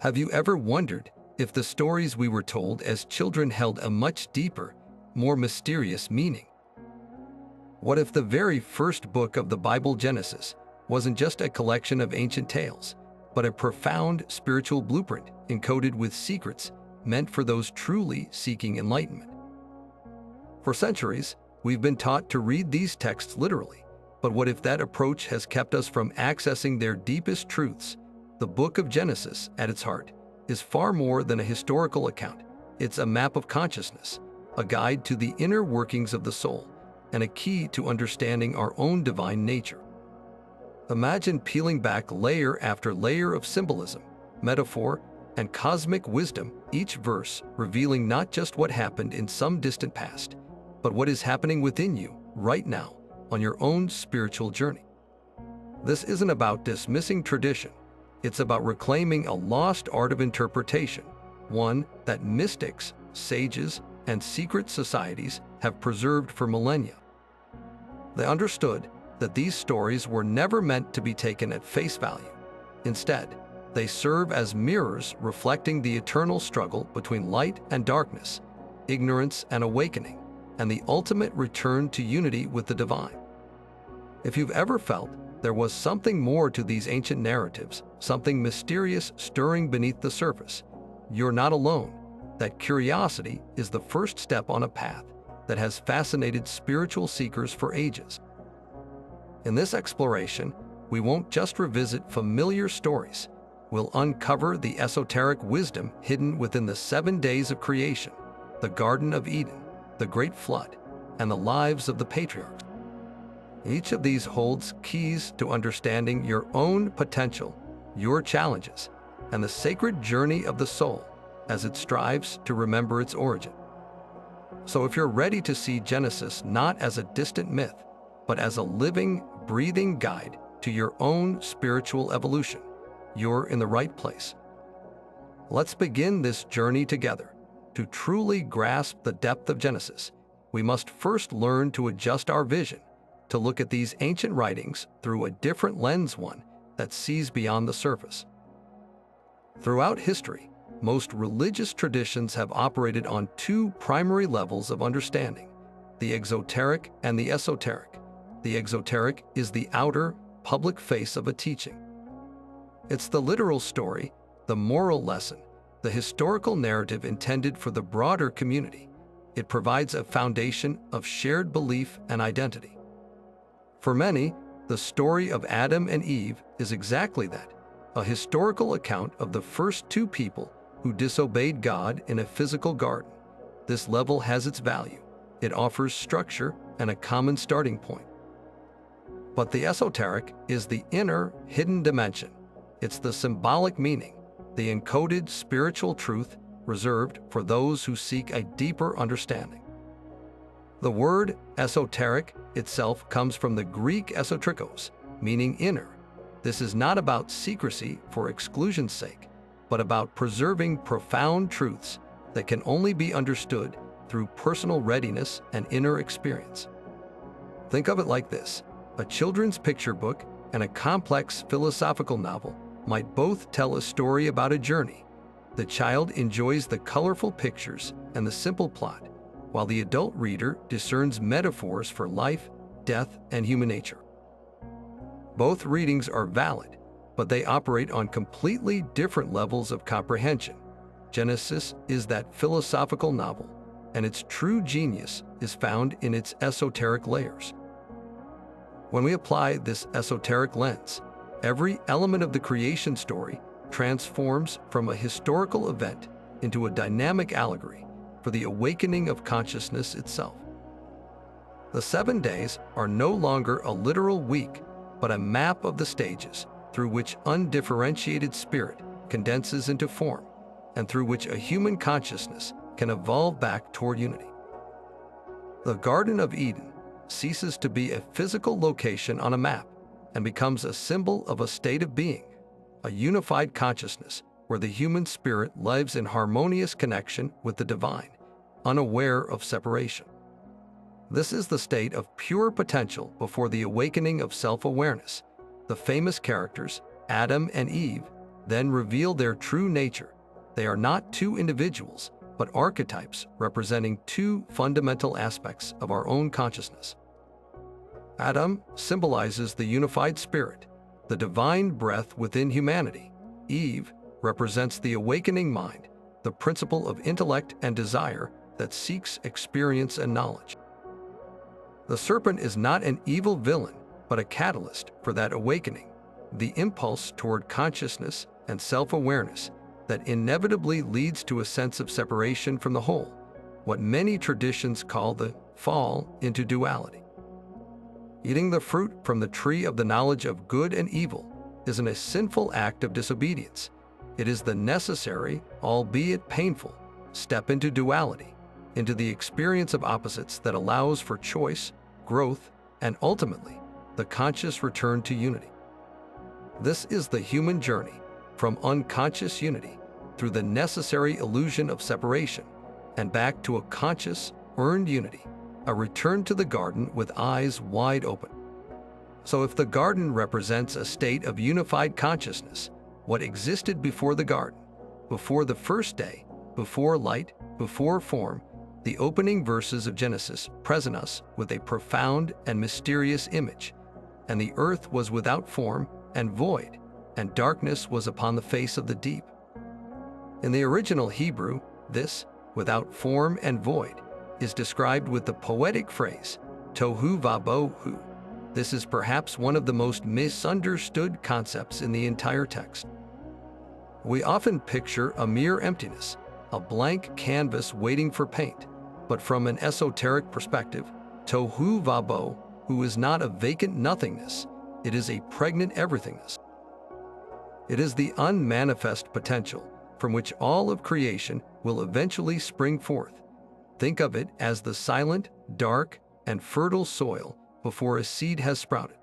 Have you ever wondered if the stories we were told as children held a much deeper, more mysterious meaning? What if the very first book of the Bible, Genesis, wasn't just a collection of ancient tales, but a profound spiritual blueprint encoded with secrets meant for those truly seeking enlightenment? For centuries, we've been taught to read these texts literally, but what if that approach has kept us from accessing their deepest truths? The book of Genesis, at its heart, is far more than a historical account. It's a map of consciousness, a guide to the inner workings of the soul, and a key to understanding our own divine nature. Imagine peeling back layer after layer of symbolism, metaphor, and cosmic wisdom, each verse revealing not just what happened in some distant past, but what is happening within you right now on your own spiritual journey. This isn't about dismissing tradition. It's about reclaiming a lost art of interpretation, one that mystics, sages, and secret societies have preserved for millennia. They understood that these stories were never meant to be taken at face value. Instead, they serve as mirrors reflecting the eternal struggle between light and darkness, ignorance and awakening, and the ultimate return to unity with the divine. If you've ever felt there was something more to these ancient narratives, something mysterious stirring beneath the surface, you're not alone. That curiosity is the first step on a path that has fascinated spiritual seekers for ages. In this exploration, we won't just revisit familiar stories. We'll uncover the esoteric wisdom hidden within the 7 days of creation, the Garden of Eden, the Great Flood, and the lives of the patriarchs. Each of these holds keys to understanding your own potential, your challenges, and the sacred journey of the soul as it strives to remember its origin. So if you're ready to see Genesis not as a distant myth, but as a living, breathing guide to your own spiritual evolution, you're in the right place. Let's begin this journey together. To truly grasp the depth of Genesis, we must first learn to adjust our vision, to look at these ancient writings through a different lens, one that sees beyond the surface. Throughout history, most religious traditions have operated on two primary levels of understanding: the exoteric and the esoteric. The exoteric is the outer, public face of a teaching. It's the literal story, the moral lesson, the historical narrative intended for the broader community. It provides a foundation of shared belief and identity. For many, the story of Adam and Eve is exactly that, a historical account of the first two people who disobeyed God in a physical garden. This level has its value. It offers structure and a common starting point. But the esoteric is the inner, hidden dimension. It's the symbolic meaning, the encoded spiritual truth reserved for those who seek a deeper understanding. The word esoteric itself comes from the Greek esoterikos, meaning inner. This is not about secrecy for exclusion's sake, but about preserving profound truths that can only be understood through personal readiness and inner experience. Think of it like this: a children's picture book and a complex philosophical novel might both tell a story about a journey. The child enjoys the colorful pictures and the simple plot, while the adult reader discerns metaphors for life, death, and human nature. Both readings are valid, but they operate on completely different levels of comprehension. Genesis is that philosophical novel, and its true genius is found in its esoteric layers. When we apply this esoteric lens, every element of the creation story transforms from a historical event into a dynamic allegory for the awakening of consciousness itself. The 7 days are no longer a literal week, but a map of the stages through which undifferentiated spirit condenses into form, and through which a human consciousness can evolve back toward unity. The Garden of Eden ceases to be a physical location on a map and becomes a symbol of a state of being, a unified consciousness where the human spirit lives in harmonious connection with the divine, unaware of separation. This is the state of pure potential before the awakening of self-awareness. The famous characters, Adam and Eve, then reveal their true nature. They are not two individuals, but archetypes representing two fundamental aspects of our own consciousness. Adam symbolizes the unified spirit, the divine breath within humanity. Eve represents the awakening mind, the principle of intellect and desire that seeks experience and knowledge. The serpent is not an evil villain, but a catalyst for that awakening, the impulse toward consciousness and self-awareness that inevitably leads to a sense of separation from the whole, what many traditions call the fall into duality. Eating the fruit from the tree of the knowledge of good and evil isn't a sinful act of disobedience. It is the necessary, albeit painful, step into duality, into the experience of opposites that allows for choice, growth, and ultimately, the conscious return to unity. This is the human journey, from unconscious unity through the necessary illusion of separation and back to a conscious, earned unity, a return to the garden with eyes wide open. So if the garden represents a state of unified consciousness, what existed before the garden, before the first day, before light, before form, the opening verses of Genesis present us with a profound and mysterious image. And the earth was without form and void, and darkness was upon the face of the deep. In the original Hebrew, this, without form and void, is described with the poetic phrase, Tohu Bohu. This is perhaps one of the most misunderstood concepts in the entire text. We often picture a mere emptiness, a blank canvas waiting for paint, but from an esoteric perspective, Tohu Bohu is not a vacant nothingness, it is a pregnant everythingness. It is the unmanifest potential from which all of creation will eventually spring forth. Think of it as the silent, dark, and fertile soil before a seed has sprouted.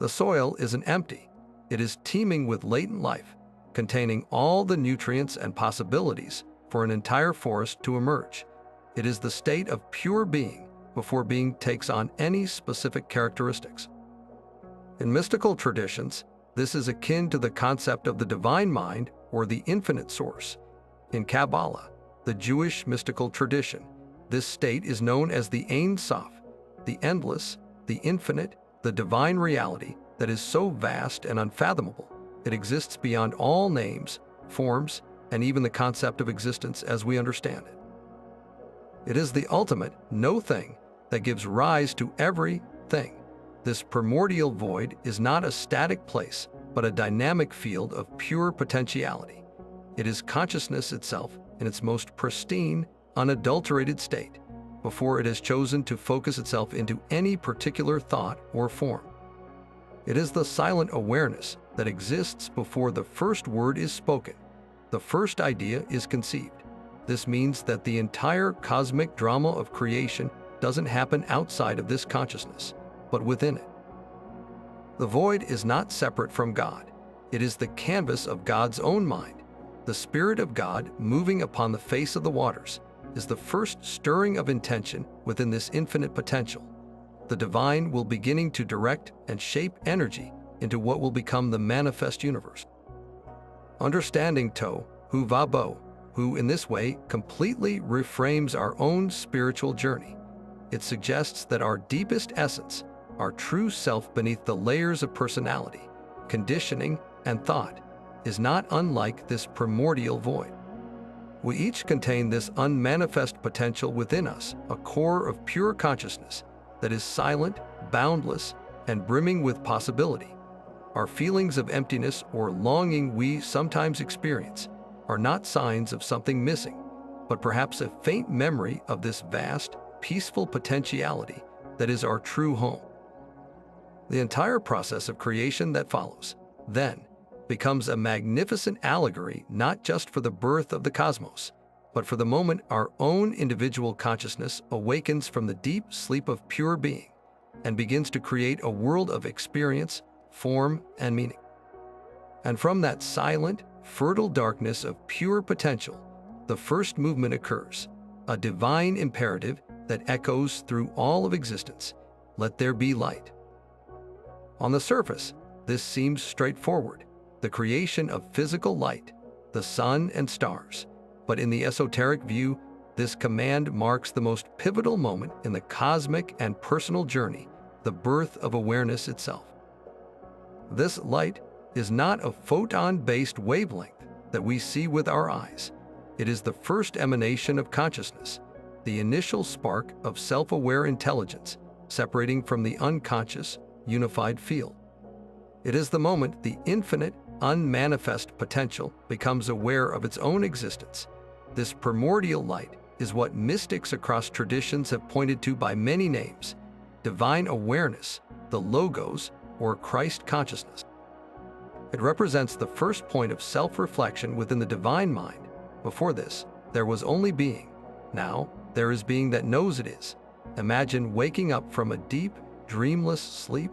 The soil isn't empty. It is teeming with latent life, containing all the nutrients and possibilities for an entire forest to emerge. It is the state of pure being before being takes on any specific characteristics. In mystical traditions, this is akin to the concept of the divine mind or the infinite source. In Kabbalah, the Jewish mystical tradition, this state is known as the Ein Sof, the endless, the infinite, the divine reality that is so vast and unfathomable, it exists beyond all names, forms, and even the concept of existence as we understand it. It is the ultimate no thing that gives rise to every thing. This primordial void is not a static place, but a dynamic field of pure potentiality. It is consciousness itself in its most pristine, unadulterated state, before it has chosen to focus itself into any particular thought or form. It is the silent awareness that exists before the first word is spoken, the first idea is conceived. This means that the entire cosmic drama of creation doesn't happen outside of this consciousness, but within it. The void is not separate from God. It is the canvas of God's own mind. The Spirit of God moving upon the face of the waters is the first stirring of intention within this infinite potential. The divine will beginning to direct and shape energy into what will become the manifest universe. Understanding Tohu Bohu in this way completely reframes our own spiritual journey. It suggests that our deepest essence, our true self beneath the layers of personality, conditioning, and thought, is not unlike this primordial void. We each contain this unmanifest potential within us, a core of pure consciousness that is silent, boundless, and brimming with possibility. Our feelings of emptiness or longing we sometimes experience are not signs of something missing, but perhaps a faint memory of this vast, peaceful potentiality that is our true home. The entire process of creation that follows, then, becomes a magnificent allegory not just for the birth of the cosmos, but for the moment our own individual consciousness awakens from the deep sleep of pure being and begins to create a world of experience, form, and meaning. And from that silent, fertile darkness of pure potential, the first movement occurs, a divine imperative that echoes through all of existence, let there be light. On the surface, this seems straightforward. the creation of physical light, the sun and stars. But in the esoteric view, this command marks the most pivotal moment in the cosmic and personal journey, the birth of awareness itself. This light is not a photon-based wavelength that we see with our eyes. It is the first emanation of consciousness, the initial spark of self-aware intelligence, separating from the unconscious, unified field. It is the moment the infinite, unmanifest potential becomes aware of its own existence. This primordial light is what mystics across traditions have pointed to by many names: divine awareness, the Logos, or Christ consciousness. It represents the first point of self-reflection within the divine mind. Before this, there was only being. Now, there is being that knows it is. Imagine waking up from a deep, dreamless sleep.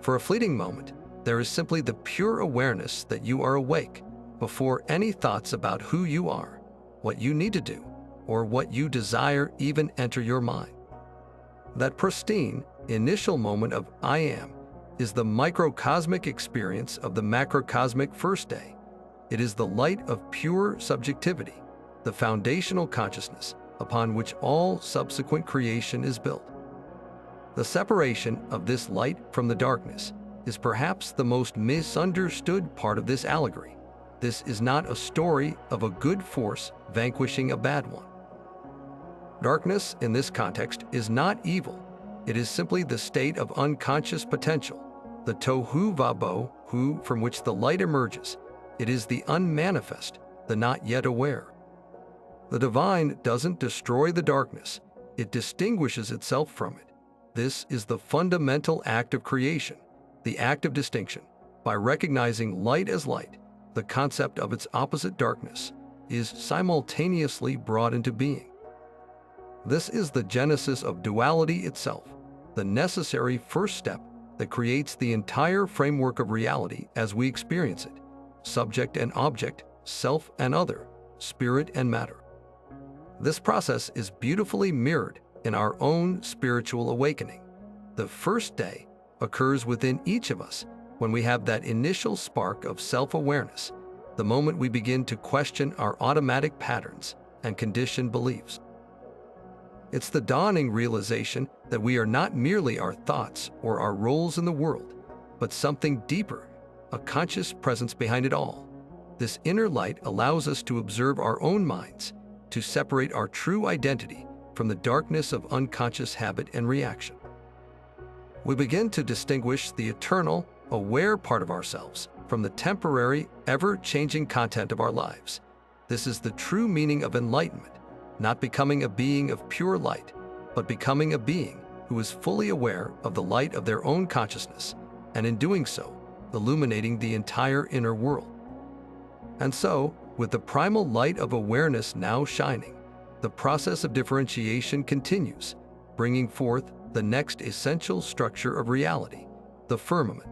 For a fleeting moment, there is simply the pure awareness that you are awake, before any thoughts about who you are, what you need to do, or what you desire even enter your mind. That pristine, initial moment of I am is the microcosmic experience of the macrocosmic first day. It is the light of pure subjectivity, the foundational consciousness upon which all subsequent creation is built. The separation of this light from the darkness is perhaps the most misunderstood part of this allegory. This is not a story of a good force vanquishing a bad one. Darkness, in this context, is not evil. It is simply the state of unconscious potential, the Tohu Bohu, from which the light emerges. It is the unmanifest, the not yet aware. The divine doesn't destroy the darkness, it distinguishes itself from it. This is the fundamental act of creation, the act of distinction. By recognizing light as light, the concept of its opposite, darkness, is simultaneously brought into being. This is the genesis of duality itself, the necessary first step that creates the entire framework of reality as we experience it: subject and object, self and other, spirit and matter. This process is beautifully mirrored in our own spiritual awakening. The first day occurs within each of us when we have that initial spark of self-awareness, the moment we begin to question our automatic patterns and conditioned beliefs. It's the dawning realization that we are not merely our thoughts or our roles in the world, but something deeper, a conscious presence behind it all. This inner light allows us to observe our own minds, to separate our true identity from the darkness of unconscious habit and reaction. We begin to distinguish the eternal, aware part of ourselves from the temporary, ever-changing content of our lives. This is the true meaning of enlightenment, not becoming a being of pure light, but becoming a being who is fully aware of the light of their own consciousness, and in doing so, illuminating the entire inner world. And so, with the primal light of awareness now shining, the process of differentiation continues, bringing forth the next essential structure of reality, the firmament.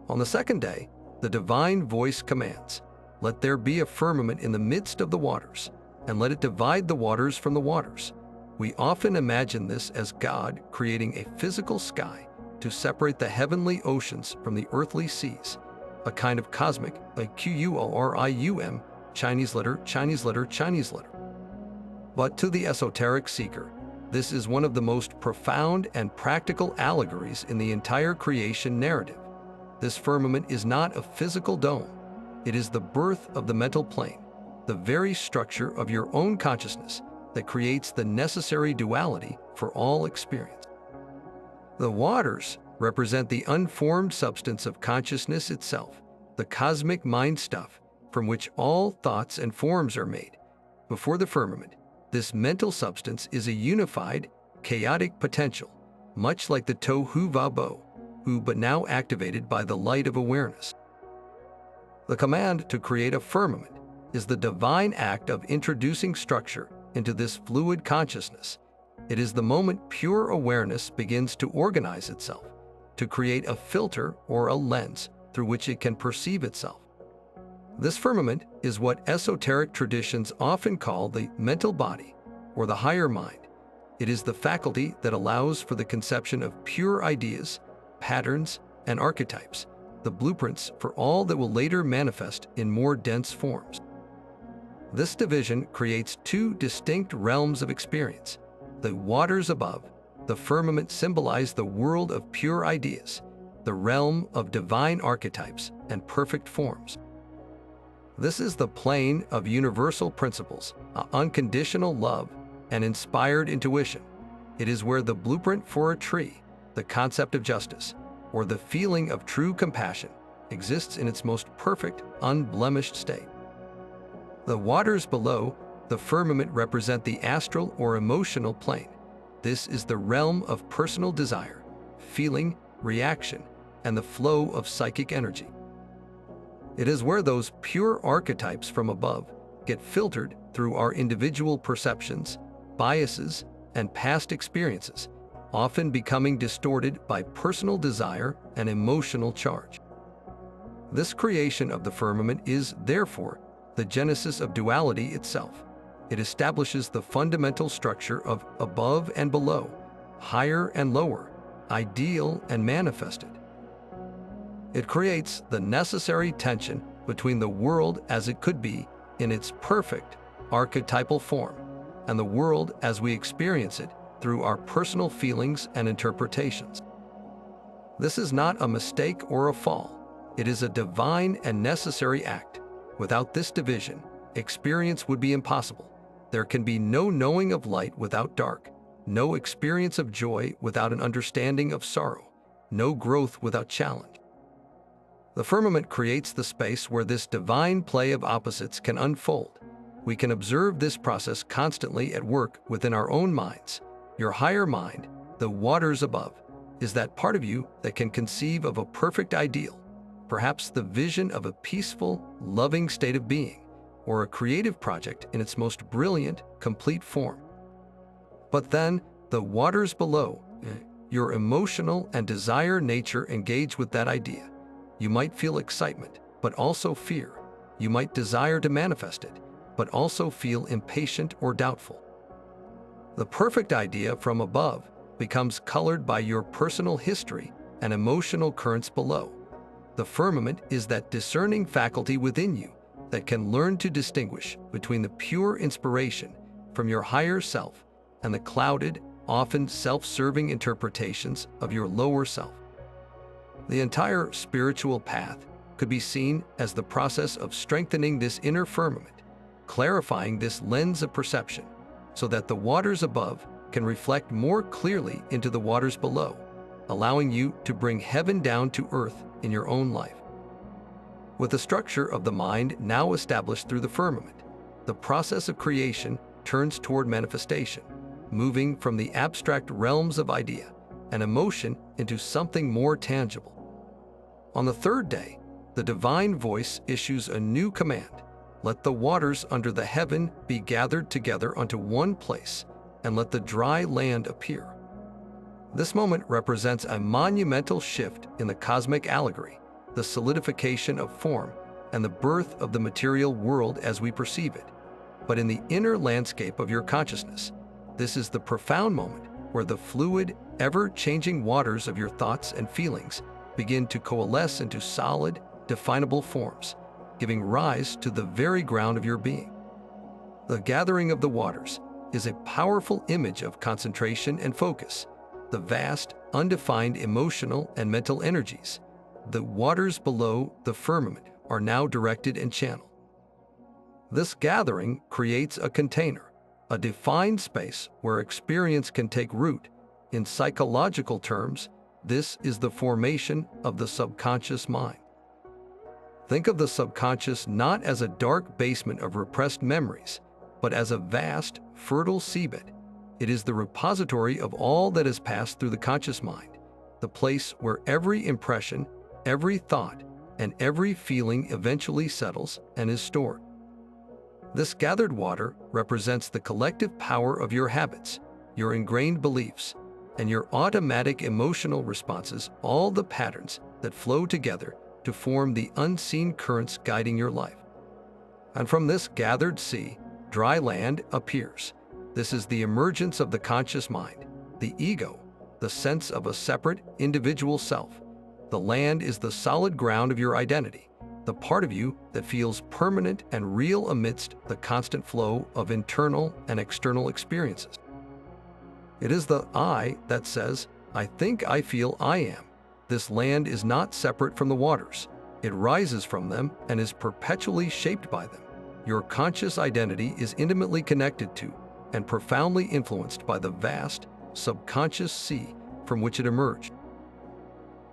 On the second day, the divine voice commands, "Let there be a firmament in the midst of the waters, and let it divide the waters from the waters." We often imagine this as God creating a physical sky to separate the heavenly oceans from the earthly seas, a kind of cosmic, like Quorium, Chinese letter. But to the esoteric seeker, this is one of the most profound and practical allegories in the entire creation narrative. This firmament is not a physical dome. It is the birth of the mental plane, the very structure of your own consciousness that creates the necessary duality for all experience. The waters represent the unformed substance of consciousness itself, the cosmic mind stuff from which all thoughts and forms are made. Before the firmament, this mental substance is a unified, chaotic potential, much like the Tohu Bohu, but now activated by the light of awareness. The command to create a firmament is the divine act of introducing structure into this fluid consciousness. It is the moment pure awareness begins to organize itself, to create a filter or a lens through which it can perceive itself. This firmament is what esoteric traditions often call the mental body, or the higher mind. It is the faculty that allows for the conception of pure ideas, patterns, and archetypes, the blueprints for all that will later manifest in more dense forms. This division creates two distinct realms of experience. The waters above, the firmament, symbolize the world of pure ideas, the realm of divine archetypes and perfect forms. This is the plane of universal principles, unconditional love, and inspired intuition. It is where the blueprint for a tree, the concept of justice, or the feeling of true compassion exists in its most perfect, unblemished state. The waters below, the firmament, represent the astral or emotional plane. This is the realm of personal desire, feeling, reaction, and the flow of psychic energy. It is where those pure archetypes from above get filtered through our individual perceptions, biases, and past experiences, often becoming distorted by personal desire and emotional charge. This creation of the firmament is, therefore, the genesis of duality itself. It establishes the fundamental structure of above and below, higher and lower, ideal and manifested. It creates the necessary tension between the world as it could be in its perfect archetypal form and the world as we experience it through our personal feelings and interpretations. This is not a mistake or a fall. It is a divine and necessary act. Without this division, experience would be impossible. There can be no knowing of light without dark, no experience of joy without an understanding of sorrow, no growth without challenge. The firmament creates the space where this divine play of opposites can unfold. We can observe this process constantly at work within our own minds. Your higher mind, the waters above, is that part of you that can conceive of a perfect ideal, perhaps the vision of a peaceful, loving state of being, or a creative project in its most brilliant, complete form. But then, the waters below, your emotional and desire nature engage with that idea. You might feel excitement, but also fear. You might desire to manifest it, but also feel impatient or doubtful. The perfect idea from above becomes colored by your personal history and emotional currents below. The firmament is that discerning faculty within you that can learn to distinguish between the pure inspiration from your higher self and the clouded, often self-serving interpretations of your lower self. The entire spiritual path could be seen as the process of strengthening this inner firmament, clarifying this lens of perception, so that the waters above can reflect more clearly into the waters below, allowing you to bring heaven down to earth in your own life. With the structure of the mind now established through the firmament, the process of creation turns toward manifestation, moving from the abstract realms of idea and emotion into something more tangible. On the third day, the divine voice issues a new command: let the waters under the heaven be gathered together unto one place, and let the dry land appear. This moment represents a monumental shift in the cosmic allegory, the solidification of form, and the birth of the material world as we perceive it. But in the inner landscape of your consciousness, this is the profound moment where the fluid, ever-changing waters of your thoughts and feelings begin to coalesce into solid, definable forms, giving rise to the very ground of your being. The gathering of the waters is a powerful image of concentration and focus. The vast, undefined emotional and mental energies, the waters below the firmament, are now directed and channeled. This gathering creates a container, a defined space where experience can take root. In psychological terms, this is the formation of the subconscious mind. Think of the subconscious not as a dark basement of repressed memories, but as a vast, fertile seabed. It is the repository of all that has passed through the conscious mind, the place where every impression, every thought, and every feeling eventually settles and is stored. This gathered water represents the collective power of your habits, your ingrained beliefs, and your automatic emotional responses, all the patterns that flow together to form the unseen currents guiding your life. And from this gathered sea, dry land appears. This is the emergence of the conscious mind, the ego, the sense of a separate, individual self. The land is the solid ground of your identity, the part of you that feels permanent and real amidst the constant flow of internal and external experiences. It is the I that says, I think, I feel, I am. This land is not separate from the waters. It rises from them and is perpetually shaped by them. Your conscious identity is intimately connected to and profoundly influenced by the vast, subconscious sea from which it emerged.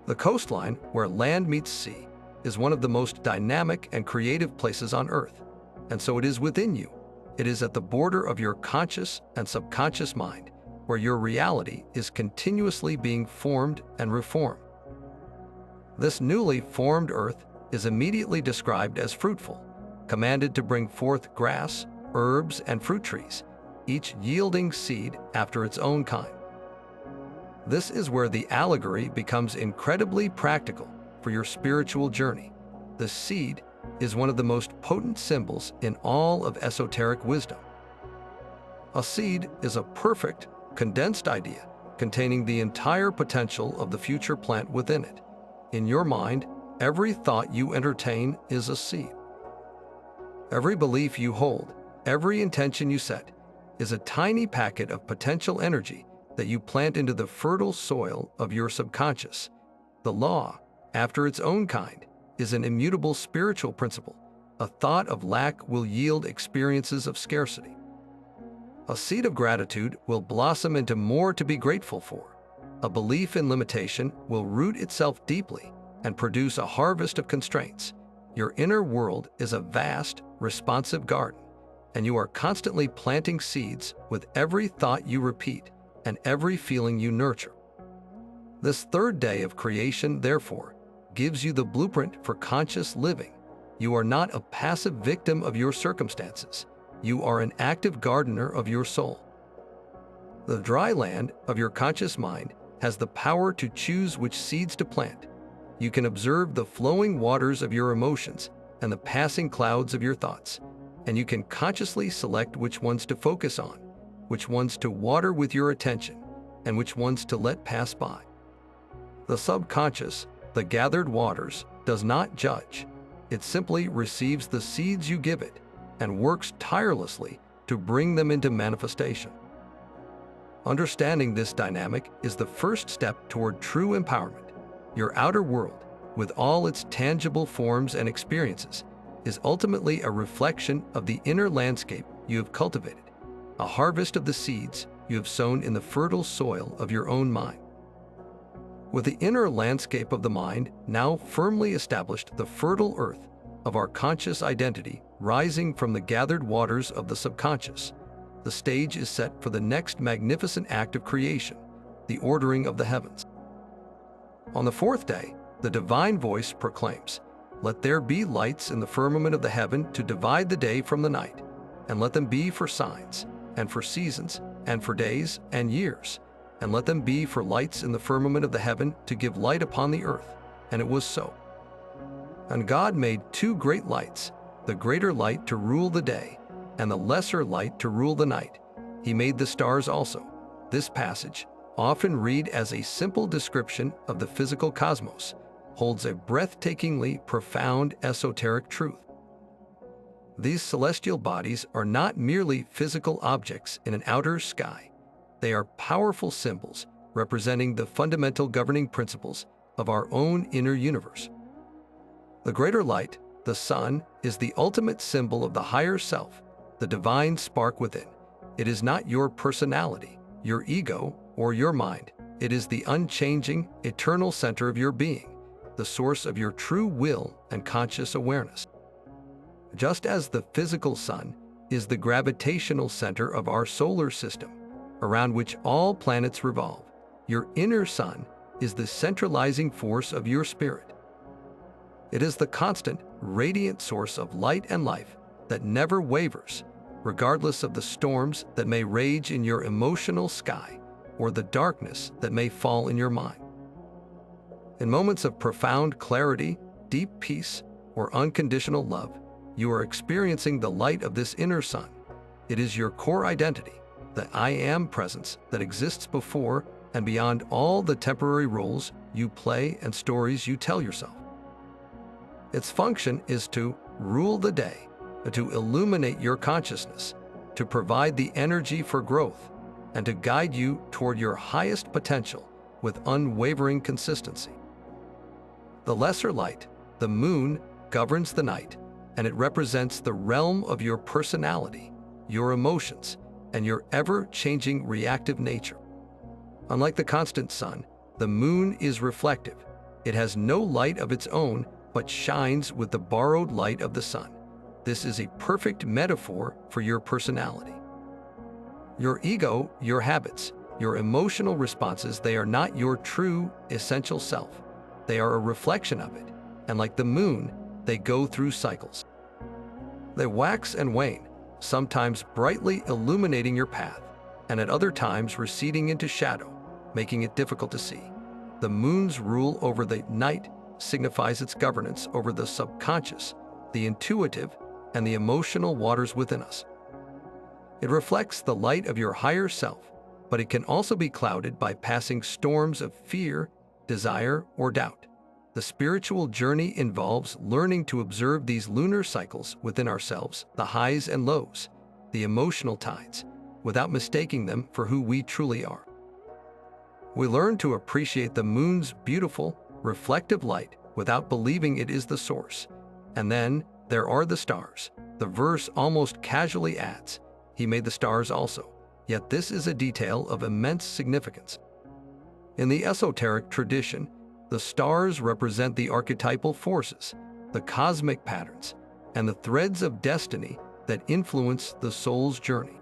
The coastline, where land meets sea, is one of the most dynamic and creative places on Earth, and so it is within you. It is at the border of your conscious and subconscious mind, where your reality is continuously being formed and reformed. This newly formed Earth is immediately described as fruitful, commanded to bring forth grass, herbs, and fruit trees, each yielding seed after its own kind. This is where the allegory becomes incredibly practical for your spiritual journey. The seed is one of the most potent symbols in all of esoteric wisdom. A seed is a perfect, condensed idea containing the entire potential of the future plant within it. In your mind, every thought you entertain is a seed. Every belief you hold, every intention you set, is a tiny packet of potential energy that you plant into the fertile soil of your subconscious. The law, after its own kind, is an immutable spiritual principle. A thought of lack will yield experiences of scarcity. A seed of gratitude will blossom into more to be grateful for. A belief in limitation will root itself deeply and produce a harvest of constraints. Your inner world is a vast, responsive garden, and you are constantly planting seeds with every thought you repeat and every feeling you nurture. This third day of creation, therefore, gives you the blueprint for conscious living. You are not a passive victim of your circumstances. You are an active gardener of your soul. The dry land of your conscious mind has the power to choose which seeds to plant. You can observe the flowing waters of your emotions and the passing clouds of your thoughts, and you can consciously select which ones to focus on, which ones to water with your attention, and which ones to let pass by. The subconscious, the gathered waters, does not judge. It simply receives the seeds you give it and works tirelessly to bring them into manifestation. Understanding this dynamic is the first step toward true empowerment. Your outer world, with all its tangible forms and experiences, is ultimately a reflection of the inner landscape you have cultivated, a harvest of the seeds you have sown in the fertile soil of your own mind. With the inner landscape of the mind now firmly established, the fertile earth of our conscious identity rising from the gathered waters of the subconscious, the stage is set for the next magnificent act of creation, the ordering of the heavens. On the fourth day, the divine voice proclaims, "Let there be lights in the firmament of the heaven to divide the day from the night, and let them be for signs, and for seasons, and for days and years, and let them be for lights in the firmament of the heaven to give light upon the earth." And it was so. And God made two great lights, the greater light to rule the day, and the lesser light to rule the night. He made the stars also. This passage, often read as a simple description of the physical cosmos, holds a breathtakingly profound esoteric truth. These celestial bodies are not merely physical objects in an outer sky. They are powerful symbols representing the fundamental governing principles of our own inner universe. The greater light, the sun, is the ultimate symbol of the higher self, the divine spark within. It is not your personality, your ego, or your mind. It is the unchanging, eternal center of your being, the source of your true will and conscious awareness. Just as the physical sun is the gravitational center of our solar system, around which all planets revolve, your inner sun is the centralizing force of your spirit. It is the constant, radiant source of light and life that never wavers, regardless of the storms that may rage in your emotional sky or the darkness that may fall in your mind. In moments of profound clarity, deep peace, or unconditional love, you are experiencing the light of this inner sun. It is your core identity, the I Am presence that exists before and beyond all the temporary roles you play and stories you tell yourself. Its function is to rule the day, to illuminate your consciousness, to provide the energy for growth, and to guide you toward your highest potential with unwavering consistency. The lesser light, the moon, governs the night, and it represents the realm of your personality, your emotions, and your ever-changing reactive nature. Unlike the constant sun, the moon is reflective. It has no light of its own, but shines with the borrowed light of the sun. This is a perfect metaphor for your personality. Your ego, your habits, your emotional responses, they are not your true, essential self. They are a reflection of it, and like the moon, they go through cycles. They wax and wane, sometimes brightly illuminating your path, and at other times receding into shadow, making it difficult to see. The moon's rule over the night signifies its governance over the subconscious, the intuitive, and the emotional waters within us. It reflects the light of your higher self, but it can also be clouded by passing storms of fear, desire, or doubt. The spiritual journey involves learning to observe these lunar cycles within ourselves, the highs and lows, the emotional tides, without mistaking them for who we truly are. We learn to appreciate the moon's beautiful, reflective light without believing it is the source. And then there are the stars. The verse almost casually adds, "He made the stars also." Yet this is a detail of immense significance. In the esoteric tradition, the stars represent the archetypal forces, the cosmic patterns, and the threads of destiny that influence the soul's journey.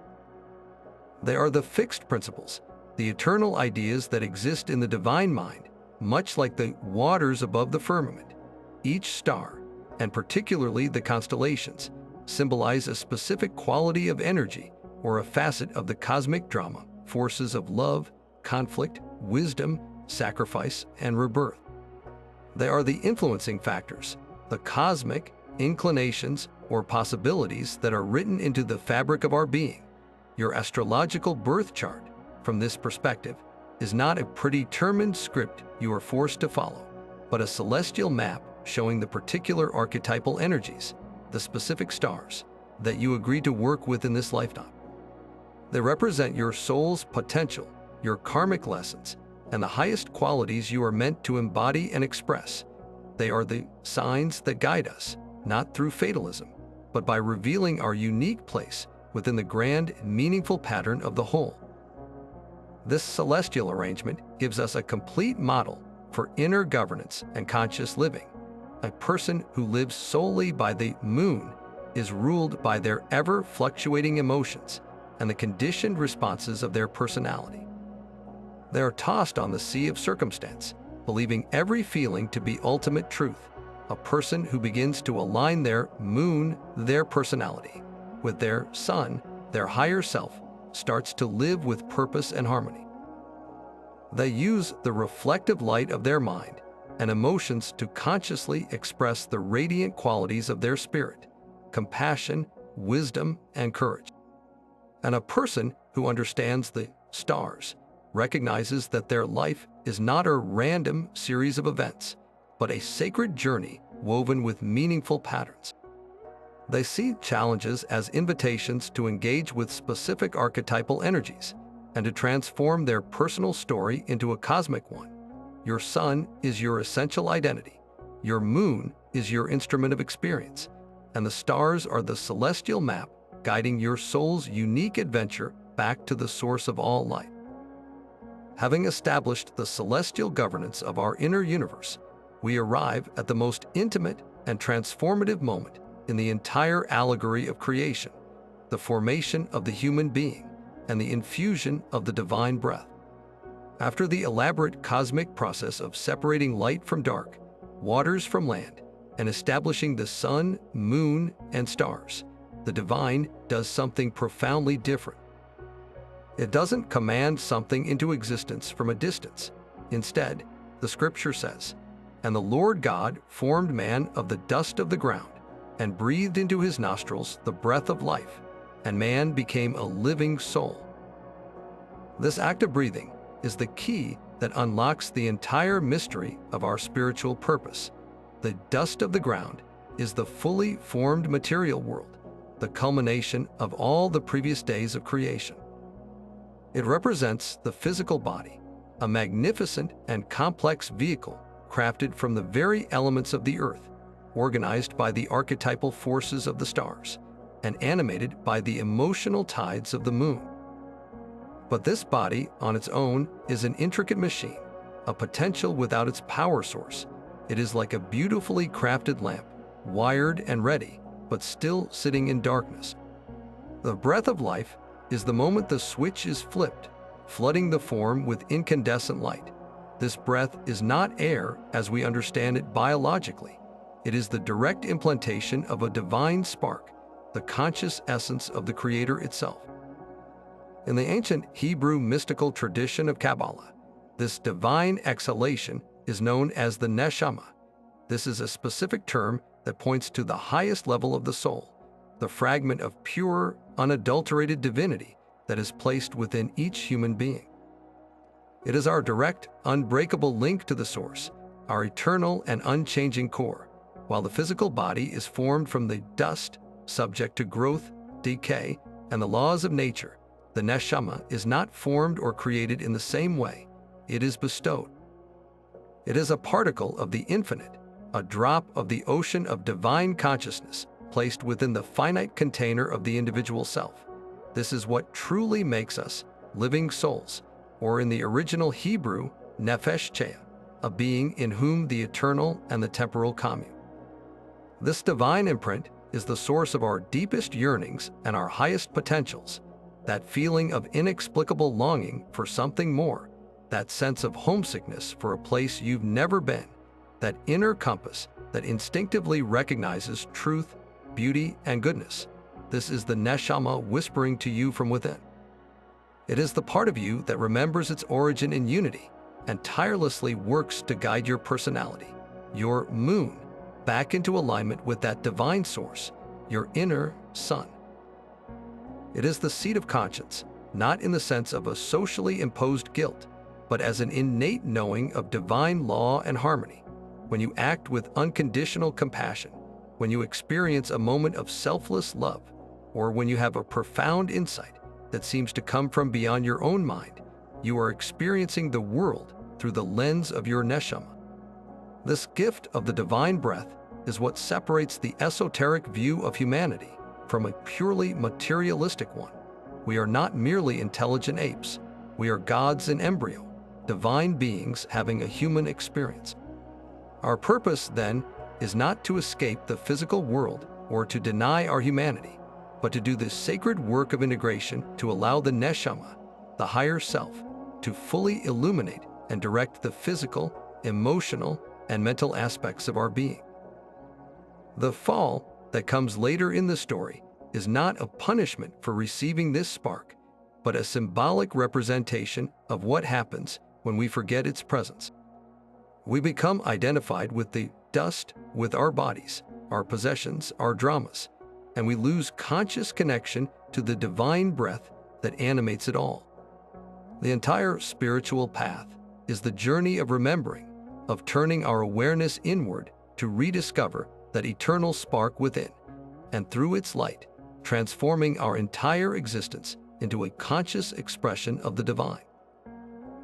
They are the fixed principles, the eternal ideas that exist in the divine mind, much like the waters above the firmament. Each star, and particularly the constellations, symbolize a specific quality of energy or a facet of the cosmic drama, forces of love, conflict, wisdom, sacrifice, and rebirth. They are the influencing factors, the cosmic inclinations or possibilities that are written into the fabric of our being. Your astrological birth chart, from this perspective, is not a predetermined script you are forced to follow, but a celestial map showing the particular archetypal energies, the specific stars, that you agree to work with in this lifetime. They represent your soul's potential, your karmic lessons, and the highest qualities you are meant to embody and express. They are the signs that guide us, not through fatalism, but by revealing our unique place within the grand, meaningful pattern of the whole. This celestial arrangement gives us a complete model for inner governance and conscious living. A person who lives solely by the moon is ruled by their ever-fluctuating emotions and the conditioned responses of their personality. They are tossed on the sea of circumstance, believing every feeling to be ultimate truth. A person who begins to align their moon, their personality, with their sun, their higher self, starts to live with purpose and harmony. They use the reflective light of their mind and emotions to consciously express the radiant qualities of their spirit, compassion, wisdom, and courage. And a person who understands the stars recognizes that their life is not a random series of events, but a sacred journey woven with meaningful patterns. They see challenges as invitations to engage with specific archetypal energies and to transform their personal story into a cosmic one. Your sun is your essential identity. Your moon is your instrument of experience, and the stars are the celestial map guiding your soul's unique adventure back to the source of all light. Having established the celestial governance of our inner universe, we arrive at the most intimate and transformative moment in the entire allegory of creation, the formation of the human being and the infusion of the divine breath. After the elaborate cosmic process of separating light from dark, waters from land, and establishing the sun, moon, and stars, the divine does something profoundly different. It doesn't command something into existence from a distance. Instead, the scripture says, "And the Lord God formed man of the dust of the ground, and breathed into his nostrils the breath of life, and man became a living soul." This act of breathing, is the key that unlocks the entire mystery of our spiritual purpose. The dust of the ground is the fully formed material world, the culmination of all the previous days of creation. It represents the physical body, a magnificent and complex vehicle crafted from the very elements of the earth, organized by the archetypal forces of the stars, and animated by the emotional tides of the moon. But this body on its own is an intricate machine, a potential without its power source. It is like a beautifully crafted lamp, wired and ready, but still sitting in darkness. The breath of life is the moment the switch is flipped, flooding the form with incandescent light. This breath is not air as we understand it biologically. It is the direct implantation of a divine spark, the conscious essence of the Creator itself. In the ancient Hebrew mystical tradition of Kabbalah, this divine exhalation is known as the neshama. This is a specific term that points to the highest level of the soul, the fragment of pure, unadulterated divinity that is placed within each human being. It is our direct, unbreakable link to the source, our eternal and unchanging core. While the physical body is formed from the dust, subject to growth, decay, and the laws of nature, the neshama is not formed or created in the same way. It is bestowed. It is a particle of the infinite, a drop of the ocean of divine consciousness placed within the finite container of the individual self. This is what truly makes us living souls, or in the original Hebrew, nefesh chaya, a being in whom the eternal and the temporal commune. This divine imprint is the source of our deepest yearnings and our highest potentials, that feeling of inexplicable longing for something more, that sense of homesickness for a place you've never been, that inner compass that instinctively recognizes truth, beauty, and goodness. This is the neshama whispering to you from within. It is the part of you that remembers its origin in unity and tirelessly works to guide your personality, your moon, back into alignment with that divine source, your inner sun. It is the seat of conscience, not in the sense of a socially imposed guilt, but as an innate knowing of divine law and harmony. When you act with unconditional compassion, when you experience a moment of selfless love, or when you have a profound insight that seems to come from beyond your own mind, you are experiencing the world through the lens of your neshama. This gift of the divine breath is what separates the esoteric view of humanity from a purely materialistic one. We are not merely intelligent apes. We are gods in embryo, divine beings having a human experience. Our purpose, then, is not to escape the physical world or to deny our humanity, but to do this sacred work of integration to allow the neshama, the higher self, to fully illuminate and direct the physical, emotional, and mental aspects of our being. The fall that comes later in the story is not a punishment for receiving this spark, but a symbolic representation of what happens when we forget its presence. We become identified with the dust, with our bodies, our possessions, our dramas, and we lose conscious connection to the divine breath that animates it all. The entire spiritual path is the journey of remembering, of turning our awareness inward to rediscover that eternal spark within, and through its light, transforming our entire existence into a conscious expression of the divine.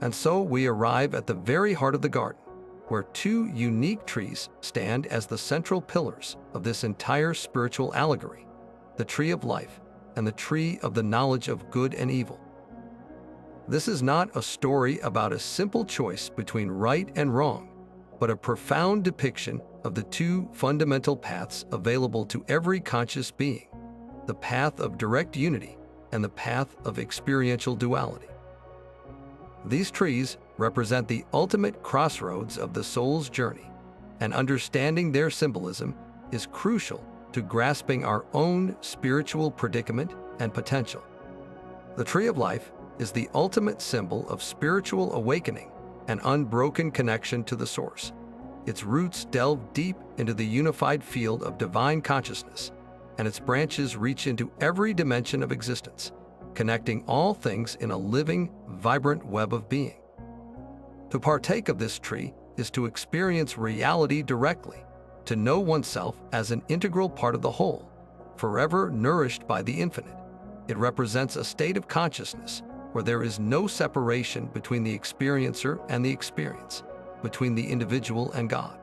And so we arrive at the very heart of the garden, where two unique trees stand as the central pillars of this entire spiritual allegory, the tree of life and the tree of the knowledge of good and evil. This is not a story about a simple choice between right and wrong, but a profound depiction of the two fundamental paths available to every conscious being, the path of direct unity and the path of experiential duality. These trees represent the ultimate crossroads of the soul's journey, and understanding their symbolism is crucial to grasping our own spiritual predicament and potential. The tree of life is the ultimate symbol of spiritual awakening and unbroken connection to the source. Its roots delve deep into the unified field of divine consciousness, and its branches reach into every dimension of existence, connecting all things in a living, vibrant web of being. To partake of this tree is to experience reality directly, to know oneself as an integral part of the whole, forever nourished by the infinite. It represents a state of consciousness where there is no separation between the experiencer and the experience, between the individual and God.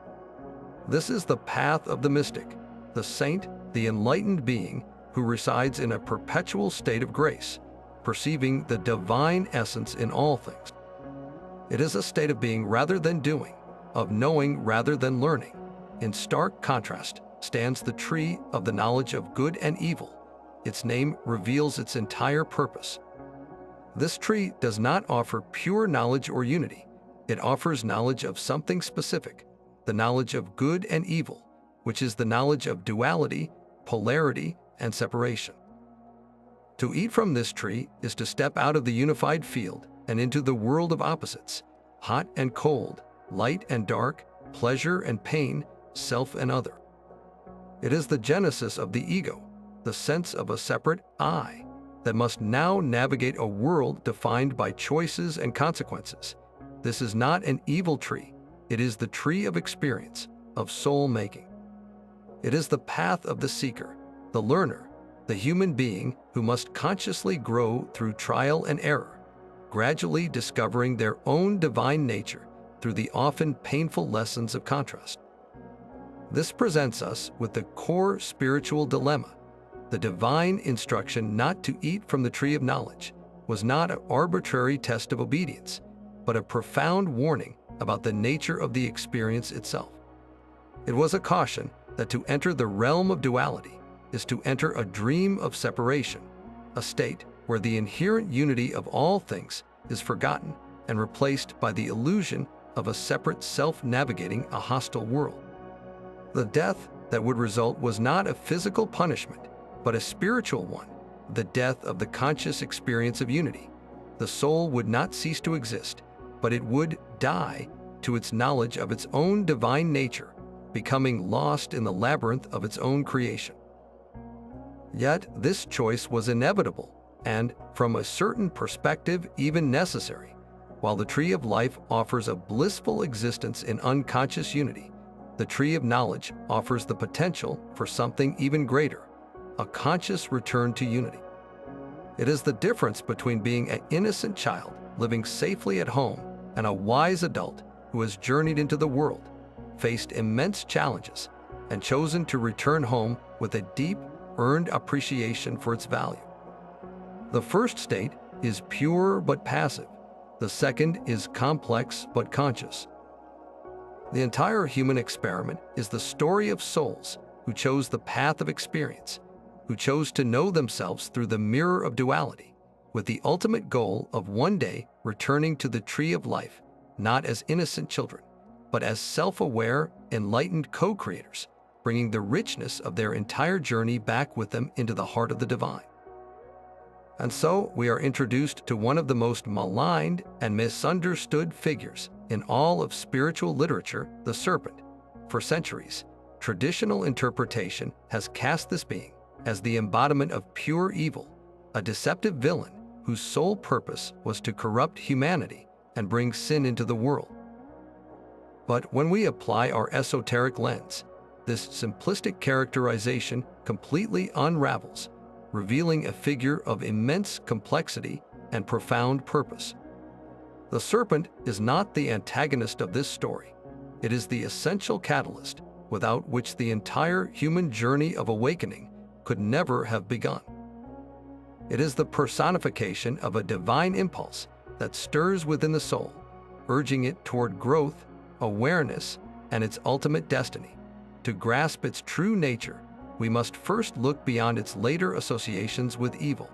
This is the path of the mystic, the saint, the enlightened being who resides in a perpetual state of grace, perceiving the divine essence in all things. It is a state of being rather than doing, of knowing rather than learning. In stark contrast stands the tree of the knowledge of good and evil. Its name reveals its entire purpose. This tree does not offer pure knowledge or unity. It offers knowledge of something specific, the knowledge of good and evil, which is the knowledge of duality, polarity, and separation. To eat from this tree is to step out of the unified field and into the world of opposites, hot and cold, light and dark, pleasure and pain, self and other. It is the genesis of the ego, the sense of a separate I, that must now navigate a world defined by choices and consequences. This is not an evil tree. It is the tree of experience, of soul-making. It is the path of the seeker, the learner, the human being who must consciously grow through trial and error, gradually discovering their own divine nature through the often painful lessons of contrast. This presents us with the core spiritual dilemma. The divine instruction not to eat from the tree of knowledge was not an arbitrary test of obedience, but a profound warning about the nature of the experience itself. It was a caution that to enter the realm of duality is to enter a dream of separation, a state where the inherent unity of all things is forgotten and replaced by the illusion of a separate self navigating a hostile world. The death that would result was not a physical punishment, but a spiritual one, the death of the conscious experience of unity. The soul would not cease to exist, but it would die to its knowledge of its own divine nature, becoming lost in the labyrinth of its own creation. Yet this choice was inevitable and, from a certain perspective, even necessary. While the tree of life offers a blissful existence in unconscious unity, the tree of knowledge offers the potential for something even greater, a conscious return to unity. It is the difference between being an innocent child living safely at home and a wise adult who has journeyed into the world, faced immense challenges, and chosen to return home with a deep, earned appreciation for its value. The first state is pure but passive. The second is complex but conscious. The entire human experiment is the story of souls who chose the path of experience, who chose to know themselves through the mirror of duality, with the ultimate goal of one day returning to the tree of life, not as innocent children, but as self-aware, enlightened co-creators, bringing the richness of their entire journey back with them into the heart of the divine. And so we are introduced to one of the most maligned and misunderstood figures in all of spiritual literature, the serpent. For centuries, traditional interpretation has cast this being as the embodiment of pure evil, a deceptive villain whose sole purpose was to corrupt humanity and bring sin into the world. But when we apply our esoteric lens, this simplistic characterization completely unravels, revealing a figure of immense complexity and profound purpose. The serpent is not the antagonist of this story. It is the essential catalyst without which the entire human journey of awakening could never have begun. It is the personification of a divine impulse that stirs within the soul, urging it toward growth, awareness, and its ultimate destiny. To grasp its true nature, we must first look beyond its later associations with evil.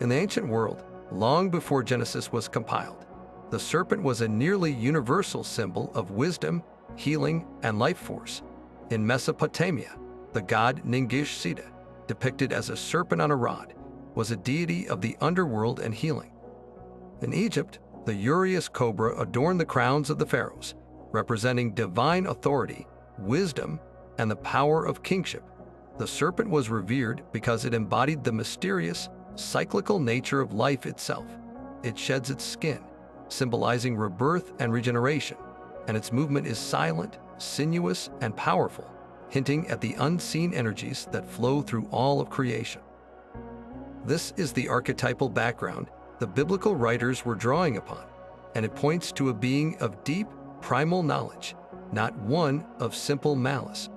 In the ancient world, long before Genesis was compiled, the serpent was a nearly universal symbol of wisdom, healing, and life force. In Mesopotamia, the god Ningish-Sida, depicted as a serpent on a rod, was a deity of the underworld and healing. In Egypt, the Urius cobra adorned the crowns of the pharaohs, representing divine authority, wisdom, and the power of kingship. The serpent was revered because it embodied the mysterious, cyclical nature of life itself. It sheds its skin, symbolizing rebirth and regeneration, and its movement is silent, sinuous, and powerful, hinting at the unseen energies that flow through all of creation. This is the archetypal background the biblical writers were drawing upon, and it points to a being of deep, primal knowledge, not one of simple malice.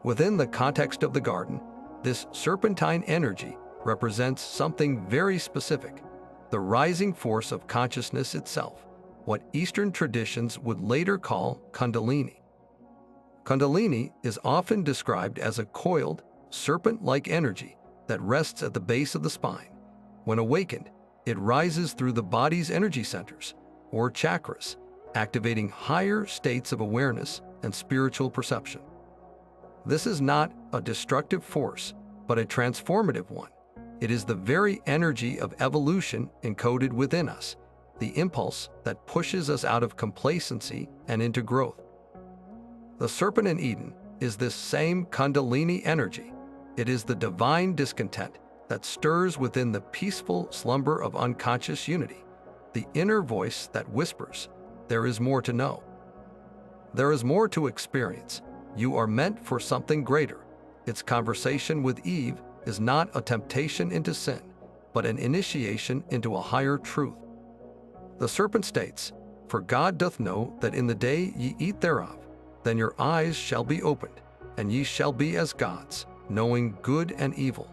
Within the context of the garden, this serpentine energy represents something very specific, the rising force of consciousness itself, what Eastern traditions would later call Kundalini. Kundalini is often described as a coiled, serpent-like energy that rests at the base of the spine. When awakened, it rises through the body's energy centers, or chakras, activating higher states of awareness and spiritual perception. This is not a destructive force, but a transformative one. It is the very energy of evolution encoded within us, the impulse that pushes us out of complacency and into growth. The serpent in Eden is this same Kundalini energy. It is the divine discontent that stirs within the peaceful slumber of unconscious unity, the inner voice that whispers, "There is more to know. There is more to experience. You are meant for something greater." Its conversation with Eve is not a temptation into sin, but an initiation into a higher truth. The serpent states, "For God doth know that in the day ye eat thereof, then your eyes shall be opened, and ye shall be as gods, knowing good and evil."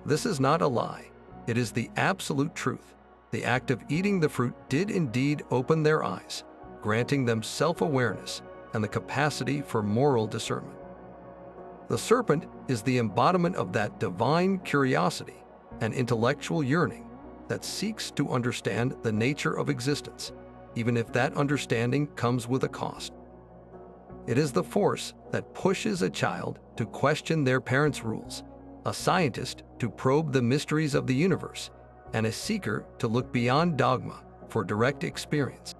This is not a lie. It is the absolute truth. The act of eating the fruit did indeed open their eyes, granting them self-awareness and the capacity for moral discernment. The serpent is the embodiment of that divine curiosity and intellectual yearning that seeks to understand the nature of existence, even if that understanding comes with a cost. It is the force that pushes a child to question their parents' rules, a scientist to probe the mysteries of the universe, and a seeker to look beyond dogma for direct experience.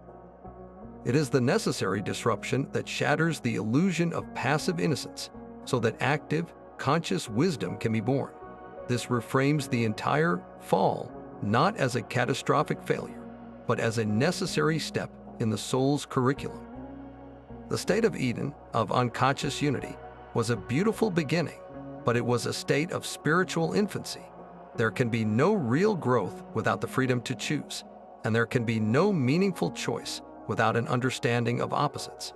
It is the necessary disruption that shatters the illusion of passive innocence so that active, conscious wisdom can be born. This reframes the entire fall not as a catastrophic failure, but as a necessary step in the soul's curriculum. The state of Eden, of unconscious unity, was a beautiful beginning, but it was a state of spiritual infancy. There can be no real growth without the freedom to choose, and there can be no meaningful choice without an understanding of opposites.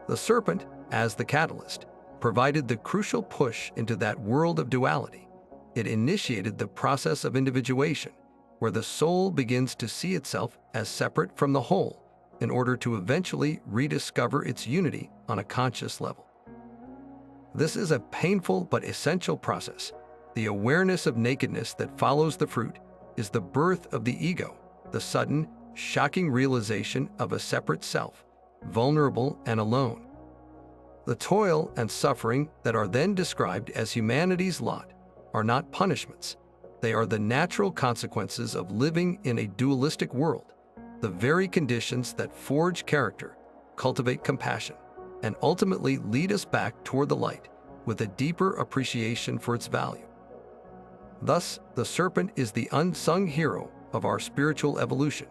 The serpent, as the catalyst, provided the crucial push into that world of duality. It initiated the process of individuation, where the soul begins to see itself as separate from the whole in order to eventually rediscover its unity on a conscious level. This is a painful but essential process. The awareness of nakedness that follows the fruit is the birth of the ego, the sudden, shocking realization of a separate self, vulnerable and alone. The toil and suffering that are then described as humanity's lot are not punishments. They are the natural consequences of living in a dualistic world, the very conditions that forge character, cultivate compassion, and ultimately lead us back toward the light with a deeper appreciation for its value. Thus, the serpent is the unsung hero of our spiritual evolution.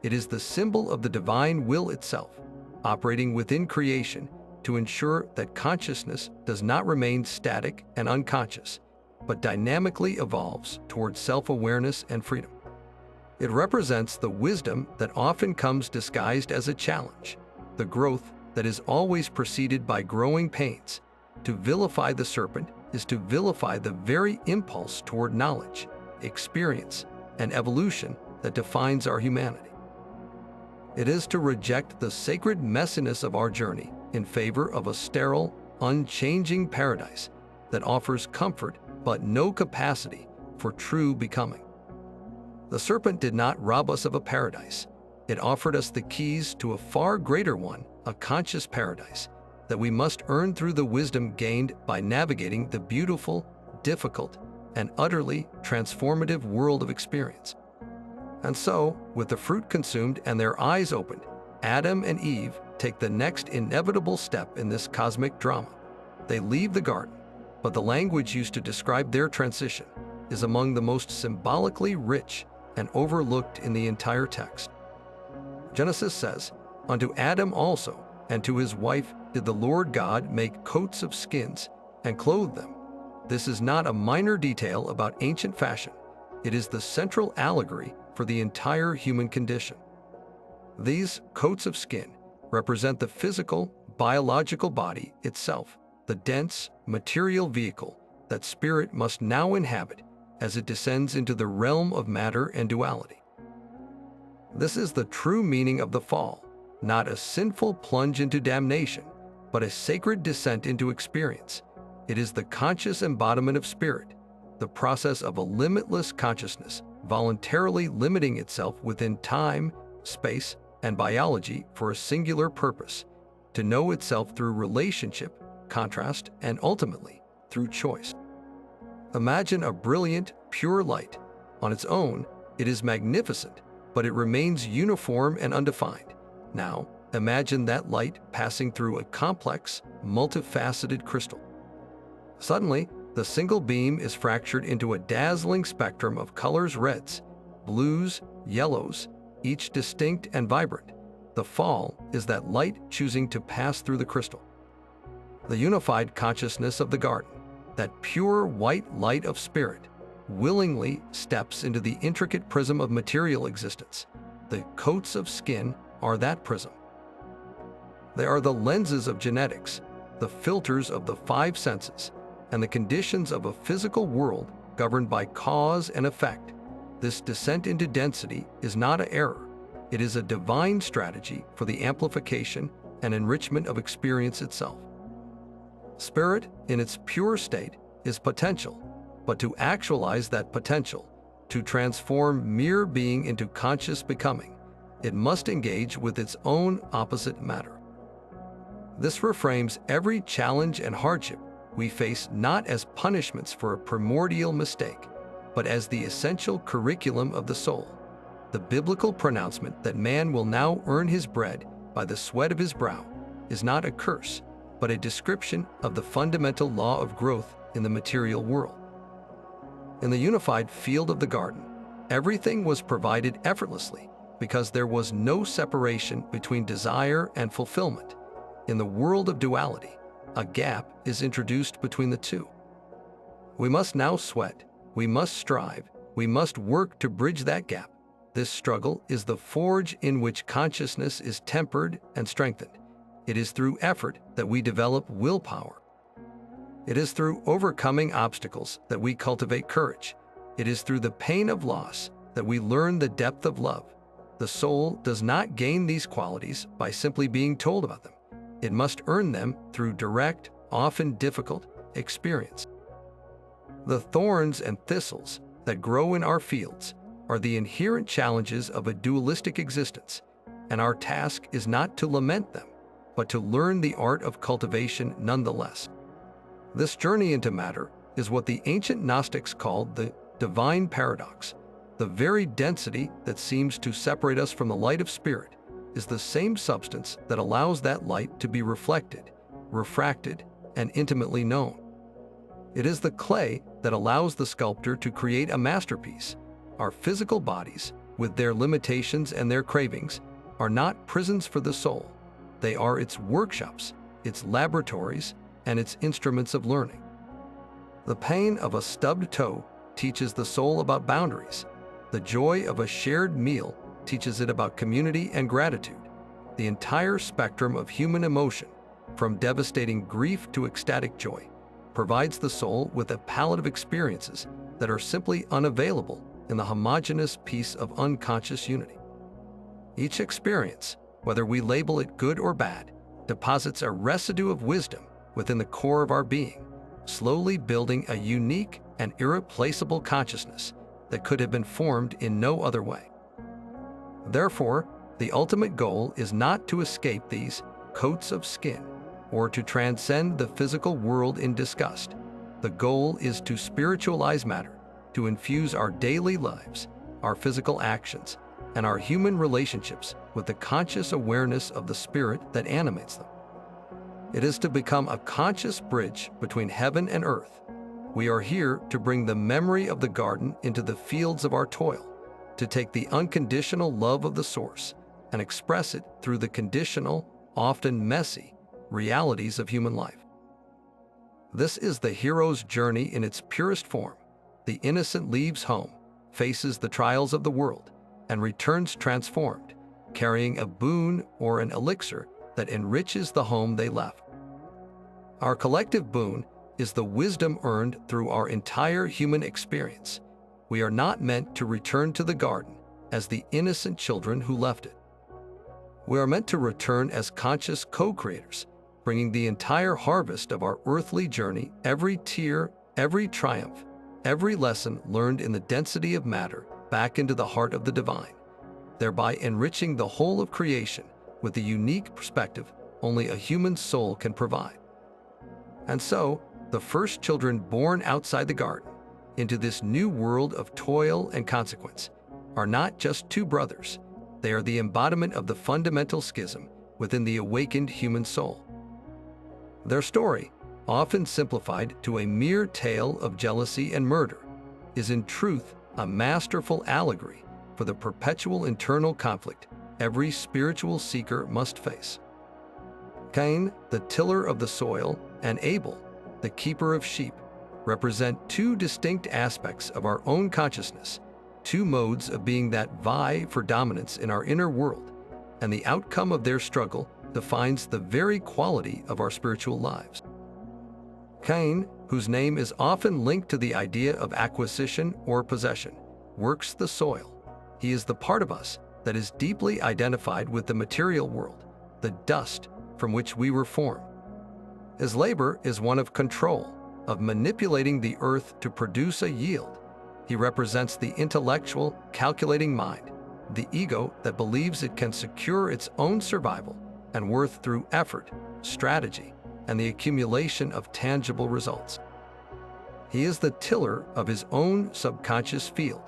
It is the symbol of the divine will itself, operating within creation to ensure that consciousness does not remain static and unconscious, but dynamically evolves towards self-awareness and freedom. It represents the wisdom that often comes disguised as a challenge, the growth that is always preceded by growing pains. To vilify the serpent is to vilify the very impulse toward knowledge, experience, and evolution that defines our humanity. It is to reject the sacred messiness of our journey in favor of a sterile, unchanging paradise that offers comfort but no capacity for true becoming. The serpent did not rob us of a paradise. It offered us the keys to a far greater one, a conscious paradise, that we must earn through the wisdom gained by navigating the beautiful, difficult, and utterly transformative world of experience. And so, with the fruit consumed and their eyes opened, Adam and Eve take the next inevitable step in this cosmic drama. They leave the garden, but the language used to describe their transition is among the most symbolically rich and overlooked in the entire text. Genesis says, "Unto Adam also, and to his wife did the Lord God make coats of skins, and clothe them." This is not a minor detail about ancient fashion. It is the central allegory for the entire human condition. These coats of skin represent the physical, biological body itself, the dense, material vehicle that spirit must now inhabit as it descends into the realm of matter and duality. This is the true meaning of the fall, not a sinful plunge into damnation, but a sacred descent into experience. It is the conscious embodiment of spirit, the process of a limitless consciousness voluntarily limiting itself within time, space, and biology for a singular purpose, to know itself through relationship, contrast, and ultimately through choice. Imagine a brilliant, pure light. On its own, it is magnificent, but it remains uniform and undefined. Now, imagine that light passing through a complex, multifaceted crystal. Suddenly, the single beam is fractured into a dazzling spectrum of colors: reds, blues, yellows, each distinct and vibrant. The fall is that light choosing to pass through the crystal. The unified consciousness of the garden, that pure white light of spirit, willingly steps into the intricate prism of material existence. The coats of skin are that prism. They are the lenses of genetics, the filters of the five senses, and the conditions of a physical world governed by cause and effect. This descent into density is not an error. It is a divine strategy for the amplification and enrichment of experience itself. Spirit, in its pure state, is potential, but to actualize that potential, to transform mere being into conscious becoming, it must engage with its own opposite matter. This reframes every challenge and hardship we face not as punishments for a primordial mistake, but as the essential curriculum of the soul. The biblical pronouncement that man will now earn his bread by the sweat of his brow is not a curse, but a description of the fundamental law of growth in the material world. In the unified field of the garden, everything was provided effortlessly because there was no separation between desire and fulfillment. In the world of duality, a gap is introduced between the two. We must now sweat, we must strive, we must work to bridge that gap. This struggle is the forge in which consciousness is tempered and strengthened. It is through effort that we develop willpower. It is through overcoming obstacles that we cultivate courage. It is through the pain of loss that we learn the depth of love. The soul does not gain these qualities by simply being told about them. It must earn them through direct, often difficult, experience. The thorns and thistles that grow in our fields are the inherent challenges of a dualistic existence, and our task is not to lament them, but to learn the art of cultivation nonetheless. This journey into matter is what the ancient Gnostics called the divine paradox. The very density that seems to separate us from the light of spirit is the same substance that allows that light to be reflected, refracted, and intimately known. It is the clay that allows the sculptor to create a masterpiece. Our physical bodies, with their limitations and their cravings, are not prisons for the soul. They are its workshops, its laboratories, and its instruments of learning. The pain of a stubbed toe teaches the soul about boundaries. The joy of a shared meal teaches it about community and gratitude. The entire spectrum of human emotion, from devastating grief to ecstatic joy, provides the soul with a palette of experiences that are simply unavailable in the homogeneous piece of unconscious unity. Each experience, whether we label it good or bad, deposits a residue of wisdom within the core of our being, slowly building a unique and irreplaceable consciousness that could have been formed in no other way. Therefore, the ultimate goal is not to escape these coats of skin or to transcend the physical world in disgust. The goal is to spiritualize matter, to infuse our daily lives, our physical actions, and our human relationships with the conscious awareness of the spirit that animates them. It is to become a conscious bridge between heaven and earth. We are here to bring the memory of the garden into the fields of our toil, to take the unconditional love of the source and express it through the conditional, often messy, realities of human life. This is the hero's journey in its purest form. The innocent leaves home, faces the trials of the world, and returns transformed, carrying a boon or an elixir that enriches the home they left. Our collective boon is the wisdom earned through our entire human experience. We are not meant to return to the garden as the innocent children who left it. We are meant to return as conscious co-creators, bringing the entire harvest of our earthly journey, every tear, every triumph, every lesson learned in the density of matter, back into the heart of the divine, thereby enriching the whole of creation with the unique perspective only a human soul can provide. And so, the first children born outside the garden, into this new world of toil and consequence, are not just two brothers. They are the embodiment of the fundamental schism within the awakened human soul. Their story, often simplified to a mere tale of jealousy and murder, is in truth a masterful allegory for the perpetual internal conflict every spiritual seeker must face. Cain, the tiller of the soil, and Abel, the keeper of sheep, represent two distinct aspects of our own consciousness, two modes of being that vie for dominance in our inner world, and the outcome of their struggle defines the very quality of our spiritual lives. Cain, whose name is often linked to the idea of acquisition or possession, works the soil. He is the part of us that is deeply identified with the material world, the dust from which we were formed. His labor is one of control, of manipulating the earth to produce a yield. He represents the intellectual, calculating mind, the ego that believes it can secure its own survival and worth through effort, strategy, and the accumulation of tangible results. He is the tiller of his own subconscious field,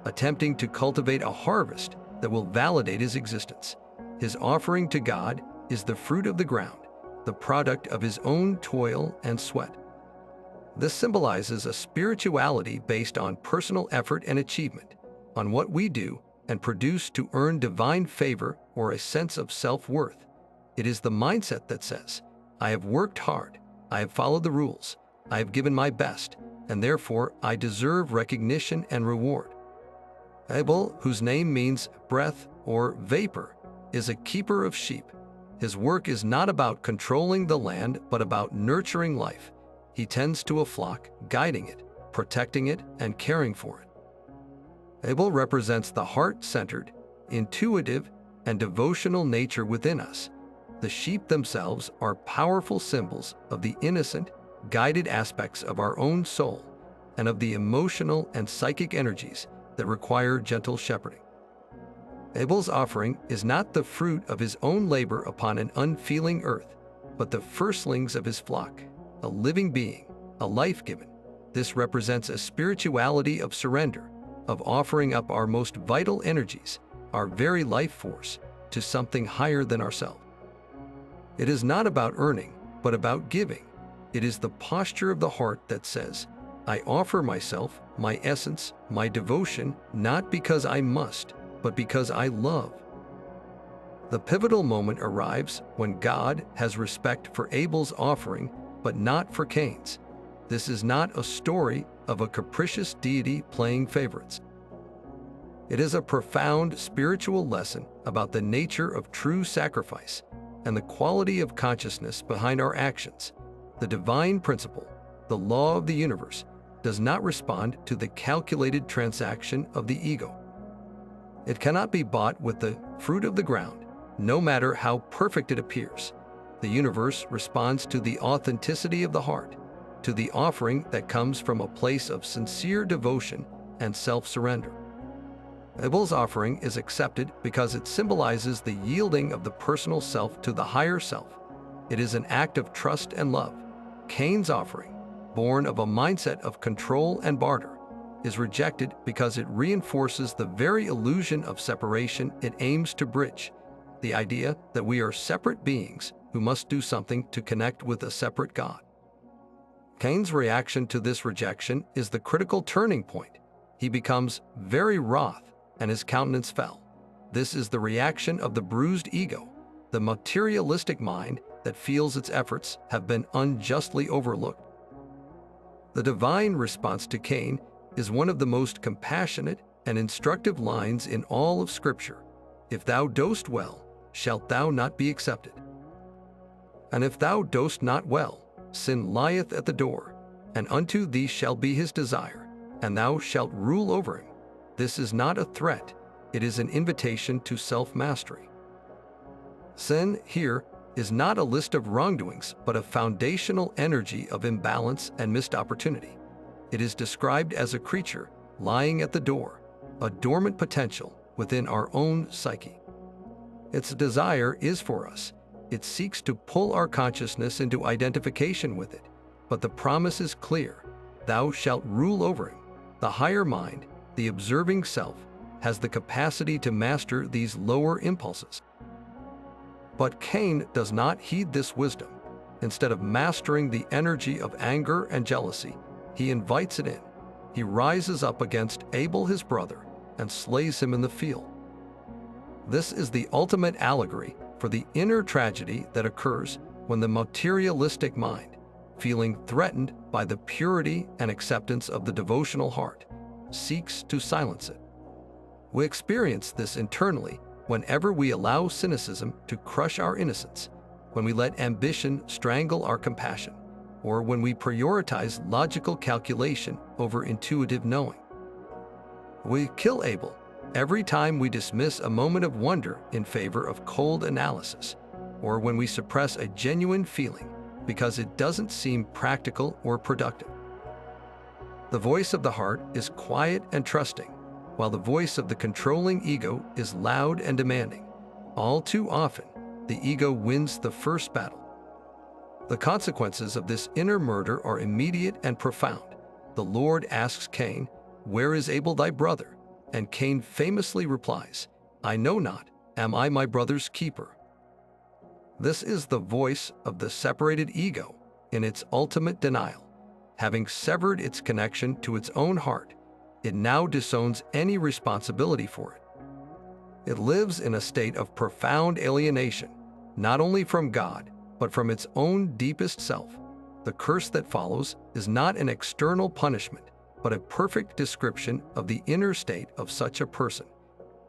attempting to cultivate a harvest that will validate his existence. His offering to God is the fruit of the ground, the product of his own toil and sweat. This symbolizes a spirituality based on personal effort and achievement, on what we do and produce to earn divine favor or a sense of self-worth. It is the mindset that says, I have worked hard, I have followed the rules, I have given my best, and therefore I deserve recognition and reward. Abel, whose name means breath or vapor, is a keeper of sheep. His work is not about controlling the land, but about nurturing life. He tends to a flock, guiding it, protecting it, and caring for it. Abel represents the heart-centered, intuitive, and devotional nature within us. The sheep themselves are powerful symbols of the innocent, guided aspects of our own soul and of the emotional and psychic energies that require gentle shepherding. Abel's offering is not the fruit of his own labor upon an unfeeling earth, but the firstlings of his flock, a living being, a life given. This represents a spirituality of surrender, of offering up our most vital energies, our very life force, to something higher than ourselves. It is not about earning, but about giving. It is the posture of the heart that says, I offer myself, my essence, my devotion, not because I must, but because I love. The pivotal moment arrives when God has respect for Abel's offering, but not for Cain's. This is not a story of a capricious deity playing favorites. It is a profound spiritual lesson about the nature of true sacrifice and the quality of consciousness behind our actions. The divine principle, the law of the universe, does not respond to the calculated transaction of the ego. It cannot be bought with the fruit of the ground, no matter how perfect it appears. The universe responds to the authenticity of the heart, to the offering that comes from a place of sincere devotion and self-surrender. Abel's offering is accepted because it symbolizes the yielding of the personal self to the higher self. It is an act of trust and love. Cain's offering, born of a mindset of control and barter, is rejected because it reinforces the very illusion of separation it aims to bridge, the idea that we are separate beings who must do something to connect with a separate God. Cain's reaction to this rejection is the critical turning point. He becomes very wroth, and his countenance fell. This is the reaction of the bruised ego, the materialistic mind that feels its efforts have been unjustly overlooked. The divine response to Cain is one of the most compassionate and instructive lines in all of Scripture. If thou dost well, shalt thou not be accepted? And if thou dost not well, sin lieth at the door, and unto thee shall be his desire, and thou shalt rule over him. This is not a threat, it is an invitation to self-mastery. Sin here is not a list of wrongdoings, but a foundational energy of imbalance and missed opportunity. It is described as a creature lying at the door, a dormant potential within our own psyche. Its desire is for us. It seeks to pull our consciousness into identification with it, but the promise is clear. Thou shalt rule over him. The higher mind, the observing self, has the capacity to master these lower impulses. But Cain does not heed this wisdom. Instead of mastering the energy of anger and jealousy, he invites it in. He rises up against Abel his brother and slays him in the field. This is the ultimate allegory for the inner tragedy that occurs when the materialistic mind, feeling threatened by the purity and acceptance of the devotional heart, seeks to silence it. We experience this internally whenever we allow cynicism to crush our innocence, when we let ambition strangle our compassion, or when we prioritize logical calculation over intuitive knowing. We kill Abel every time we dismiss a moment of wonder in favor of cold analysis, or when we suppress a genuine feeling because it doesn't seem practical or productive. The voice of the heart is quiet and trusting, while the voice of the controlling ego is loud and demanding. All too often, the ego wins the first battle. The consequences of this inner murder are immediate and profound. The Lord asks Cain, "Where is Abel thy brother?" And Cain famously replies, "I know not, am I my brother's keeper?" This is the voice of the separated ego in its ultimate denial. Having severed its connection to its own heart, it now disowns any responsibility for it. It lives in a state of profound alienation, not only from God, but from its own deepest self. The curse that follows is not an external punishment, but a perfect description of the inner state of such a person.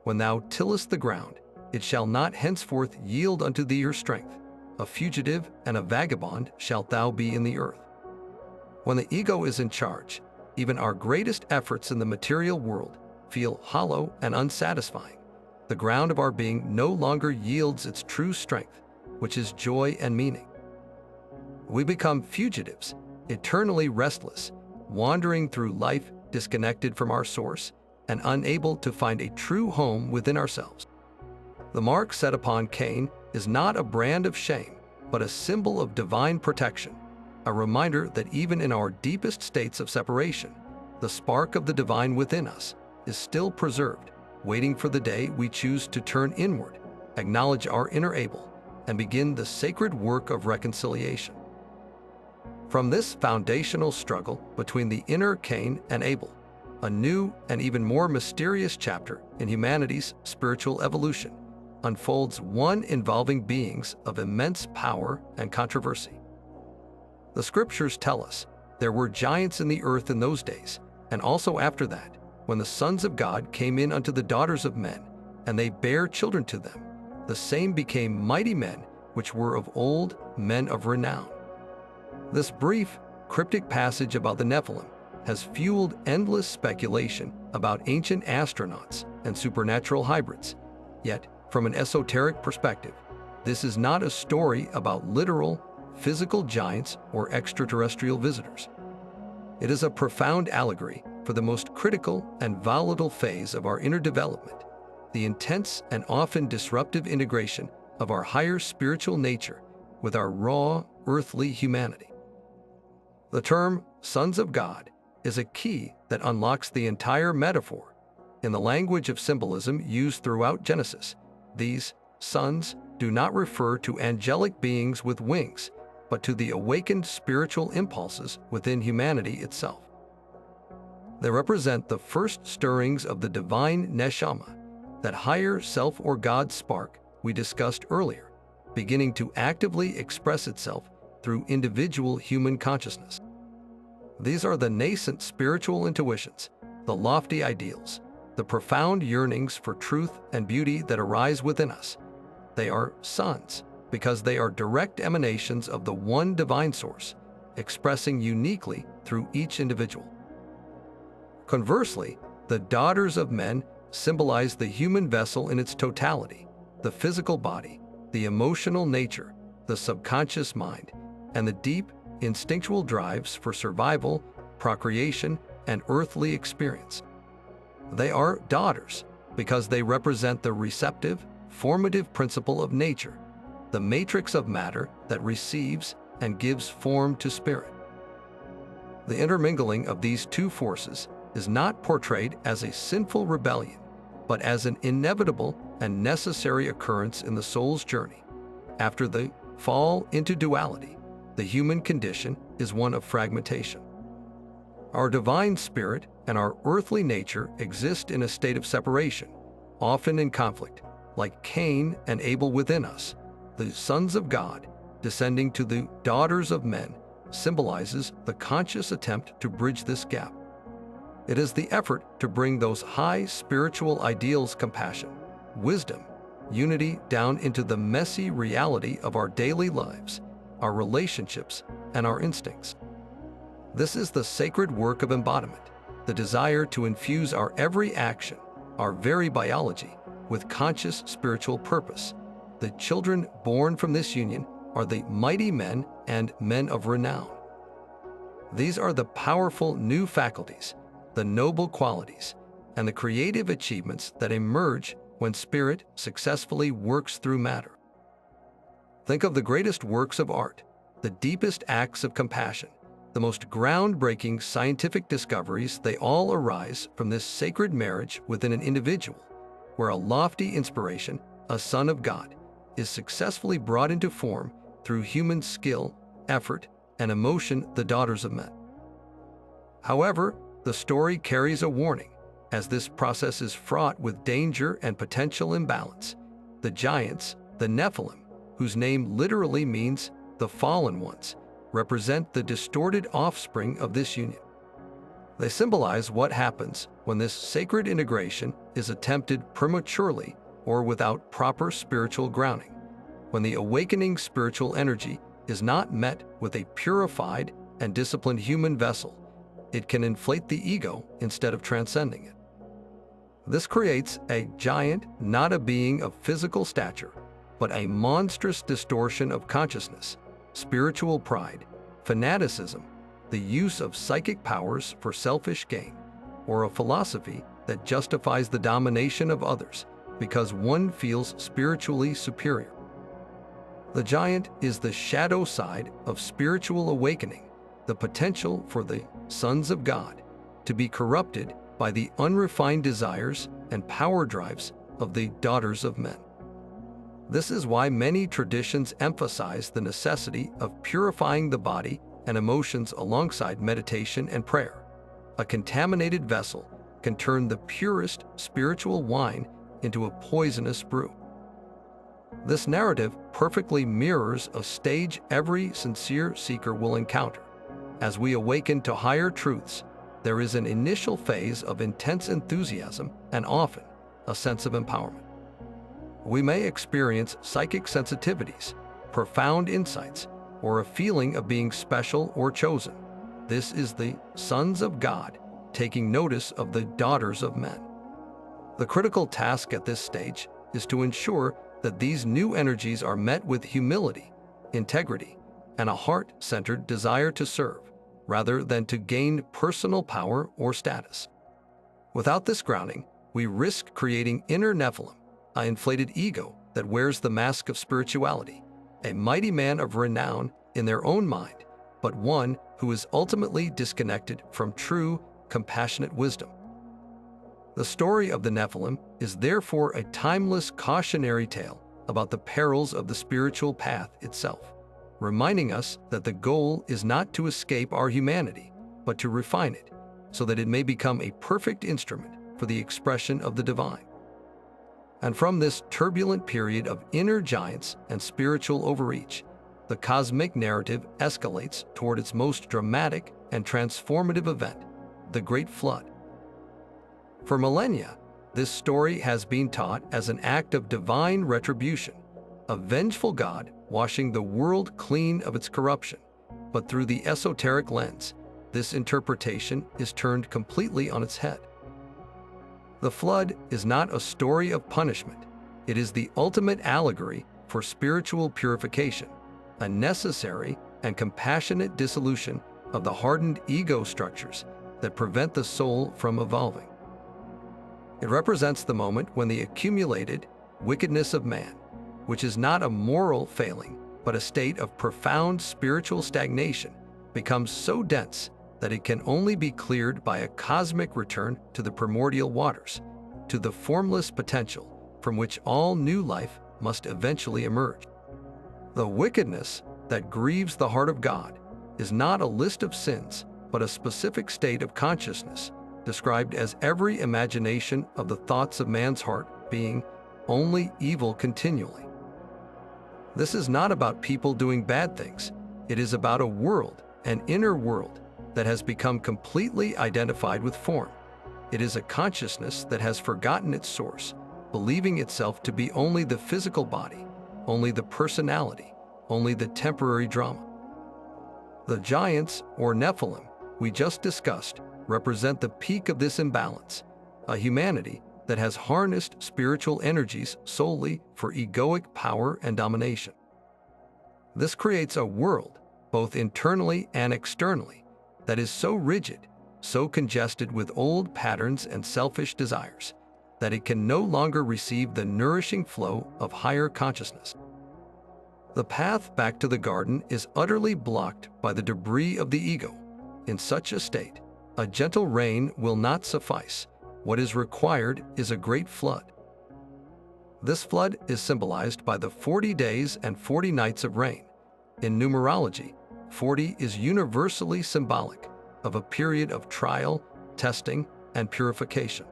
When thou tillest the ground, it shall not henceforth yield unto thee your strength. A fugitive and a vagabond shalt thou be in the earth. When the ego is in charge, even our greatest efforts in the material world feel hollow and unsatisfying. The ground of our being no longer yields its true strength, which is joy and meaning. We become fugitives, eternally restless, wandering through life disconnected from our source and unable to find a true home within ourselves. The mark set upon Cain is not a brand of shame, but a symbol of divine protection, a reminder that even in our deepest states of separation, the spark of the divine within us is still preserved, waiting for the day we choose to turn inward, acknowledge our inner Abel, and begin the sacred work of reconciliation. From this foundational struggle between the inner Cain and Abel, a new and even more mysterious chapter in humanity's spiritual evolution unfolds, one involving beings of immense power and controversy. The scriptures tell us there were giants in the earth in those days, and also after that, when the sons of God came in unto the daughters of men, and they bare children to them. The same became mighty men, which were of old, men of renown. This brief, cryptic passage about the Nephilim has fueled endless speculation about ancient astronauts and supernatural hybrids. Yet, from an esoteric perspective, this is not a story about literal, physical giants or extraterrestrial visitors. It is a profound allegory for the most critical and volatile phase of our inner development, the intense and often disruptive integration of our higher spiritual nature with our raw, earthly humanity. The term sons of God is a key that unlocks the entire metaphor. In the language of symbolism used throughout Genesis, these sons do not refer to angelic beings with wings, but to the awakened spiritual impulses within humanity itself. They represent the first stirrings of the divine neshama, that higher self or God spark we discussed earlier, beginning to actively express itself through individual human consciousness. These are the nascent spiritual intuitions, the lofty ideals, the profound yearnings for truth and beauty that arise within us. They are sons because they are direct emanations of the one divine source, expressing uniquely through each individual. Conversely, the daughters of men symbolize the human vessel in its totality, the physical body, the emotional nature, the subconscious mind, and the deep, instinctual drives for survival, procreation, and earthly experience. They are daughters because they represent the receptive, formative principle of nature, the matrix of matter that receives and gives form to spirit. The intermingling of these two forces is not portrayed as a sinful rebellion, but as an inevitable and necessary occurrence in the soul's journey. After the fall into duality, the human condition is one of fragmentation. Our divine spirit and our earthly nature exist in a state of separation, often in conflict, like Cain and Abel within us. The sons of God, descending to the daughters of men, symbolizes the conscious attempt to bridge this gap. It is the effort to bring those high spiritual ideals, compassion, wisdom, unity down into the messy reality of our daily lives, our relationships, and our instincts. This is the sacred work of embodiment, the desire to infuse our every action, our very biology, with conscious spiritual purpose. The children born from this union are the mighty men and men of renown. These are the powerful new faculties, the noble qualities, and the creative achievements that emerge when spirit successfully works through matter. Think of the greatest works of art, the deepest acts of compassion, the most groundbreaking scientific discoveries. They all arise from this sacred marriage within an individual, where a lofty inspiration, a son of God, is successfully brought into form through human skill, effort, and emotion, the daughters of men. However, the story carries a warning, as this process is fraught with danger and potential imbalance. The giants, the Nephilim, whose name literally means the fallen ones, represent the distorted offspring of this union. They symbolize what happens when this sacred integration is attempted prematurely or without proper spiritual grounding, when the awakening spiritual energy is not met with a purified and disciplined human vessel. It can inflate the ego instead of transcending it. This creates a giant, not a being of physical stature, but a monstrous distortion of consciousness, spiritual pride, fanaticism, the use of psychic powers for selfish gain, or a philosophy that justifies the domination of others because one feels spiritually superior. The giant is the shadow side of spiritual awakening, the potential for the sons of God to be corrupted by the unrefined desires and power drives of the daughters of men. This is why many traditions emphasize the necessity of purifying the body and emotions alongside meditation and prayer. A contaminated vessel can turn the purest spiritual wine into a poisonous brew. This narrative perfectly mirrors a stage every sincere seeker will encounter. As we awaken to higher truths, there is an initial phase of intense enthusiasm and often a sense of empowerment. We may experience psychic sensitivities, profound insights, or a feeling of being special or chosen. This is the sons of God taking notice of the daughters of men. The critical task at this stage is to ensure that these new energies are met with humility, integrity, and a heart-centered desire to serve, rather than to gain personal power or status. Without this grounding, we risk creating inner Nephilim, an inflated ego that wears the mask of spirituality, a mighty man of renown in their own mind, but one who is ultimately disconnected from true, compassionate wisdom. The story of the Nephilim is therefore a timeless cautionary tale about the perils of the spiritual path itself, reminding us that the goal is not to escape our humanity, but to refine it, so that it may become a perfect instrument for the expression of the divine. And from this turbulent period of inner giants and spiritual overreach, the cosmic narrative escalates toward its most dramatic and transformative event, the Great Flood. For millennia, this story has been taught as an act of divine retribution, a vengeful God washing the world clean of its corruption. But through the esoteric lens, this interpretation is turned completely on its head. The flood is not a story of punishment. It is the ultimate allegory for spiritual purification, a necessary and compassionate dissolution of the hardened ego structures that prevent the soul from evolving. It represents the moment when the accumulated wickedness of man, which is not a moral failing, but a state of profound spiritual stagnation, becomes so dense that it can only be cleared by a cosmic return to the primordial waters, to the formless potential from which all new life must eventually emerge. The wickedness that grieves the heart of God is not a list of sins, but a specific state of consciousness, described as every imagination of the thoughts of man's heart being only evil continually. This is not about people doing bad things. It is about a world, an inner world, that has become completely identified with form. It is a consciousness that has forgotten its source, believing itself to be only the physical body, only the personality, only the temporary drama. The giants, or Nephilim, we just discussed, represent the peak of this imbalance, a humanity that has harnessed spiritual energies solely for egoic power and domination. This creates a world, both internally and externally, that is so rigid, so congested with old patterns and selfish desires, that it can no longer receive the nourishing flow of higher consciousness. The path back to the garden is utterly blocked by the debris of the ego. In such a state, a gentle rain will not suffice. What is required is a great flood. This flood is symbolized by the 40 days and 40 nights of rain. In numerology, 40 is universally symbolic of a period of trial, testing, and purification.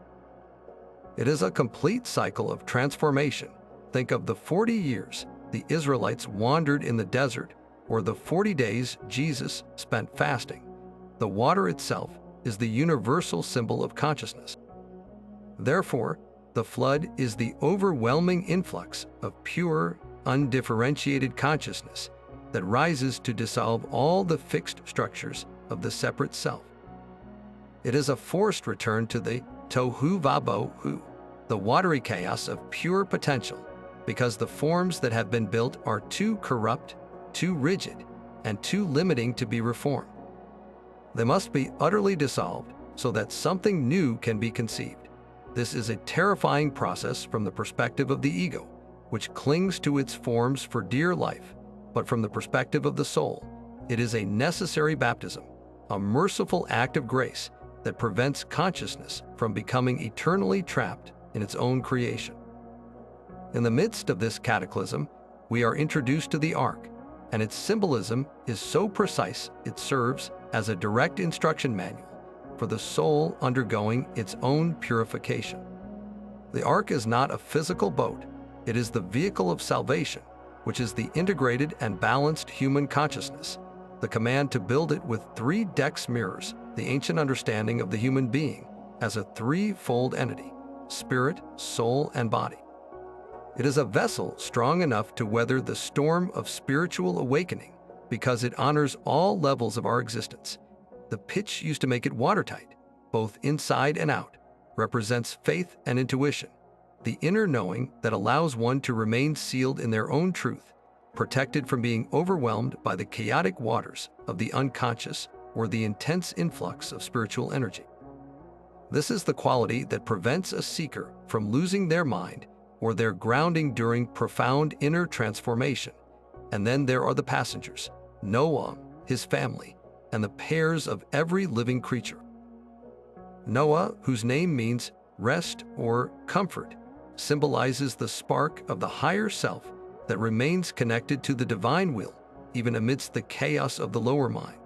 It is a complete cycle of transformation. Think of the 40 years the Israelites wandered in the desert, or the 40 days Jesus spent fasting. The water itself is the universal symbol of consciousness. Therefore, the flood is the overwhelming influx of pure, undifferentiated consciousness that rises to dissolve all the fixed structures of the separate self. It is a forced return to the Tohu Bohu, the watery chaos of pure potential, because the forms that have been built are too corrupt, too rigid, and too limiting to be reformed. They must be utterly dissolved so that something new can be conceived. This is a terrifying process from the perspective of the ego, which clings to its forms for dear life, but from the perspective of the soul, it is a necessary baptism, a merciful act of grace that prevents consciousness from becoming eternally trapped in its own creation. In the midst of this cataclysm, we are introduced to the Ark, and its symbolism is so precise it serves as a direct instruction manual for the soul undergoing its own purification. The Ark is not a physical boat, it is the vehicle of salvation, which is the integrated and balanced human consciousness, the command to build it with 3 Dex mirrors, the ancient understanding of the human being as a threefold entity: spirit, soul, and body. It is a vessel strong enough to weather the storm of spiritual awakening because it honors all levels of our existence. The pitch used to make it watertight, both inside and out, represents faith and intuition, the inner knowing that allows one to remain sealed in their own truth, protected from being overwhelmed by the chaotic waters of the unconscious or the intense influx of spiritual energy. This is the quality that prevents a seeker from losing their mind or their grounding during profound inner transformation. And then there are the passengers, Noah, his family, and the pairs of every living creature. Noah, whose name means rest or comfort, symbolizes the spark of the higher self that remains connected to the divine will, even amidst the chaos of the lower mind.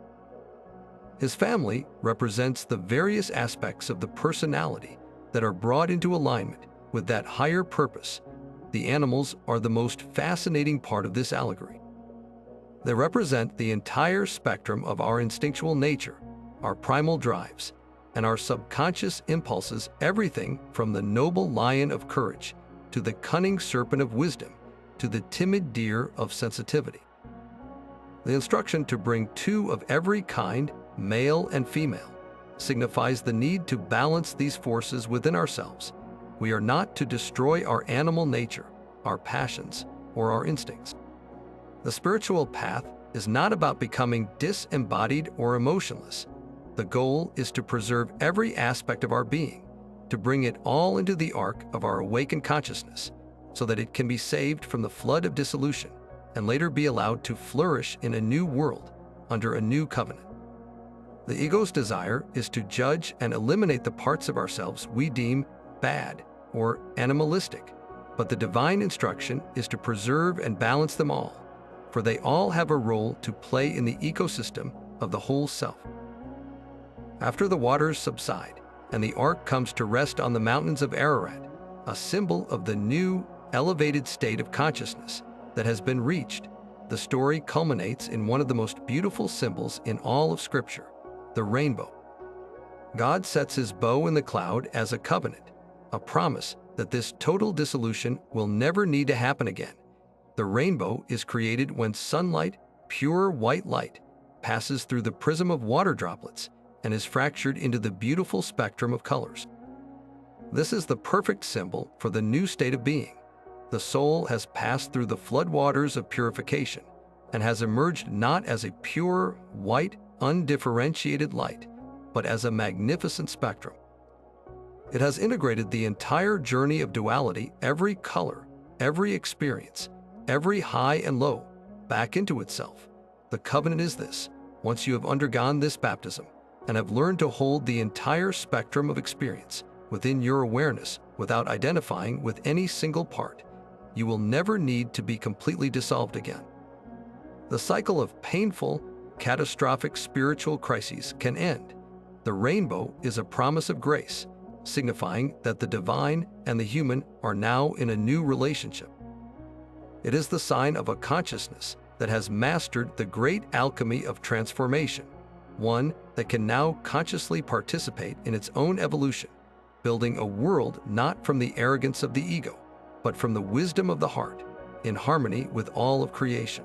His family represents the various aspects of the personality that are brought into alignment with that higher purpose. The animals are the most fascinating part of this allegory. They represent the entire spectrum of our instinctual nature, our primal drives, and our subconscious impulses, everything from the noble lion of courage to the cunning serpent of wisdom to the timid deer of sensitivity. The instruction to bring two of every kind, male and female, signifies the need to balance these forces within ourselves. We are not to destroy our animal nature, our passions, or our instincts. The spiritual path is not about becoming disembodied or emotionless. The goal is to preserve every aspect of our being, to bring it all into the ark of our awakened consciousness, so that it can be saved from the flood of dissolution and later be allowed to flourish in a new world under a new covenant. The ego's desire is to judge and eliminate the parts of ourselves we deem bad or animalistic, but the divine instruction is to preserve and balance them all, for they all have a role to play in the ecosystem of the whole self. After the waters subside and the ark comes to rest on the mountains of Ararat, a symbol of the new, elevated state of consciousness that has been reached, the story culminates in one of the most beautiful symbols in all of Scripture, the rainbow. God sets his bow in the cloud as a covenant, a promise that this total dissolution will never need to happen again. The rainbow is created when sunlight, pure white light, passes through the prism of water droplets and is fractured into the beautiful spectrum of colors. This is the perfect symbol for the new state of being. The soul has passed through the floodwaters of purification and has emerged not as a pure, white, undifferentiated light, but as a magnificent spectrum. It has integrated the entire journey of duality, every color, every experience, every high and low, back into itself. The covenant is this: once you have undergone this baptism and have learned to hold the entire spectrum of experience within your awareness without identifying with any single part, you will never need to be completely dissolved again. The cycle of painful, catastrophic spiritual crises can end. The rainbow is a promise of grace, signifying that the divine and the human are now in a new relationship. It is the sign of a consciousness that has mastered the great alchemy of transformation, one that can now consciously participate in its own evolution, building a world not from the arrogance of the ego, but from the wisdom of the heart, in harmony with all of creation.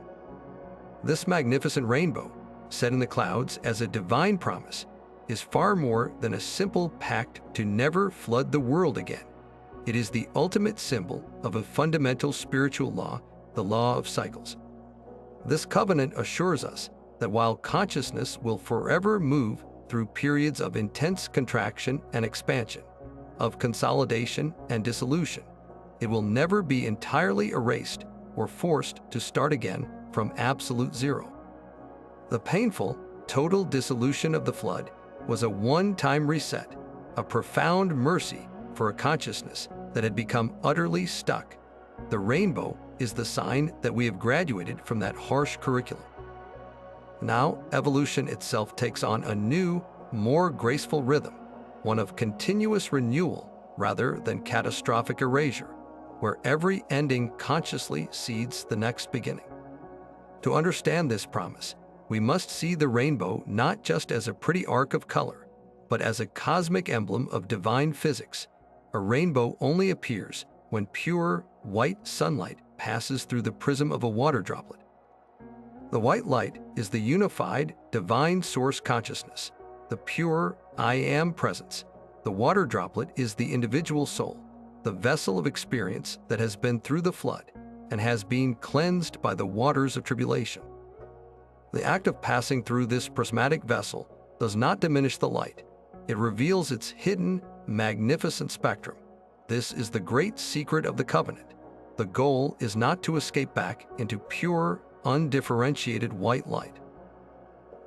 This magnificent rainbow, set in the clouds as a divine promise, is far more than a simple pact to never flood the world again. It is the ultimate symbol of a fundamental spiritual law, the law of cycles. This covenant assures us that while consciousness will forever move through periods of intense contraction and expansion, of consolidation and dissolution, it will never be entirely erased or forced to start again from absolute zero. The painful, total dissolution of the flood was a one-time reset, a profound mercy for a consciousness that had become utterly stuck. The rainbow is the sign that we have graduated from that harsh curriculum. Now, evolution itself takes on a new, more graceful rhythm, one of continuous renewal rather than catastrophic erasure, where every ending consciously seeds the next beginning. To understand this promise, we must see the rainbow not just as a pretty arc of color, but as a cosmic emblem of divine physics. A rainbow only appears when pure, white sunlight passes through the prism of a water droplet. The white light is the unified, divine source consciousness, the pure, I Am presence. The water droplet is the individual soul, the vessel of experience that has been through the flood and has been cleansed by the waters of tribulation. The act of passing through this prismatic vessel does not diminish the light. It reveals its hidden, magnificent spectrum. This is the great secret of the covenant. The goal is not to escape back into pure, undifferentiated white light.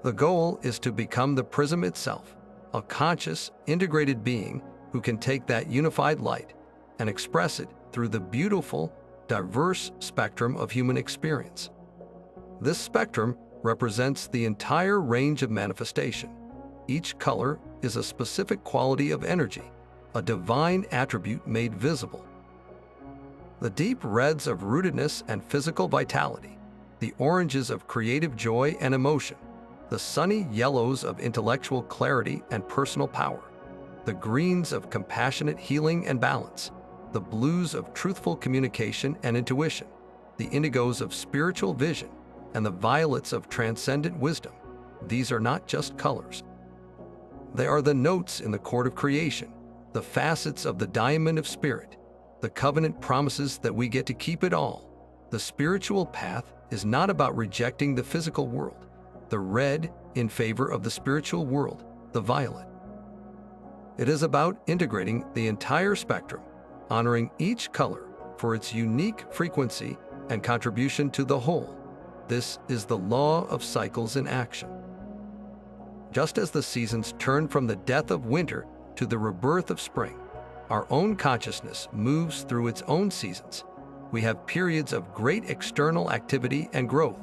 The goal is to become the prism itself, a conscious, integrated being who can take that unified light and express it through the beautiful, diverse spectrum of human experience. This spectrum represents the entire range of manifestation, Each color is a specific quality of energy, a divine attribute made visible. The deep reds of rootedness and physical vitality, the oranges of creative joy and emotion, the sunny yellows of intellectual clarity and personal power, the greens of compassionate healing and balance, the blues of truthful communication and intuition, the indigos of spiritual vision, and the violets of transcendent wisdom. These are not just colors. They are the notes in the chord of creation, the facets of the diamond of spirit, the covenant promises that we get to keep it all. The spiritual path is not about rejecting the physical world, the red in favor of the spiritual world, the violet. It is about integrating the entire spectrum, honoring each color for its unique frequency and contribution to the whole. This is the law of cycles in action. Just as the seasons turn from the death of winter to the rebirth of spring, our own consciousness moves through its own seasons. We have periods of great external activity and growth,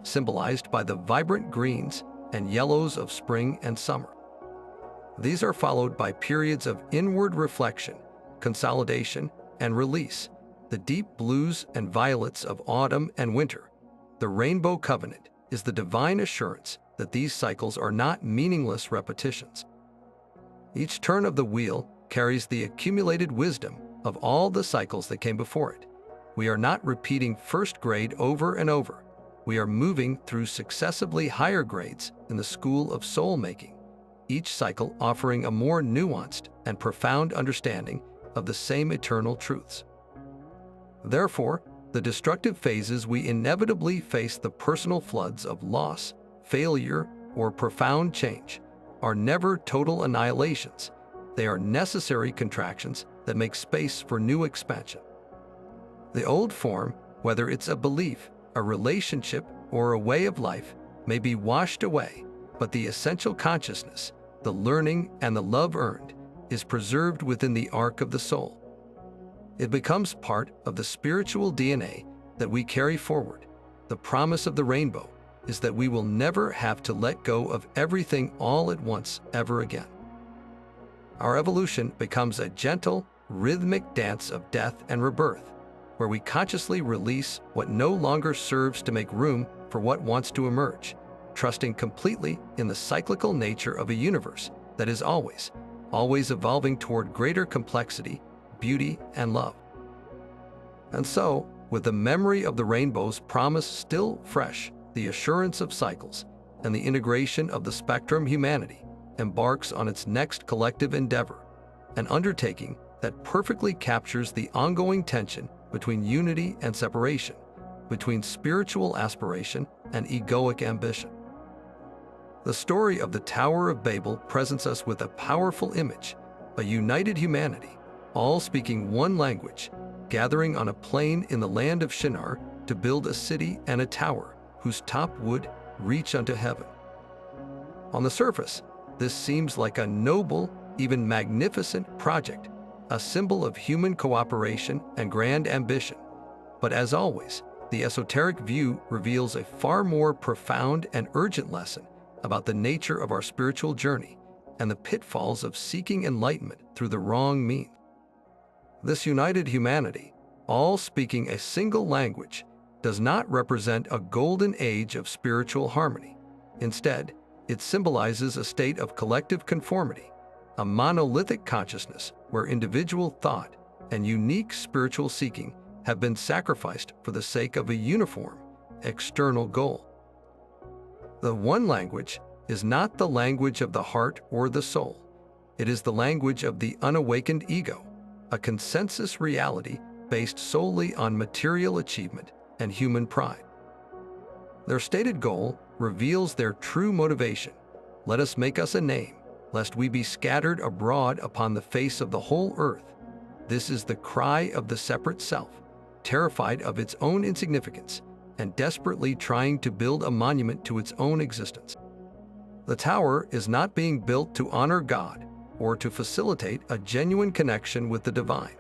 symbolized by the vibrant greens and yellows of spring and summer. These are followed by periods of inward reflection, consolidation, and release, the deep blues and violets of autumn and winter. The rainbow covenant is the divine assurance that these cycles are not meaningless repetitions. Each turn of the wheel carries the accumulated wisdom of all the cycles that came before it. We are not repeating first grade over and over. We are moving through successively higher grades in the school of soul making, each cycle offering a more nuanced and profound understanding of the same eternal truths. Therefore, the destructive phases we inevitably face, the personal floods of loss, failure, or profound change, are never total annihilations. They are necessary contractions that make space for new expansion. The old form, whether it's a belief, a relationship, or a way of life, may be washed away, but the essential consciousness, the learning and the love earned, is preserved within the arc of the soul. It becomes part of the spiritual DNA that we carry forward. The promise of the rainbow is that we will never have to let go of everything all at once ever again. Our evolution becomes a gentle, rhythmic dance of death and rebirth, where we consciously release what no longer serves to make room for what wants to emerge, trusting completely in the cyclical nature of a universe that is always evolving toward greater complexity, beauty, and love. And so, with the memory of the rainbow's promise still fresh, the assurance of cycles, and the integration of the spectrum, humanity embarks on its next collective endeavor, an undertaking that perfectly captures the ongoing tension between unity and separation, between spiritual aspiration and egoic ambition. The story of the Tower of Babel presents us with a powerful image, a united humanity, all speaking one language, gathering on a plain in the land of Shinar to build a city and a tower whose top would reach unto heaven. On the surface, this seems like a noble, even magnificent project, a symbol of human cooperation and grand ambition. But as always, the esoteric view reveals a far more profound and urgent lesson about the nature of our spiritual journey and the pitfalls of seeking enlightenment through the wrong means. This united humanity, all speaking a single language, does not represent a golden age of spiritual harmony. Instead, it symbolizes a state of collective conformity, a monolithic consciousness where individual thought and unique spiritual seeking have been sacrificed for the sake of a uniform, external goal. The one language is not the language of the heart or the soul. It is the language of the unawakened ego, a consensus reality based solely on material achievement and human pride. Their stated goal reveals their true motivation. Let us make us a name, lest we be scattered abroad upon the face of the whole earth. This is the cry of the separate self, terrified of its own insignificance and desperately trying to build a monument to its own existence. The tower is not being built to honor God or to facilitate a genuine connection with the divine.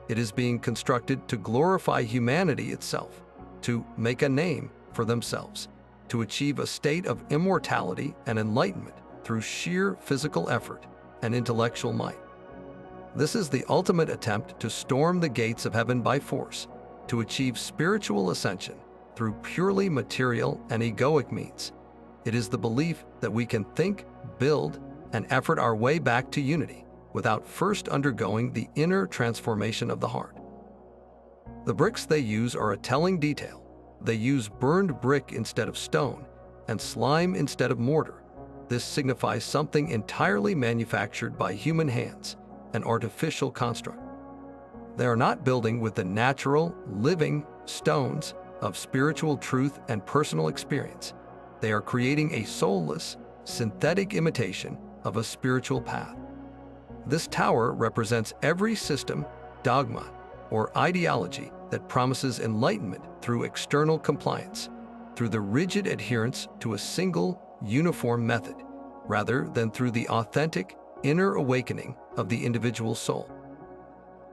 It is being constructed to glorify humanity itself, to make a name for themselves, to achieve a state of immortality and enlightenment through sheer physical effort and intellectual might. This is the ultimate attempt to storm the gates of heaven by force, to achieve spiritual ascension through purely material and egoic means. It is the belief that we can think, build, and effort our way back to unity without first undergoing the inner transformation of the heart. The bricks they use are a telling detail. They use burned brick instead of stone and slime instead of mortar. This signifies something entirely manufactured by human hands, an artificial construct. They are not building with the natural, living stones of spiritual truth and personal experience. They are creating a soulless, synthetic imitation of a spiritual path. This tower represents every system, dogma, or ideology that promises enlightenment through external compliance, through the rigid adherence to a single, uniform method, rather than through the authentic, inner awakening of the individual soul.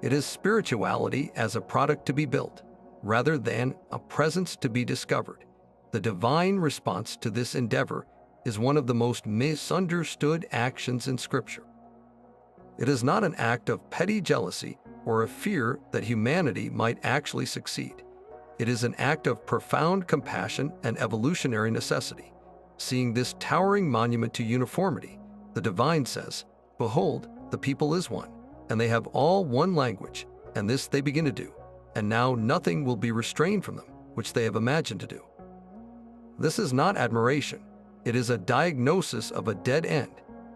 It is spirituality as a product to be built, rather than a presence to be discovered. The divine response to this endeavor is one of the most misunderstood actions in Scripture. It is not an act of petty jealousy or a fear that humanity might actually succeed. It is an act of profound compassion and evolutionary necessity. Seeing this towering monument to uniformity, the divine says, "Behold, the people is one, and they have all one language, and this they begin to do, and now nothing will be restrained from them, which they have imagined to do." This is not admiration. It is a diagnosis of a dead end.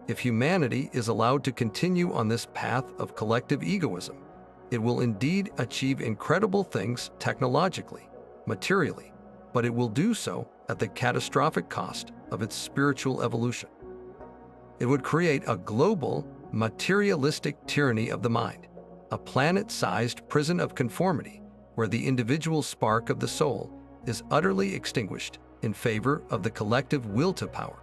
If humanity is allowed to continue on this path of collective egoism, it will indeed achieve incredible things technologically, materially, but it will do so at the catastrophic cost of its spiritual evolution. It would create a global, materialistic tyranny of the mind, a planet-sized prison of conformity where the individual spark of the soul is utterly extinguished in favor of the collective will to power.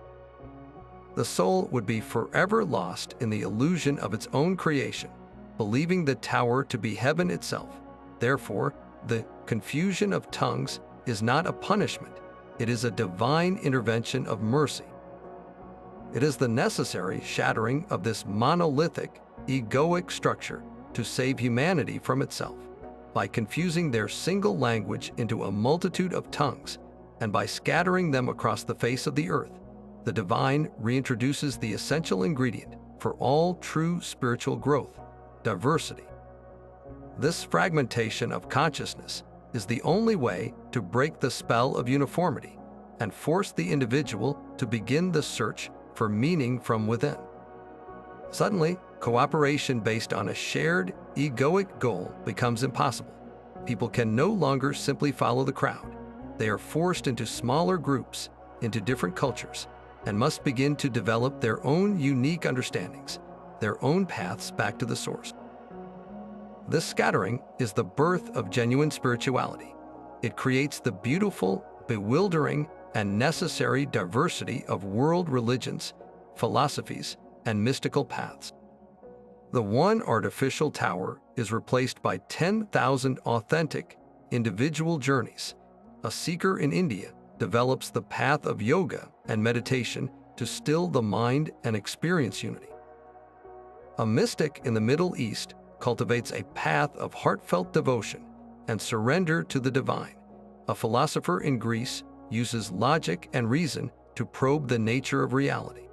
The soul would be forever lost in the illusion of its own creation, believing the tower to be heaven itself. Therefore, the confusion of tongues is not a punishment, it is a divine intervention of mercy. It is the necessary shattering of this monolithic, egoic structure to save humanity from itself, by confusing their single language into a multitude of tongues, and by scattering them across the face of the earth. The divine reintroduces the essential ingredient for all true spiritual growth: diversity. This fragmentation of consciousness is the only way to break the spell of uniformity and force the individual to begin the search for meaning from within. Suddenly, cooperation based on a shared, egoic goal becomes impossible. People can no longer simply follow the crowd. They are forced into smaller groups, into different cultures, and must begin to develop their own unique understandings, their own paths back to the source. This scattering is the birth of genuine spirituality. It creates the beautiful, bewildering, and necessary diversity of world religions, philosophies, and mystical paths. The one artificial tower is replaced by 10,000 authentic, individual journeys. A seeker in India develops the path of yoga and meditation to still the mind and experience unity. A mystic in the Middle East cultivates a path of heartfelt devotion and surrender to the divine. A philosopher in Greece uses logic and reason to probe the nature of reality.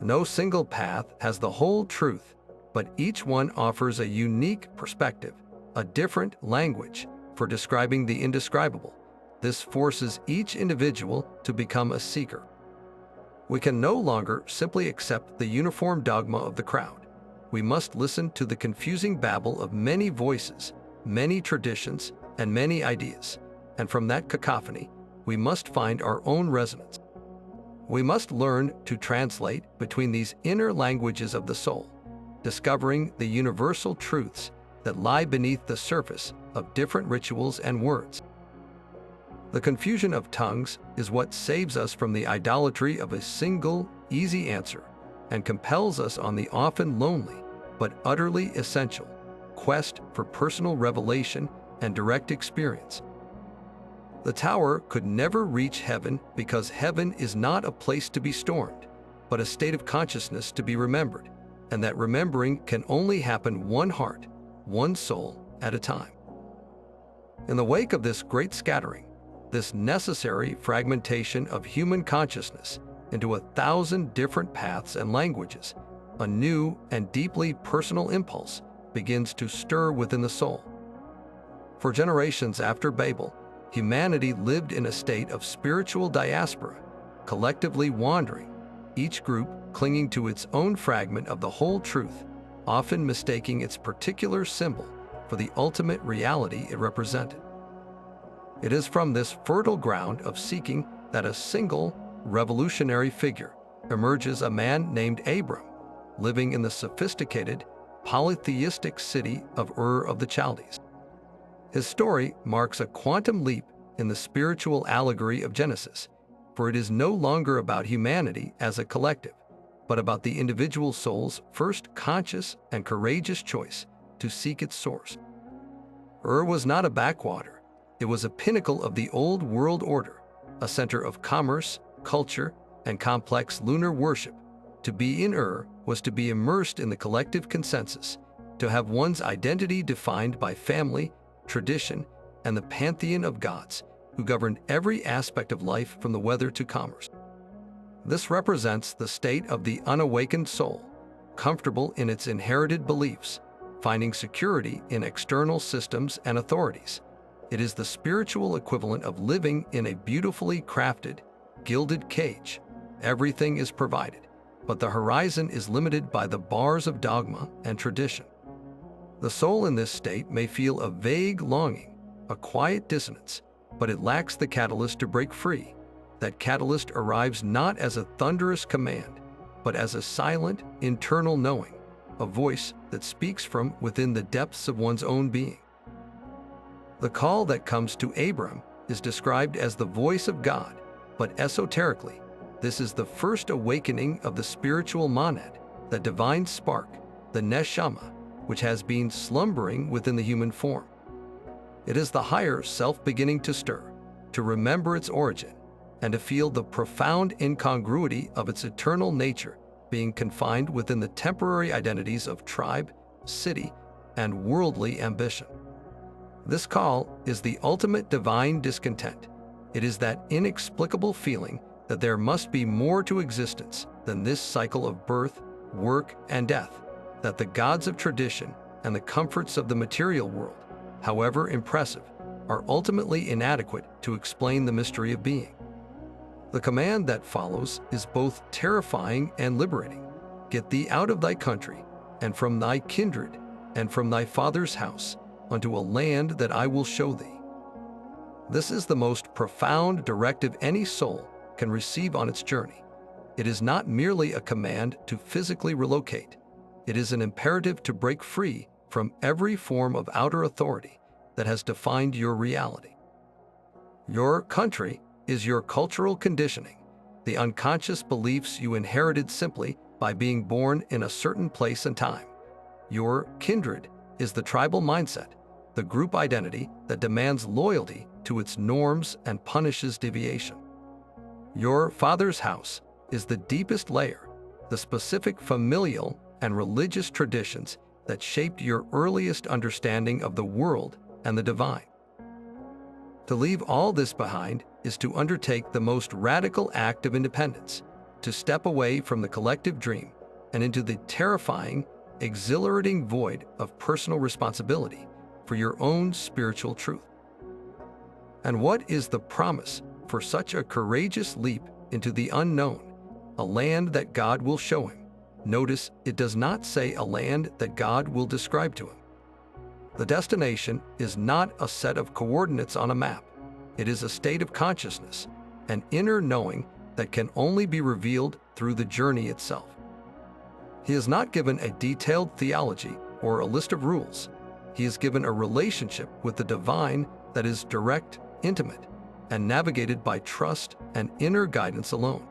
No single path has the whole truth, but each one offers a unique perspective, a different language for describing the indescribable. This forces each individual to become a seeker. We can no longer simply accept the uniform dogma of the crowd. We must listen to the confusing babble of many voices, many traditions, and many ideas. And from that cacophony, we must find our own resonance. We must learn to translate between these inner languages of the soul, discovering the universal truths that lie beneath the surface of different rituals and words. The confusion of tongues is what saves us from the idolatry of a single, easy answer and compels us on the often lonely, but utterly essential, quest for personal revelation and direct experience. The tower could never reach heaven because heaven is not a place to be stormed. but a state of consciousness to be remembered, and that remembering can only happen one heart, one soul at a time. In the wake of this great scattering, this necessary fragmentation of human consciousness into 1,000 different paths and languages, a new and deeply personal impulse begins to stir within the soul. For generations after Babel, humanity lived in a state of spiritual diaspora, collectively wandering, each group clinging to its own fragment of the whole truth, often mistaking its particular symbol for the ultimate reality it represented. It is from this fertile ground of seeking that a single, revolutionary figure emerges, a man named Abram, living in the sophisticated, polytheistic city of Ur of the Chaldees. His story marks a quantum leap in the spiritual allegory of Genesis, for it is no longer about humanity as a collective, but about the individual soul's first conscious and courageous choice to seek its source. Ur was not a backwater. It was a pinnacle of the old world order, a center of commerce, culture, and complex lunar worship. To be in Ur was to be immersed in the collective consensus, to have one's identity defined by family, tradition, and the pantheon of gods who governed every aspect of life from the weather to commerce. This represents the state of the unawakened soul, comfortable in its inherited beliefs, finding security in external systems and authorities. It is the spiritual equivalent of living in a beautifully crafted, gilded cage. Everything is provided, but the horizon is limited by the bars of dogma and tradition. The soul in this state may feel a vague longing, a quiet dissonance, but it lacks the catalyst to break free. That catalyst arrives not as a thunderous command, but as a silent, internal knowing, a voice that speaks from within the depths of one's own being. The call that comes to Abram is described as the voice of God, but esoterically, this is the first awakening of the spiritual monad, the divine spark, the neshama, which has been slumbering within the human form. It is the higher self beginning to stir, to remember its origin, and to feel the profound incongruity of its eternal nature being confined within the temporary identities of tribe, city, and worldly ambition. This call is the ultimate divine discontent. It is that inexplicable feeling that there must be more to existence than this cycle of birth, work, and death, that the gods of tradition and the comforts of the material world, however impressive, are ultimately inadequate to explain the mystery of being. The command that follows is both terrifying and liberating. Get thee out of thy country, and from thy kindred, and from thy father's house, unto a land that I will show thee. This is the most profound directive any soul can receive on its journey. It is not merely a command to physically relocate. It is an imperative to break free from every form of outer authority that has defined your reality. Your country is your cultural conditioning, the unconscious beliefs you inherited simply by being born in a certain place and time. Your kindred is the tribal mindset, the group identity that demands loyalty to its norms and punishes deviation. Your father's house is the deepest layer, the specific familial and religious traditions that shaped your earliest understanding of the world and the divine. To leave all this behind is to undertake the most radical act of independence, to step away from the collective dream and into the terrifying, exhilarating void of personal responsibility for your own spiritual truth. And what is the promise for such a courageous leap into the unknown, a land that God will show him? Notice it does not say a land that God will describe to him. The destination is not a set of coordinates on a map. It is a state of consciousness, an inner knowing that can only be revealed through the journey itself. He is not given a detailed theology or a list of rules. He is given a relationship with the divine that is direct, intimate, and navigated by trust and inner guidance alone.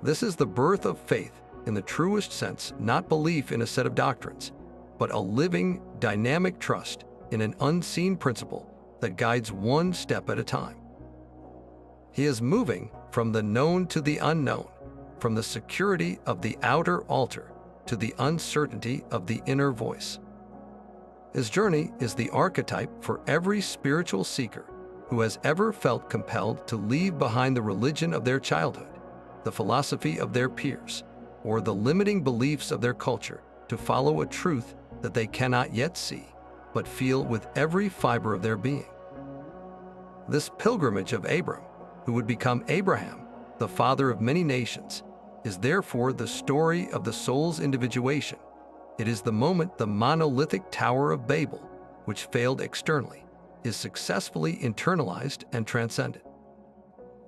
This is the birth of faith in the truest sense, not belief in a set of doctrines, but a living, dynamic trust in an unseen principle that guides one step at a time. He is moving from the known to the unknown, from the security of the outer altar to the uncertainty of the inner voice. His journey is the archetype for every spiritual seeker who has ever felt compelled to leave behind the religion of their childhood, the philosophy of their peers, or the limiting beliefs of their culture to follow a truth that they cannot yet see, but feel with every fiber of their being. This pilgrimage of Abram, who would become Abraham, the father of many nations, is therefore the story of the soul's individuation. It is the moment the monolithic Tower of Babel, which failed externally, is successfully internalized and transcended.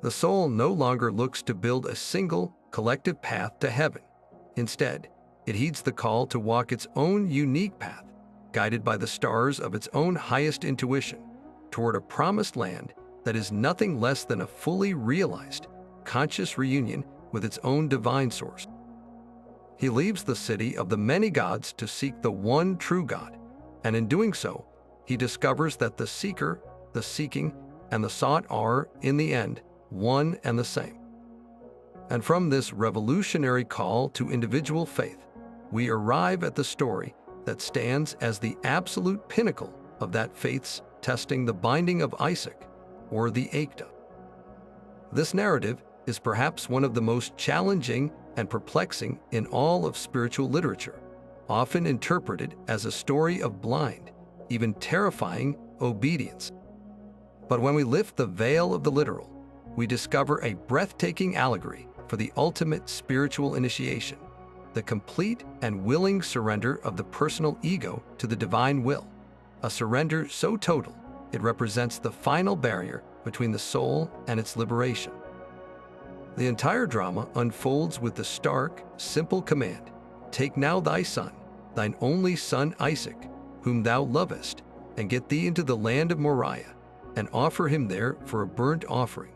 The soul no longer looks to build a single, collective path to heaven. Instead, it heeds the call to walk its own unique path, guided by the stars of its own highest intuition, toward a promised land that is nothing less than a fully realized, conscious reunion with its own divine source. He leaves the city of the many gods to seek the one true God, and in doing so, he discovers that the seeker, the seeking, and the sought are, in the end, one and the same. And from this revolutionary call to individual faith, we arrive at the story that stands as the absolute pinnacle of that faith's testing, the binding of Isaac, or the Ekta. This narrative is perhaps one of the most challenging and perplexing in all of spiritual literature, often interpreted as a story of blind, even terrifying obedience. But when we lift the veil of the literal, we discover a breathtaking allegory for the ultimate spiritual initiation, the complete and willing surrender of the personal ego to the divine will, a surrender so total it represents the final barrier between the soul and its liberation. The entire drama unfolds with the stark, simple command, "Take now thy son, thine only son Isaac, whom thou lovest, and get thee into the land of Moriah, and offer him there for a burnt offering."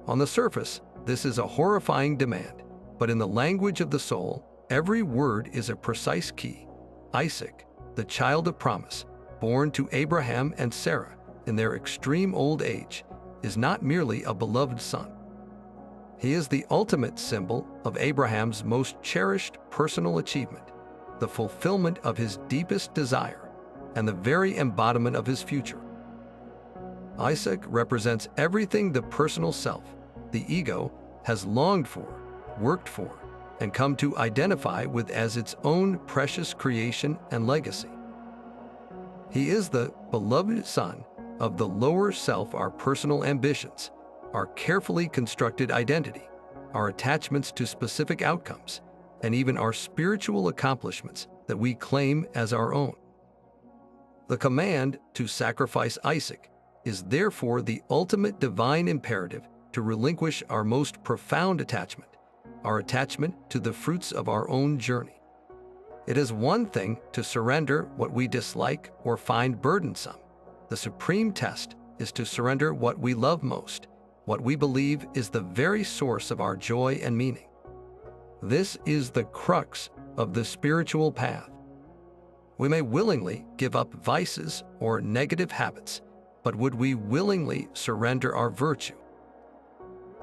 On the surface, this is a horrifying demand, but in the language of the soul, every word is a precise key. Isaac, the child of promise, born to Abraham and Sarah in their extreme old age, is not merely a beloved son. He is the ultimate symbol of Abraham's most cherished personal achievement, the fulfillment of his deepest desire, and the very embodiment of his future. Isaac represents everything the personal self, the ego, has longed for, worked for, and come to identify with as its own precious creation and legacy. He is the beloved son of the lower self, our personal ambitions, our carefully constructed identity, our attachments to specific outcomes, and even our spiritual accomplishments that we claim as our own. The command to sacrifice Isaac is therefore the ultimate divine imperative to relinquish our most profound attachment, our attachment to the fruits of our own journey. It is one thing to surrender what we dislike or find burdensome. The supreme test is to surrender what we love most, what we believe is the very source of our joy and meaning. This is the crux of the spiritual path. We may willingly give up vices or negative habits, but would we willingly surrender our virtue?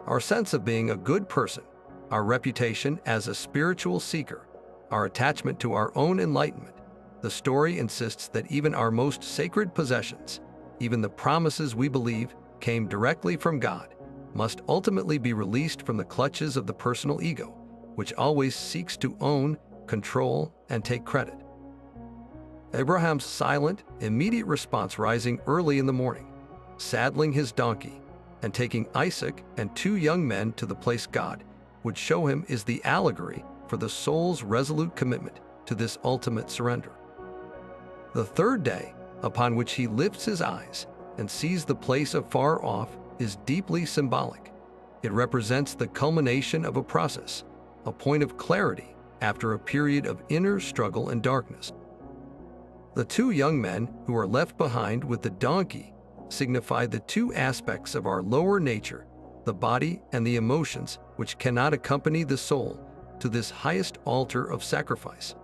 Our sense of being a good person, our reputation as a spiritual seeker, our attachment to our own enlightenment. The story insists that even our most sacred possessions, even the promises we believe came directly from God, must ultimately be released from the clutches of the personal ego, which always seeks to own, control, and take credit. Abraham's silent, immediate response, rising early in the morning, saddling his donkey, and taking Isaac and two young men to the place God would show him, is the allegory for the soul's resolute commitment to this ultimate surrender. The third day, upon which he lifts his eyes and sees the place afar off, is deeply symbolic. It represents the culmination of a process, a point of clarity after a period of inner struggle and darkness. The two young men who are left behind with the donkey signify the two aspects of our lower nature, the body and the emotions, which cannot accompany the soul to this highest altar of sacrifice.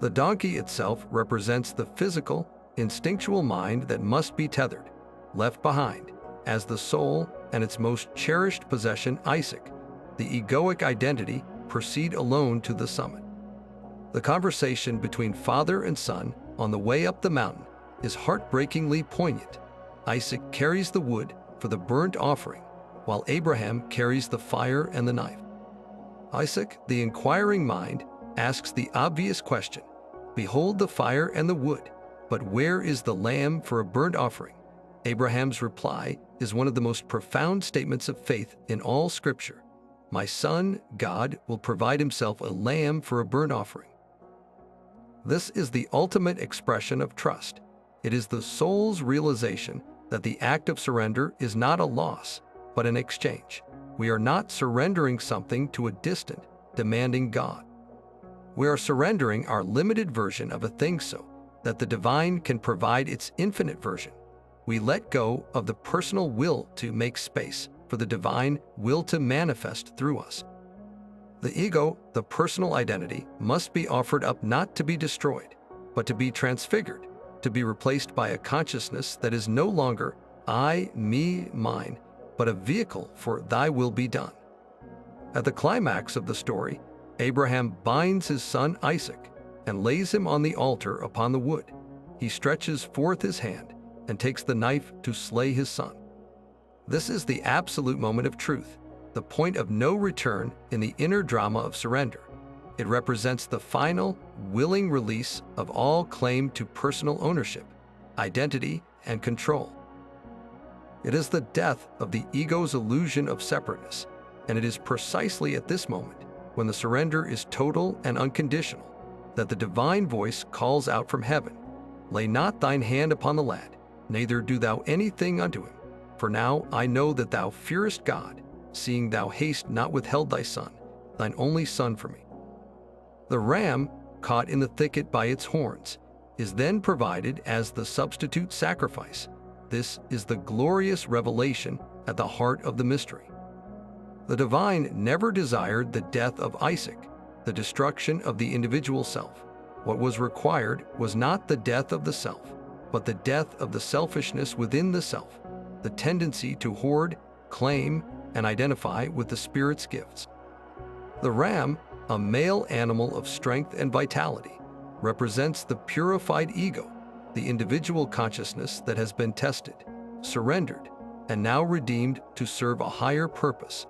The donkey itself represents the physical, instinctual mind that must be tethered, left behind, as the soul and its most cherished possession, Isaac, the egoic identity, proceed alone to the summit. The conversation between father and son on the way up the mountain is heartbreakingly poignant. Isaac carries the wood for the burnt offering, while Abraham carries the fire and the knife. Isaac, the inquiring mind, asks the obvious question, "Behold the fire and the wood, but where is the lamb for a burnt offering?" Abraham's reply is one of the most profound statements of faith in all Scripture. "My son, God, will provide himself a lamb for a burnt offering." This is the ultimate expression of trust. It is the soul's realization that the act of surrender is not a loss, but an exchange. We are not surrendering something to a distant, demanding God. We are surrendering our limited version of a thing so that the divine can provide its infinite version. We let go of the personal will to make space for the divine will to manifest through us. The ego, the personal identity, must be offered up not to be destroyed, but to be transfigured, to be replaced by a consciousness that is no longer I, me, mine, but a vehicle for thy will be done. At the climax of the story, Abraham binds his son Isaac and lays him on the altar upon the wood. He stretches forth his hand and takes the knife to slay his son. This is the absolute moment of truth, the point of no return in the inner drama of surrender. It represents the final, willing release of all claim to personal ownership, identity, and control. It is the death of the ego's illusion of separateness, and it is precisely at this moment, when the surrender is total and unconditional, that the divine voice calls out from heaven, "Lay not thine hand upon the lad, neither do thou anything unto him. For now I know that thou fearest God, seeing thou hast not withheld thy son, thine only son, for me." The ram, caught in the thicket by its horns, is then provided as the substitute sacrifice. This is the glorious revelation at the heart of the mystery. The divine never desired the death of Isaac, the destruction of the individual self. What was required was not the death of the self, but the death of the selfishness within the self, the tendency to hoard, claim, and identify with the Spirit's gifts. The ram, a male animal of strength and vitality, represents the purified ego, the individual consciousness that has been tested, surrendered, and now redeemed to serve a higher purpose.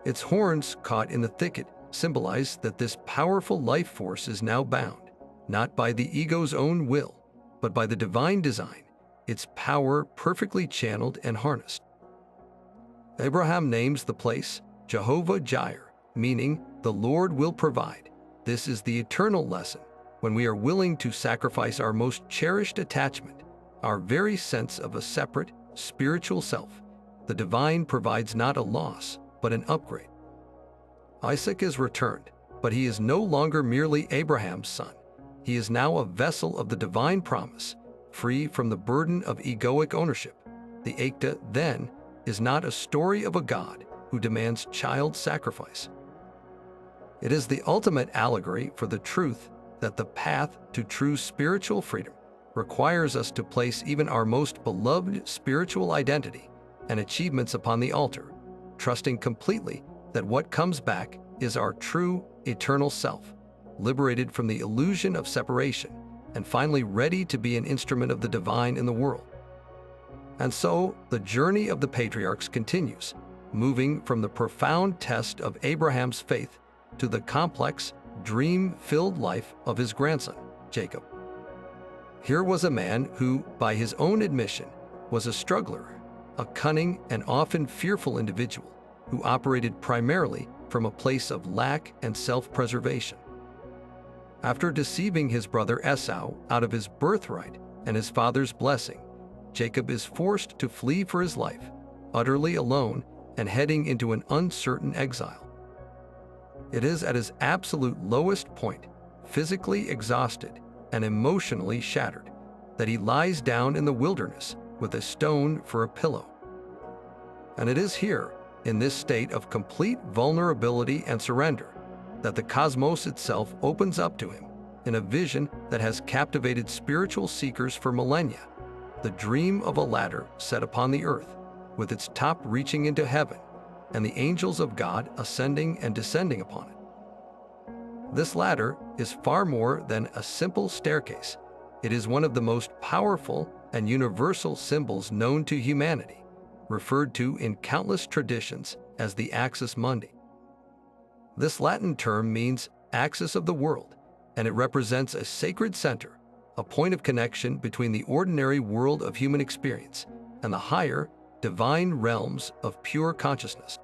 Its horns, caught in the thicket, symbolize that this powerful life force is now bound, not by the ego's own will, but by the divine design, its power perfectly channeled and harnessed. Abraham names the place Jehovah-Jireh, meaning the Lord will provide. This is the eternal lesson. When we are willing to sacrifice our most cherished attachment, our very sense of a separate, spiritual self, the divine provides not a loss, but an upgrade. Isaac is returned, but he is no longer merely Abraham's son. He is now a vessel of the divine promise, free from the burden of egoic ownership. The Ekta, then, is not a story of a God who demands child sacrifice. It is the ultimate allegory for the truth that the path to true spiritual freedom requires us to place even our most beloved spiritual identity and achievements upon the altar, trusting completely that what comes back is our true, eternal self, liberated from the illusion of separation and finally ready to be an instrument of the divine in the world. And so, the journey of the patriarchs continues, moving from the profound test of Abraham's faith to the complex, dream-filled life of his grandson, Jacob. Here was a man who, by his own admission, was a struggler, a cunning and often fearful individual who operated primarily from a place of lack and self-preservation. After deceiving his brother Esau out of his birthright and his father's blessing, Jacob is forced to flee for his life, utterly alone and heading into an uncertain exile. It is at his absolute lowest point, physically exhausted and emotionally shattered, that he lies down in the wilderness with a stone for a pillow. And it is here, in this state of complete vulnerability and surrender, that the cosmos itself opens up to him in a vision that has captivated spiritual seekers for millennia, the dream of a ladder set upon the earth, with its top reaching into heaven, and the angels of God ascending and descending upon it. This ladder is far more than a simple staircase. It is one of the most powerful and universal symbols known to humanity, referred to in countless traditions as the axis mundi. This Latin term means axis of the world, and it represents a sacred center, a point of connection between the ordinary world of human experience and the higher, divine realms of pure consciousness.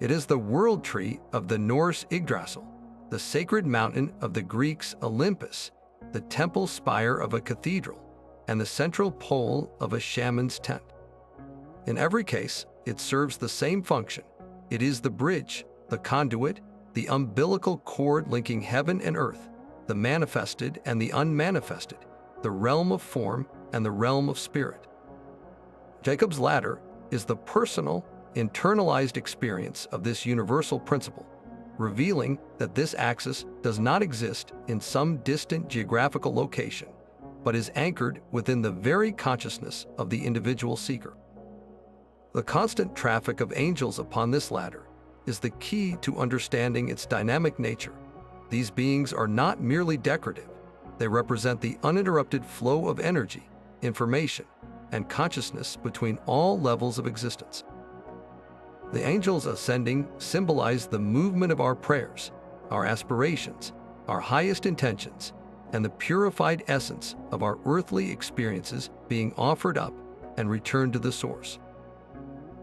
It is the world tree of the Norse Yggdrasil, the sacred mountain of the Greeks Olympus, the temple spire of a cathedral, and the central pole of a shaman's tent. In every case, it serves the same function. It is the bridge, the conduit, the umbilical cord linking heaven and earth, the manifested and the unmanifested, the realm of form and the realm of spirit. Jacob's ladder is the personal, internalized experience of this universal principle, revealing that this axis does not exist in some distant geographical location, but is anchored within the very consciousness of the individual seeker. The constant traffic of angels upon this ladder is the key to understanding its dynamic nature. These beings are not merely decorative. They represent the uninterrupted flow of energy, information, and consciousness between all levels of existence. The angels ascending symbolize the movement of our prayers, our aspirations, our highest intentions, and the purified essence of our earthly experiences being offered up and returned to the source.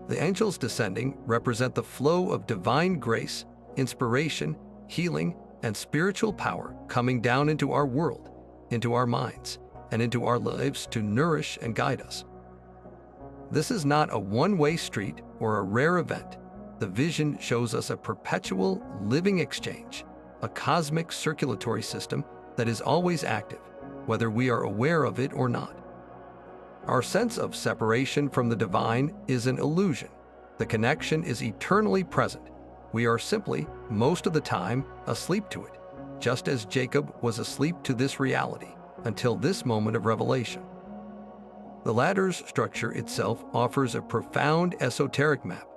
The angels descending represent the flow of divine grace, inspiration, healing, and spiritual power coming down into our world, into our minds, and into our lives to nourish and guide us. This is not a one-way street or a rare event. The vision shows us a perpetual, living exchange, a cosmic circulatory system that is always active, whether we are aware of it or not. Our sense of separation from the divine is an illusion. The connection is eternally present. We are simply, most of the time, asleep to it, just as Jacob was asleep to this reality until this moment of revelation. The ladder's structure itself offers a profound esoteric map.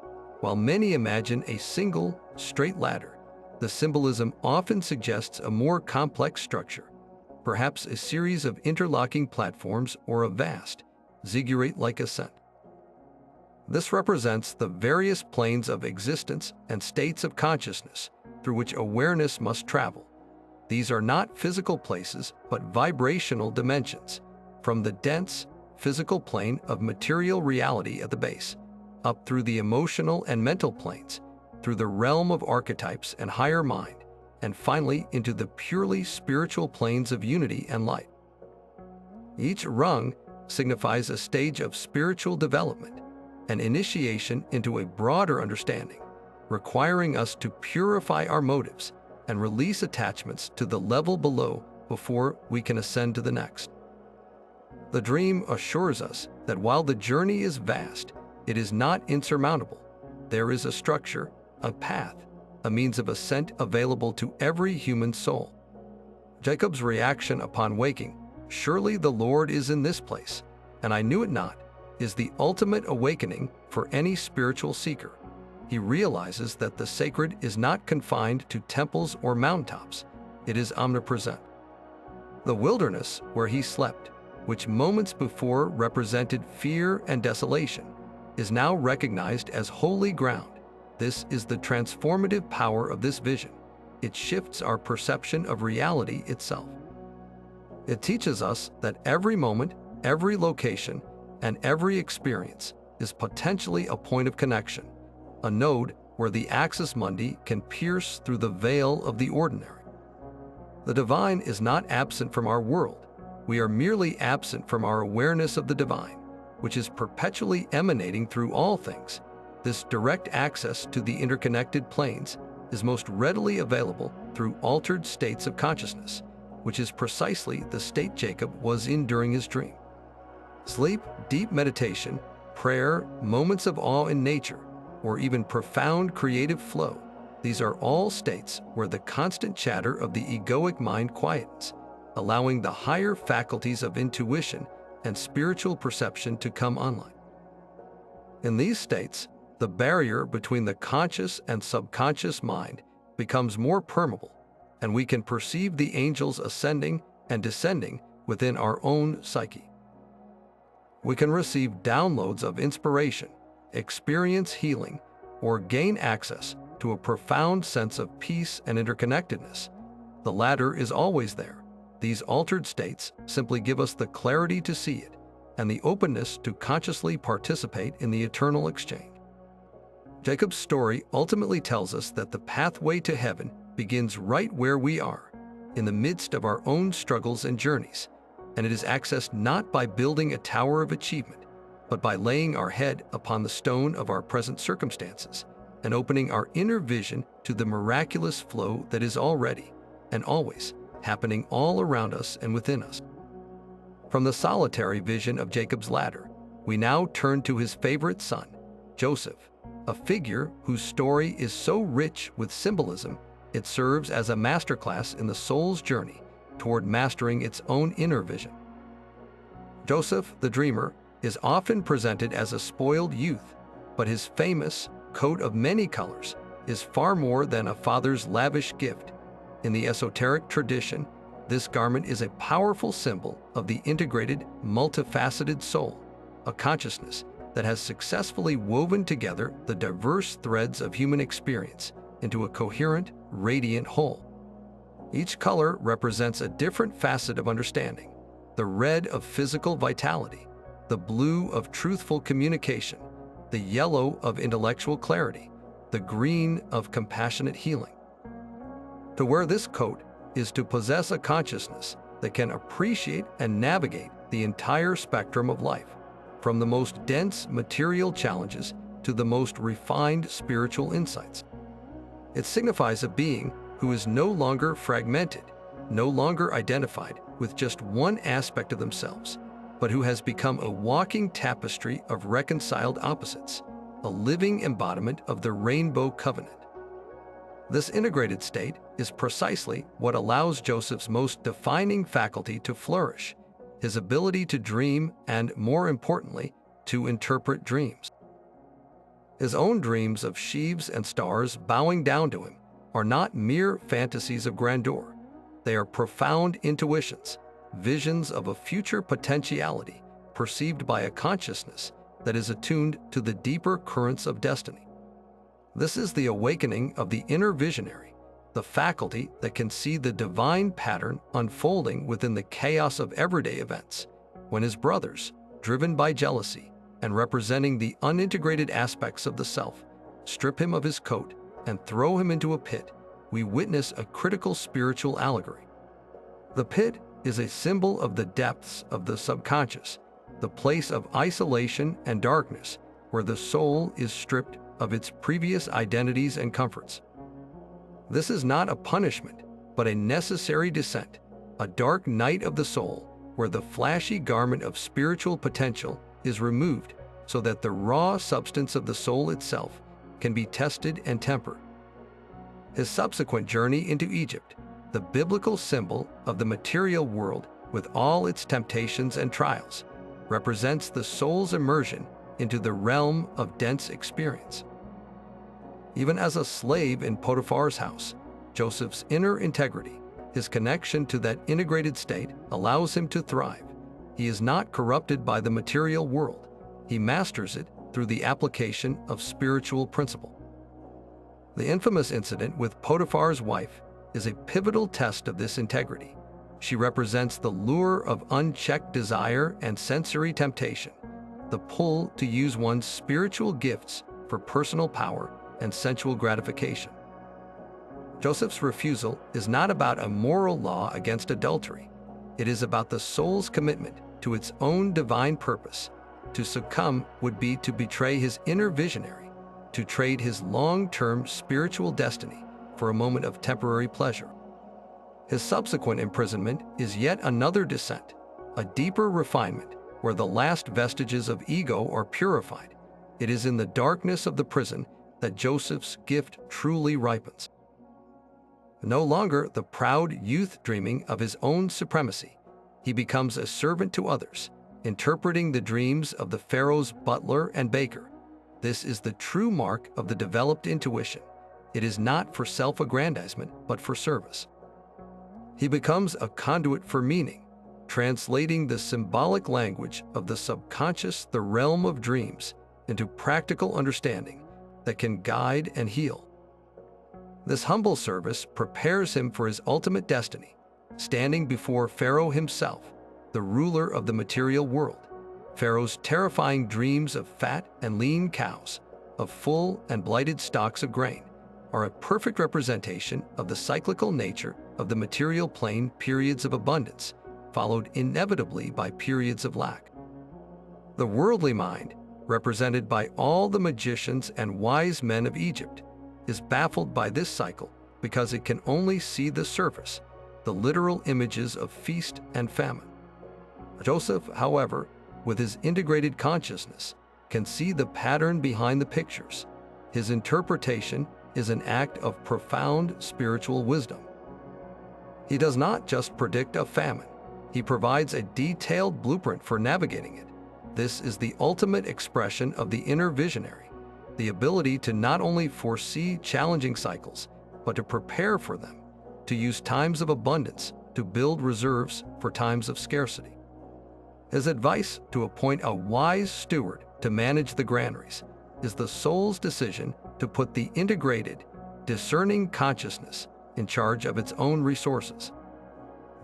While many imagine a single, straight ladder, the symbolism often suggests a more complex structure, perhaps a series of interlocking platforms or a vast, ziggurat-like ascent. This represents the various planes of existence and states of consciousness through which awareness must travel. These are not physical places, but vibrational dimensions, from the dense, physical plane of material reality at the base, up through the emotional and mental planes, through the realm of archetypes and higher mind, and finally into the purely spiritual planes of unity and light. Each rung signifies a stage of spiritual development, an initiation into a broader understanding, requiring us to purify our motives and release attachments to the level below before we can ascend to the next. The dream assures us that while the journey is vast, it is not insurmountable. There is a structure, a path, a means of ascent available to every human soul. Jacob's reaction upon waking, "Surely the Lord is in this place, and I knew it not," is the ultimate awakening for any spiritual seeker. He realizes that the sacred is not confined to temples or mountaintops. It is omnipresent. The wilderness where he slept, which moments before represented fear and desolation, is now recognized as holy ground. This is the transformative power of this vision. It shifts our perception of reality itself. It teaches us that every moment, every location, and every experience is potentially a point of connection, a node where the axis mundi can pierce through the veil of the ordinary. The divine is not absent from our world. We are merely absent from our awareness of the divine, which is perpetually emanating through all things. This direct access to the interconnected planes is most readily available through altered states of consciousness, which is precisely the state Jacob was in during his dream. Sleep, deep meditation, prayer, moments of awe in nature, or even profound creative flow, these are all states where the constant chatter of the egoic mind quietens, allowing the higher faculties of intuition and spiritual perception to come online. In these states, The barrier between the conscious and subconscious mind becomes more permeable, and we can perceive the angels ascending and descending within our own psyche. We can receive downloads of inspiration, experience healing, or gain access to a profound sense of peace and interconnectedness. The latter is always there. These altered states simply give us the clarity to see it and the openness to consciously participate in the eternal exchange. Jacob's story ultimately tells us that the pathway to heaven begins right where we are, in the midst of our own struggles and journeys, and it is accessed not by building a tower of achievement, but by laying our head upon the stone of our present circumstances and opening our inner vision to the miraculous flow that is already and always happening all around us and within us. From the solitary vision of Jacob's ladder, we now turn to his favorite son, Joseph, a figure whose story is so rich with symbolism it serves as a masterclass in the soul's journey toward mastering its own inner vision. Joseph, the dreamer, is often presented as a spoiled youth, but his famous coat of many colors is far more than a father's lavish gift. In the esoteric tradition, this garment is a powerful symbol of the integrated, multifaceted soul, a consciousness that has successfully woven together the diverse threads of human experience into a coherent, radiant whole. Each color represents a different facet of understanding: the red of physical vitality, the blue of truthful communication, the yellow of intellectual clarity, the green of compassionate healing. To wear this coat is to possess a consciousness that can appreciate and navigate the entire spectrum of life, from the most dense material challenges to the most refined spiritual insights. It signifies a being who is no longer fragmented, no longer identified with just one aspect of themselves, but who has become a walking tapestry of reconciled opposites, a living embodiment of the rainbow covenant. This integrated state is precisely what allows Joseph's most defining faculty to flourish: his ability to dream and, more importantly, to interpret dreams. His own dreams of sheaves and stars bowing down to him are not mere fantasies of grandeur. They are profound intuitions, visions of a future potentiality perceived by a consciousness that is attuned to the deeper currents of destiny. This is the awakening of the inner visionary, the faculty that can see the divine pattern unfolding within the chaos of everyday events. When his brothers, driven by jealousy and representing the unintegrated aspects of the self, strip him of his coat and throw him into a pit, we witness a critical spiritual allegory. The pit is a symbol of the depths of the subconscious, the place of isolation and darkness where the soul is stripped of its previous identities and comforts. This is not a punishment, but a necessary descent, a dark night of the soul where the flashy garment of spiritual potential is removed so that the raw substance of the soul itself can be tested and tempered. His subsequent journey into Egypt, the biblical symbol of the material world with all its temptations and trials, represents the soul's immersion into the realm of dense experience. Even as a slave in Potiphar's house, Joseph's inner integrity, his connection to that integrated state, allows him to thrive. He is not corrupted by the material world. He masters it through the application of spiritual principle. The infamous incident with Potiphar's wife is a pivotal test of this integrity. She represents the lure of unchecked desire and sensory temptation, the pull to use one's spiritual gifts for personal power and sensual gratification. Joseph's refusal is not about a moral law against adultery. It is about the soul's commitment to its own divine purpose. To succumb would be to betray his inner visionary, to trade his long-term spiritual destiny for a moment of temporary pleasure. His subsequent imprisonment is yet another descent, a deeper refinement where the last vestiges of ego are purified. It is in the darkness of the prison that Joseph's gift truly ripens. No longer the proud youth dreaming of his own supremacy, he becomes a servant to others, interpreting the dreams of the Pharaoh's butler and baker, This is the true mark of the developed intuition. It is not for self-aggrandizement, but for service. He becomes a conduit for meaning, translating the symbolic language of the subconscious, the realm of dreams, into practical understanding that can guide and heal. This humble service prepares him for his ultimate destiny, standing before Pharaoh himself, the ruler of the material world. Pharaoh's terrifying dreams of fat and lean cows, of full and blighted stalks of grain, are a perfect representation of the cyclical nature of the material plane, periods of abundance, followed inevitably by periods of lack. The worldly mind, represented by all the magicians and wise men of Egypt, is baffled by this cycle because it can only see the surface, the literal images of feast and famine. Joseph, however, with his integrated consciousness, can see the pattern behind the pictures. His interpretation is an act of profound spiritual wisdom. He does not just predict a famine, he provides a detailed blueprint for navigating it. This is the ultimate expression of the inner visionary, the ability to not only foresee challenging cycles, but to prepare for them, to use times of abundance to build reserves for times of scarcity. His advice to appoint a wise steward to manage the granaries is the soul's decision to put the integrated, discerning consciousness in charge of its own resources.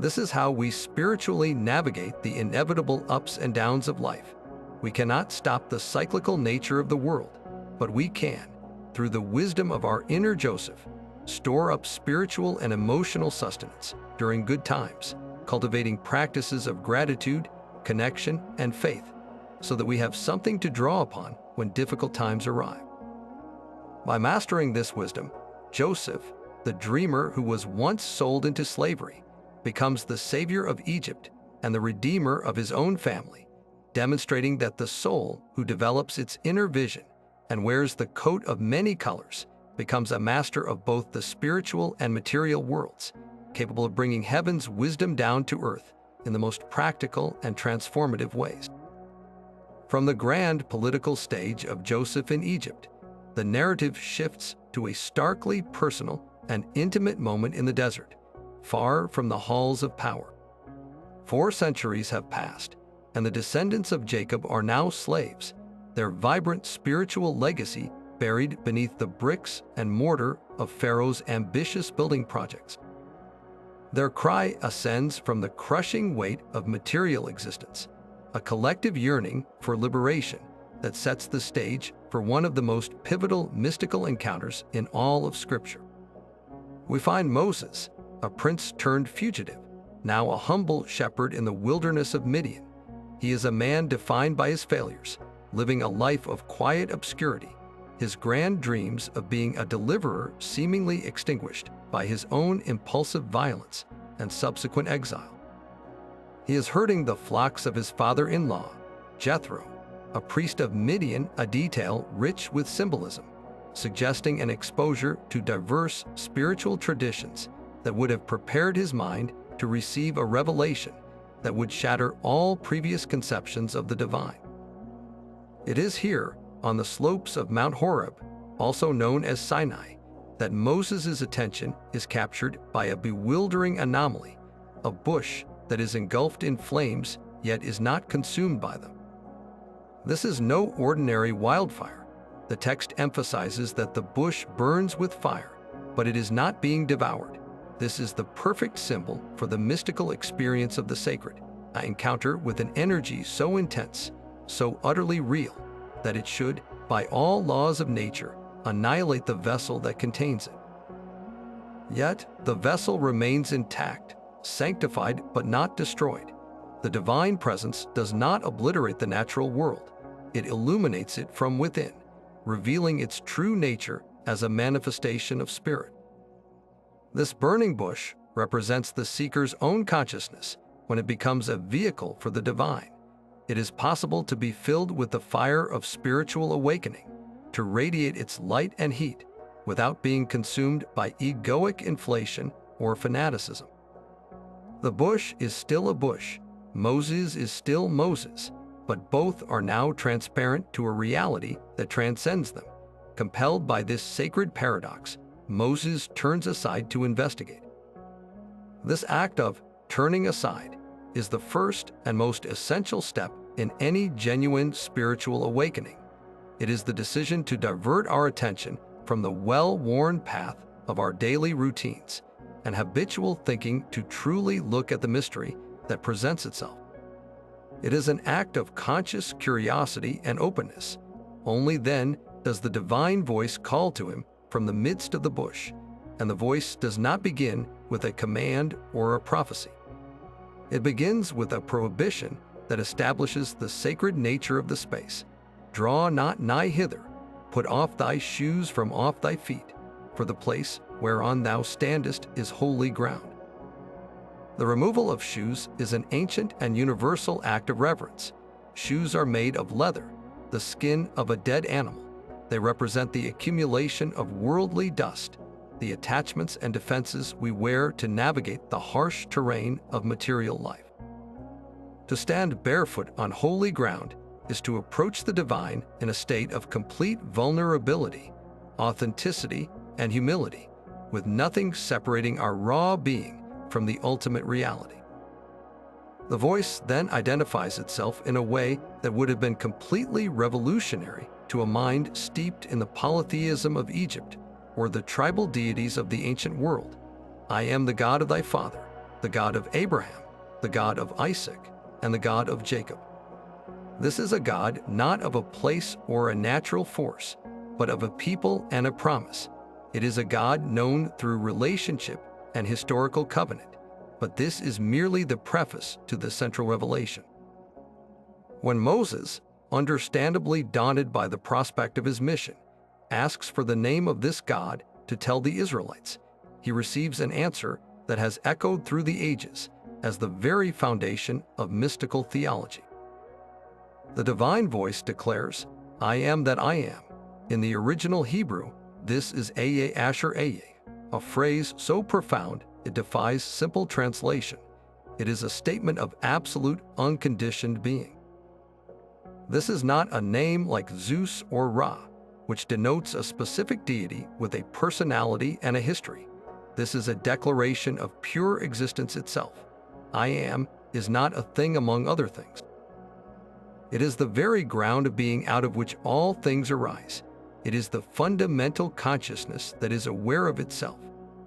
This is how we spiritually navigate the inevitable ups and downs of life. We cannot stop the cyclical nature of the world, but we can, through the wisdom of our inner Joseph, store up spiritual and emotional sustenance during good times, cultivating practices of gratitude, connection, and faith, so that we have something to draw upon when difficult times arrive. By mastering this wisdom, Joseph, the dreamer who was once sold into slavery, becomes the savior of Egypt and the redeemer of his own family, demonstrating that the soul who develops its inner vision and wears the coat of many colors becomes a master of both the spiritual and material worlds, capable of bringing heaven's wisdom down to earth in the most practical and transformative ways. From the grand political stage of Joseph in Egypt, the narrative shifts to a starkly personal and intimate moment in the desert, far from the halls of power. 4 centuries have passed, and the descendants of Jacob are now slaves, their vibrant spiritual legacy buried beneath the bricks and mortar of Pharaoh's ambitious building projects. Their cry ascends from the crushing weight of material existence, a collective yearning for liberation that sets the stage for one of the most pivotal mystical encounters in all of Scripture. We find Moses, a prince turned fugitive, now a humble shepherd in the wilderness of Midian. He is a man defined by his failures, living a life of quiet obscurity, his grand dreams of being a deliverer seemingly extinguished by his own impulsive violence and subsequent exile. He is herding the flocks of his father-in-law, Jethro, a priest of Midian, a detail rich with symbolism, suggesting an exposure to diverse spiritual traditions that would have prepared his mind to receive a revelation that would shatter all previous conceptions of the divine. It is here, on the slopes of Mount Horeb, also known as Sinai, that Moses' attention is captured by a bewildering anomaly, a bush that is engulfed in flames yet is not consumed by them. This is no ordinary wildfire. The text emphasizes that the bush burns with fire, but it is not being devoured. This is the perfect symbol for the mystical experience of the sacred, an encounter with an energy so intense, so utterly real, that it should, by all laws of nature, annihilate the vessel that contains it. Yet, the vessel remains intact, sanctified but not destroyed. The divine presence does not obliterate the natural world. It illuminates it from within, revealing its true nature as a manifestation of spirit. This burning bush represents the seeker's own consciousness when it becomes a vehicle for the divine. It is possible to be filled with the fire of spiritual awakening, to radiate its light and heat without being consumed by egoic inflation or fanaticism. The bush is still a bush, Moses is still Moses, but both are now transparent to a reality that transcends them. Compelled by this sacred paradox, Moses turns aside to investigate. This act of turning aside is the first and most essential step in any genuine spiritual awakening. It is the decision to divert our attention from the well-worn path of our daily routines and habitual thinking to truly look at the mystery that presents itself. It is an act of conscious curiosity and openness. Only then does the divine voice call to him from the midst of the bush, and the voice does not begin with a command or a prophecy. It begins with a prohibition that establishes the sacred nature of the space. Draw not nigh hither, put off thy shoes from off thy feet, for the place whereon thou standest is holy ground. The removal of shoes is an ancient and universal act of reverence. Shoes are made of leather, the skin of a dead animal. They represent the accumulation of worldly dust, the attachments and defenses we wear to navigate the harsh terrain of material life. To stand barefoot on holy ground is to approach the divine in a state of complete vulnerability, authenticity, and humility, with nothing separating our raw being from the ultimate reality. The voice then identifies itself in a way that would have been completely revolutionary to a mind steeped in the polytheism of Egypt or the tribal deities of the ancient world. I am the God of thy father, the God of Abraham, the God of Isaac, and the God of Jacob. This is a God not of a place or a natural force, but of a people and a promise. It is a God known through relationship and historical covenant, but this is merely the preface to the central revelation. When Moses, understandably daunted by the prospect of his mission, asks for the name of this God to tell the Israelites, he receives an answer that has echoed through the ages as the very foundation of mystical theology. The divine voice declares, I am that I am. In the original Hebrew, this is Eye Asher Eye, a phrase so profound it defies simple translation. It is a statement of absolute, unconditioned being. This is not a name like Zeus or Ra, which denotes a specific deity with a personality and a history. This is a declaration of pure existence itself. I am is not a thing among other things. It is the very ground of being out of which all things arise. It is the fundamental consciousness that is aware of itself,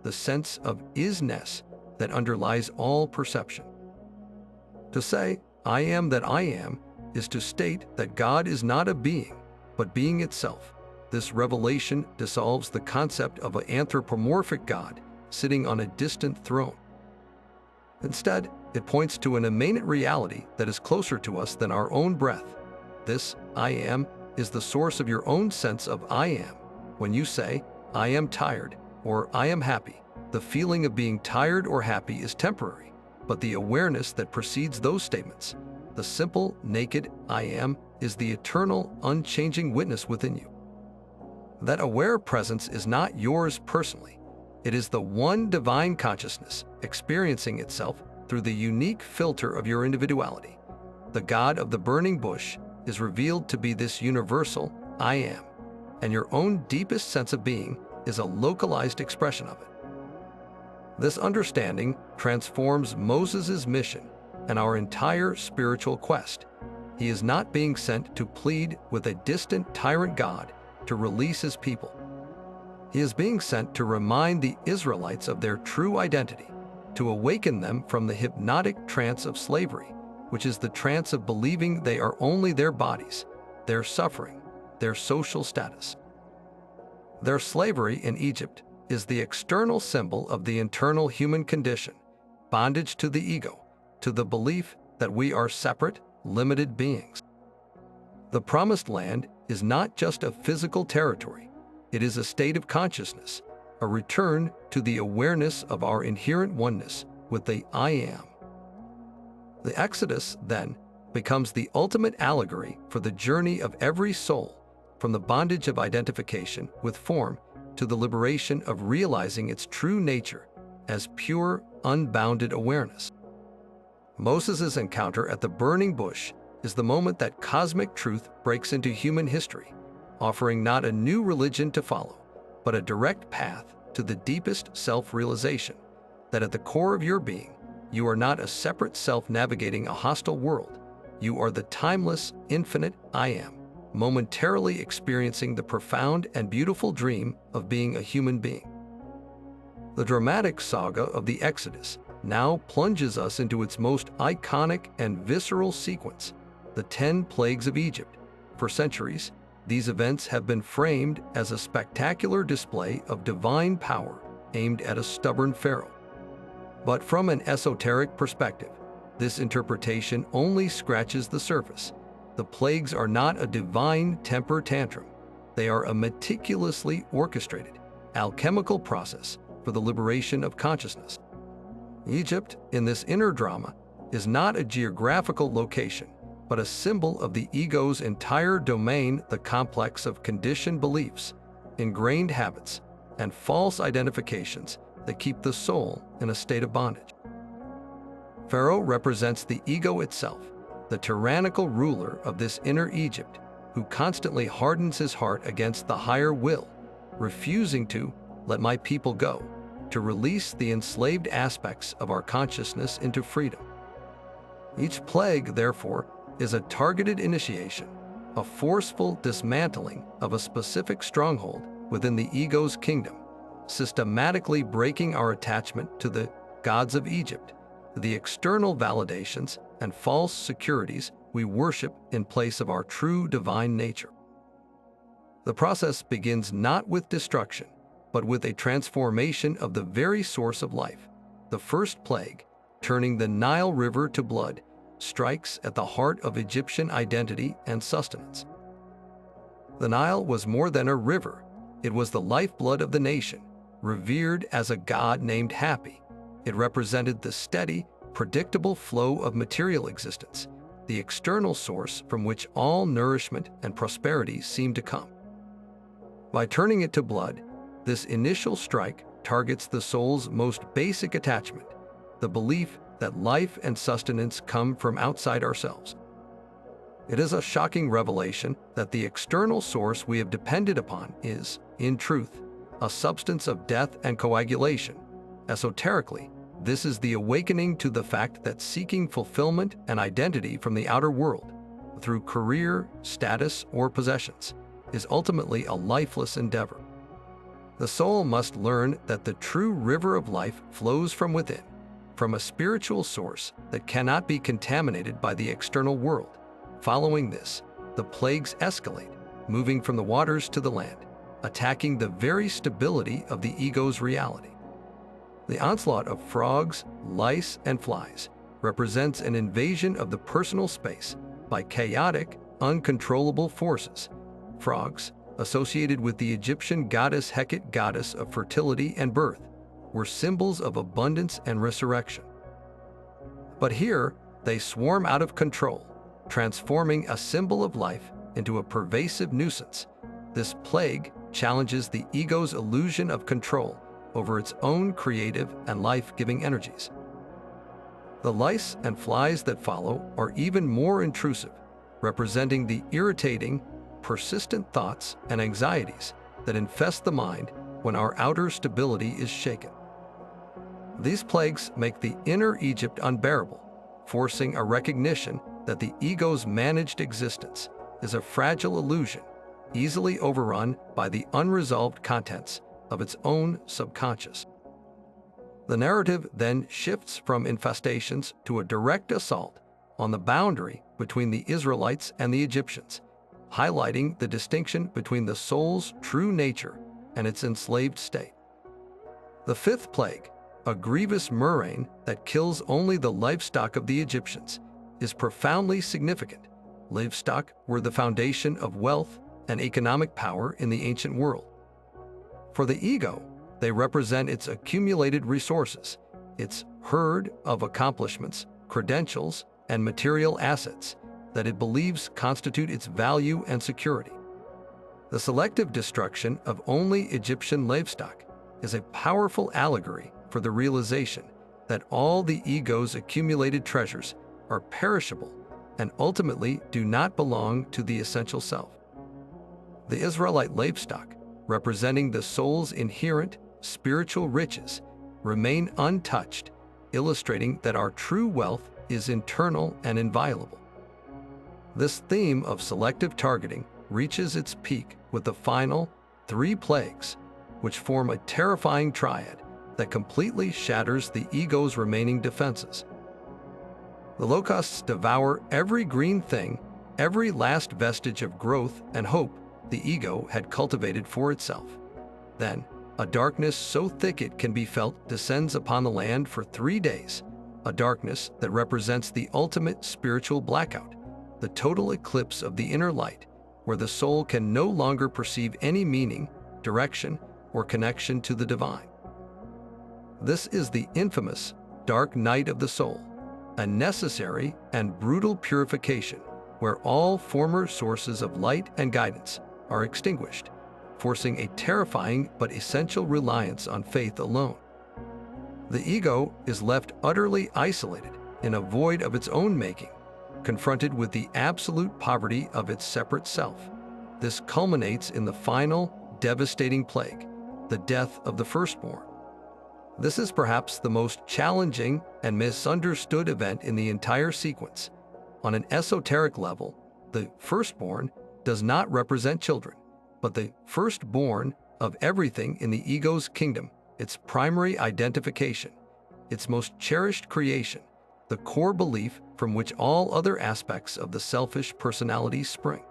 the sense of isness that underlies all perception. To say, I am that I am, is to state that God is not a being, but being itself. This revelation dissolves the concept of an anthropomorphic God sitting on a distant throne. Instead, it points to an immanent reality that is closer to us than our own breath. This, I am, is the source of your own sense of I am. When you say, I am tired, or I am happy, the feeling of being tired or happy is temporary, but the awareness that precedes those statements, the simple, naked I am, is the eternal, unchanging witness within you. That aware presence is not yours personally. It is the one divine consciousness experiencing itself through the unique filter of your individuality. The God of the burning bush is revealed to be this universal I am, and your own deepest sense of being is a localized expression of it. This understanding transforms Moses' mission and our entire spiritual quest. He is not being sent to plead with a distant tyrant God to release his people. He is being sent to remind the Israelites of their true identity, to awaken them from the hypnotic trance of slavery, which is the trance of believing they are only their bodies, their suffering, their social status. Their slavery in Egypt is the external symbol of the internal human condition, bondage to the ego, to the belief that we are separate, limited beings. The Promised Land is not just a physical territory. It is a state of consciousness, a return to the awareness of our inherent oneness with the I am. The Exodus, then, becomes the ultimate allegory for the journey of every soul, from the bondage of identification with form to the liberation of realizing its true nature as pure, unbounded awareness. Moses' encounter at the burning bush is the moment that cosmic truth breaks into human history, offering not a new religion to follow, but a direct path to the deepest self-realization, that at the core of your being, you are not a separate self navigating a hostile world. You are the timeless, infinite I Am, momentarily experiencing the profound and beautiful dream of being a human being. The dramatic saga of the Exodus now plunges us into its most iconic and visceral sequence, the 10 plagues of Egypt. For centuries, these events have been framed as a spectacular display of divine power aimed at a stubborn pharaoh. But from an esoteric perspective, this interpretation only scratches the surface. The plagues are not a divine temper tantrum. They are a meticulously orchestrated, alchemical process for the liberation of consciousness. Egypt, in this inner drama, is not a geographical location, but a symbol of the ego's entire domain, the complex of conditioned beliefs, ingrained habits, and false identifications that keep the soul in a state of bondage. Pharaoh represents the ego itself, the tyrannical ruler of this inner Egypt, who constantly hardens his heart against the higher will, refusing to let my people go, to release the enslaved aspects of our consciousness into freedom. Each plague, therefore, is a targeted initiation, a forceful dismantling of a specific stronghold within the ego's kingdom, systematically breaking our attachment to the gods of Egypt, the external validations and false securities we worship in place of our true divine nature. The process begins not with destruction, but with a transformation of the very source of life. The first plague, turning the Nile River to blood, strikes at the heart of Egyptian identity and sustenance. The Nile was more than a river. It was the lifeblood of the nation, revered as a god named Happy. It represented the steady, predictable flow of material existence, the external source from which all nourishment and prosperity seemed to come. By turning it to blood, this initial strike targets the soul's most basic attachment, the belief that life and sustenance come from outside ourselves. It is a shocking revelation that the external source we have depended upon is, in truth, a substance of death and coagulation. Esoterically, this is the awakening to the fact that seeking fulfillment and identity from the outer world, through career, status, or possessions, is ultimately a lifeless endeavor. The soul must learn that the true river of life flows from within, from a spiritual source that cannot be contaminated by the external world. Following this, the plagues escalate, moving from the waters to the land, attacking the very stability of the ego's reality. The onslaught of frogs, lice, and flies represents an invasion of the personal space by chaotic, uncontrollable forces. Frogs, associated with the Egyptian goddess Hecate, goddess of fertility and birth, were symbols of abundance and resurrection. But here, they swarm out of control, transforming a symbol of life into a pervasive nuisance. This plague challenges the ego's illusion of control over its own creative and life-giving energies. The lice and flies that follow are even more intrusive, representing the irritating, persistent thoughts and anxieties that infest the mind when our outer stability is shaken. These plagues make the inner Egypt unbearable, forcing a recognition that the ego's managed existence is a fragile illusion, easily overrun by the unresolved contents of its own subconscious. The narrative then shifts from infestations to a direct assault on the boundary between the Israelites and the Egyptians, highlighting the distinction between the soul's true nature and its enslaved state. The fifth plague, a grievous murrain that kills only the livestock of the Egyptians, is profoundly significant. Livestock were the foundation of wealth and economic power in the ancient world. For the ego, they represent its accumulated resources, its herd of accomplishments, credentials, and material assets that it believes constitute its value and security. The selective destruction of only Egyptian livestock is a powerful allegory for the realization that all the ego's accumulated treasures are perishable and ultimately do not belong to the essential self. The Israelite Leibstock, representing the soul's inherent spiritual riches, remain untouched, illustrating that our true wealth is internal and inviolable. This theme of selective targeting reaches its peak with the final 3 plagues, which form a terrifying triad that completely shatters the ego's remaining defenses. The locusts devour every green thing, every last vestige of growth and hope the ego had cultivated for itself. Then, a darkness so thick it can be felt descends upon the land for 3 days, a darkness that represents the ultimate spiritual blackout, the total eclipse of the inner light, where the soul can no longer perceive any meaning, direction, or connection to the divine. This is the infamous dark night of the soul, a necessary and brutal purification where all former sources of light and guidance are extinguished, forcing a terrifying but essential reliance on faith alone. The ego is left utterly isolated in a void of its own making, confronted with the absolute poverty of its separate self. This culminates in the final, devastating plague, the death of the firstborn. This is perhaps the most challenging and misunderstood event in the entire sequence. On an esoteric level, the firstborn does not represent children, but the firstborn of everything in the ego's kingdom, its primary identification, its most cherished creation, the core belief from which all other aspects of the selfish personality spring.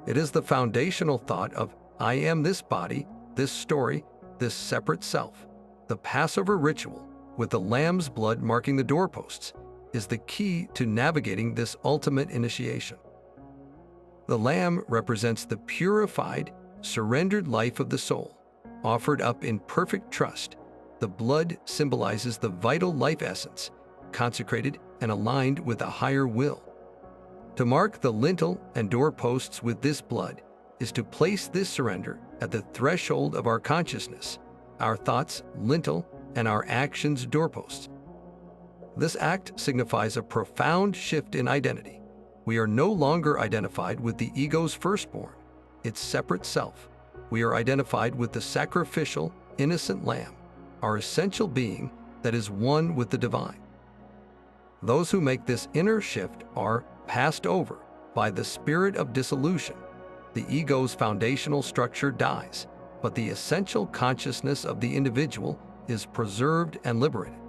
It is the foundational thought of, I am this body, this story, this separate self. The Passover ritual, with the lamb's blood marking the doorposts, is the key to navigating this ultimate initiation. The lamb represents the purified, surrendered life of the soul, offered up in perfect trust. The blood symbolizes the vital life essence, consecrated and aligned with a higher will. To mark the lintel and doorposts with this blood is to place this surrender at the threshold of our consciousness, our thoughts, lintel, and our actions, doorposts. This act signifies a profound shift in identity. We are no longer identified with the ego's firstborn, its separate self. We are identified with the sacrificial, innocent lamb, our essential being that is one with the divine. Those who make this inner shift are passed over by the spirit of dissolution. The ego's foundational structure dies, but the essential consciousness of the individual is preserved and liberated.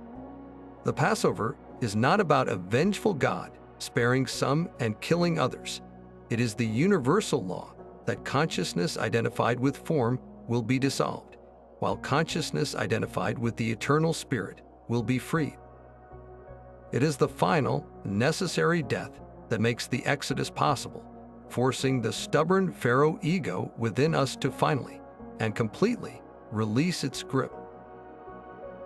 The Passover is not about a vengeful God sparing some and killing others. It is the universal law that consciousness identified with form will be dissolved, while consciousness identified with the eternal spirit will be freed. It is the final, necessary death that makes the exodus possible, forcing the stubborn pharaoh ego within us to finally and completely release its grip.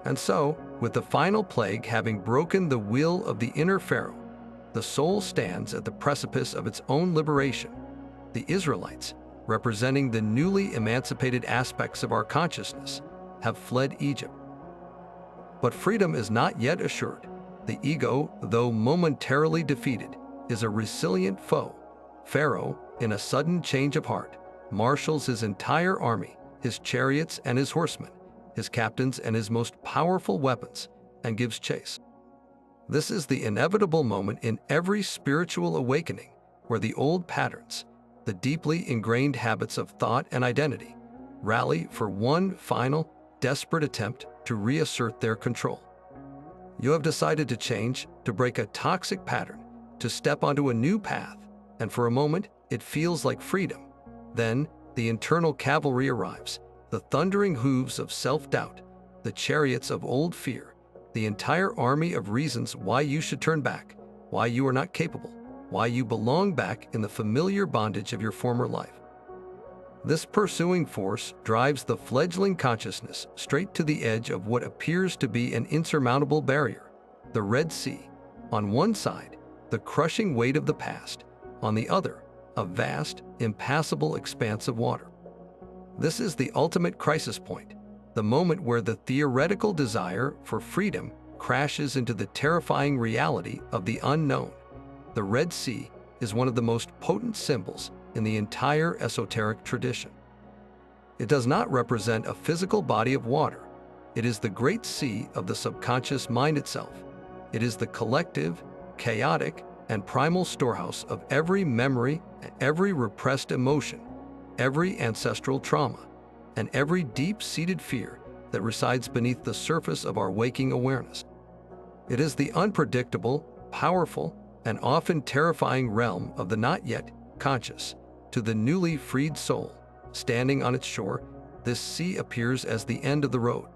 And so, with the final plague having broken the will of the inner pharaoh, the soul stands at the precipice of its own liberation. The Israelites, representing the newly emancipated aspects of our consciousness, have fled Egypt. But freedom is not yet assured. The ego, though momentarily defeated, is a resilient foe. Pharaoh, in a sudden change of heart, marshals his entire army, his chariots and his horsemen, his captains and his most powerful weapons, and gives chase. This is the inevitable moment in every spiritual awakening where the old patterns, the deeply ingrained habits of thought and identity, rally for one final, desperate attempt to reassert their control. You have decided to change, to break a toxic pattern, to step onto a new path, and for a moment, it feels like freedom. Then, the internal cavalry arrives, the thundering hooves of self-doubt, the chariots of old fear, the entire army of reasons why you should turn back, why you are not capable, why you belong back in the familiar bondage of your former life. This pursuing force drives the fledgling consciousness straight to the edge of what appears to be an insurmountable barrier, the Red Sea. On one side, the crushing weight of the past, on the other, a vast, impassable expanse of water. This is the ultimate crisis point, the moment where the theoretical desire for freedom crashes into the terrifying reality of the unknown. The Red Sea is one of the most potent symbols in the entire esoteric tradition. It does not represent a physical body of water. It is the great sea of the subconscious mind itself. It is the collective, chaotic, and primal storehouse of every memory, every repressed emotion, every ancestral trauma, and every deep-seated fear that resides beneath the surface of our waking awareness. It is the unpredictable, powerful, and often terrifying realm of the not yet conscious. To the newly freed soul, standing on its shore, this sea appears as the end of the road.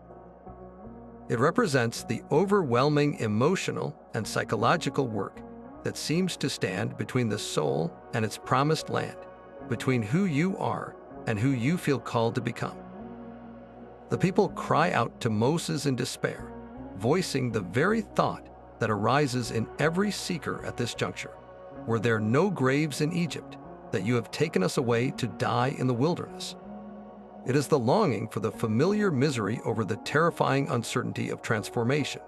It represents the overwhelming emotional and psychological work that seems to stand between the soul and its promised land, between who you are and who you feel called to become. The people cry out to Moses in despair, voicing the very thought that arises in every seeker at this juncture. Were there no graves in Egypt, that you have taken us away to die in the wilderness? It is the longing for the familiar misery over the terrifying uncertainty of transformation.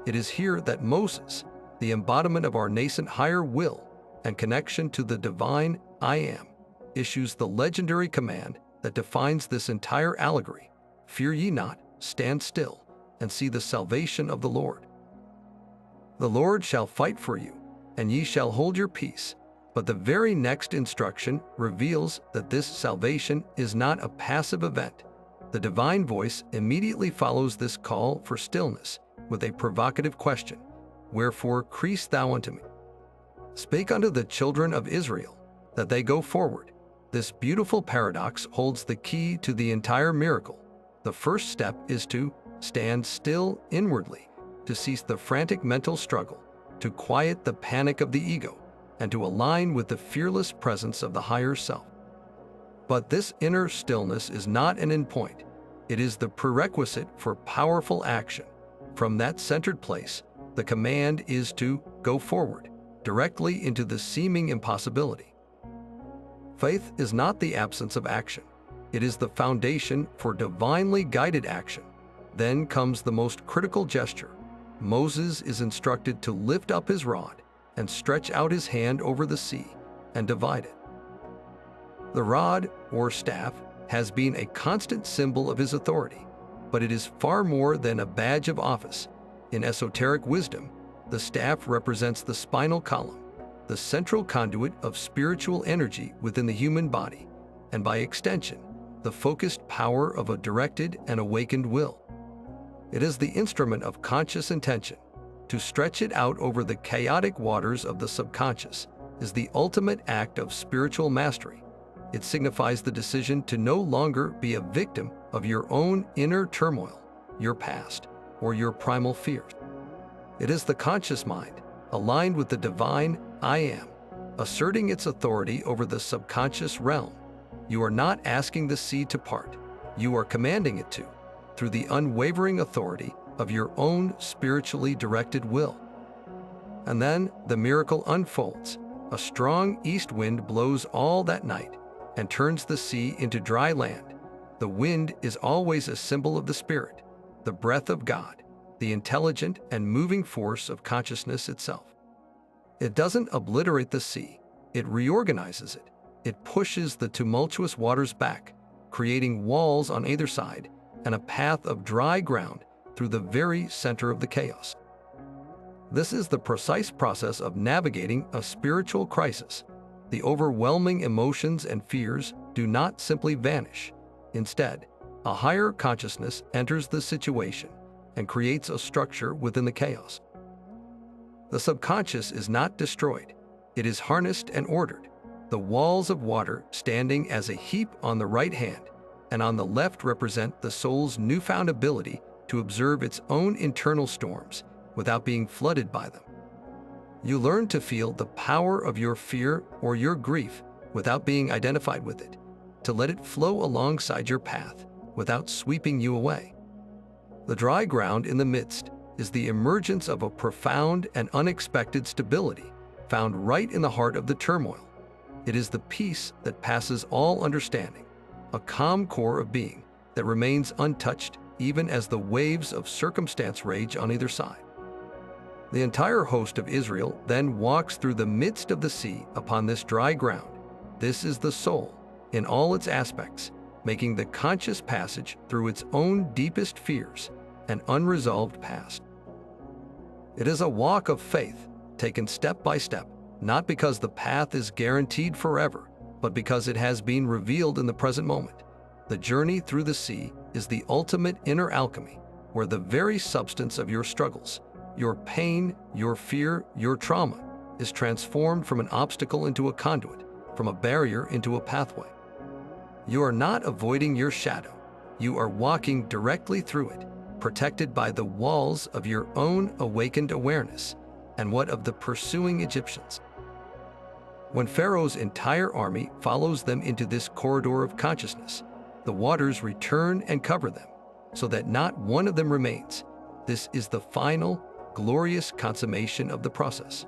It is here that Moses, the embodiment of our nascent higher will and connection to the divine I Am, issues the legendary command that defines this entire allegory: "Fear ye not, stand still, and see the salvation of the Lord. The Lord shall fight for you, and ye shall hold your peace." But the very next instruction reveals that this salvation is not a passive event. The divine voice immediately follows this call for stillness with a provocative question: "Wherefore criest thou unto me?" Spake unto the children of Israel, that they go forward. This beautiful paradox holds the key to the entire miracle. The first step is to stand still inwardly, to cease the frantic mental struggle, to quiet the panic of the ego, and to align with the fearless presence of the higher self. But this inner stillness is not an endpoint. It is the prerequisite for powerful action. From that centered place, the command is to go forward, directly into the seeming impossibility. Faith is not the absence of action. It is the foundation for divinely guided action. Then comes the most critical gesture. Moses is instructed to lift up his rod and stretch out his hand over the sea and divide it. The rod, or staff, has been a constant symbol of his authority, but it is far more than a badge of office. In esoteric wisdom, the staff represents the spinal column, the central conduit of spiritual energy within the human body, and by extension, the focused power of a directed and awakened will. It is the instrument of conscious intention. To stretch it out over the chaotic waters of the subconscious is the ultimate act of spiritual mastery. It signifies the decision to no longer be a victim of your own inner turmoil, your past, or your primal fears. It is the conscious mind, aligned with the divine I Am, asserting its authority over the subconscious realm. You are not asking the sea to part. You are commanding it to, through the unwavering authority of your own spiritually directed will. And then the miracle unfolds. A strong east wind blows all that night and turns the sea into dry land. The wind is always a symbol of the Spirit, the breath of God, the intelligent and moving force of consciousness itself. It doesn't obliterate the sea, it reorganizes it. It pushes the tumultuous waters back, creating walls on either side and a path of dry ground through the very center of the chaos. This is the precise process of navigating a spiritual crisis. The overwhelming emotions and fears do not simply vanish. Instead, a higher consciousness enters the situation and creates a structure within the chaos. The subconscious is not destroyed. It is harnessed and ordered. The walls of water standing as a heap on the right hand and on the left represent the soul's newfound ability to observe its own internal storms without being flooded by them. You learn to feel the power of your fear or your grief without being identified with it, to let it flow alongside your path without sweeping you away. The dry ground in the midst is the emergence of a profound and unexpected stability found right in the heart of the turmoil. It is the peace that passes all understanding, a calm core of being that remains untouched even as the waves of circumstance rage on either side. The entire host of Israel then walks through the midst of the sea upon this dry ground. This is the soul, in all its aspects, making the conscious passage through its own deepest fears and unresolved past. It is a walk of faith, taken step by step, not because the path is guaranteed forever, but because it has been revealed in the present moment. The journey through the sea is the ultimate inner alchemy, where the very substance of your struggles, your pain, your fear, your trauma, is transformed from an obstacle into a conduit, from a barrier into a pathway. You are not avoiding your shadow. You are walking directly through it, protected by the walls of your own awakened awareness. And what of the pursuing Egyptians? When Pharaoh's entire army follows them into this corridor of consciousness, the waters return and cover them, so that not one of them remains. This is the final, glorious consummation of the process.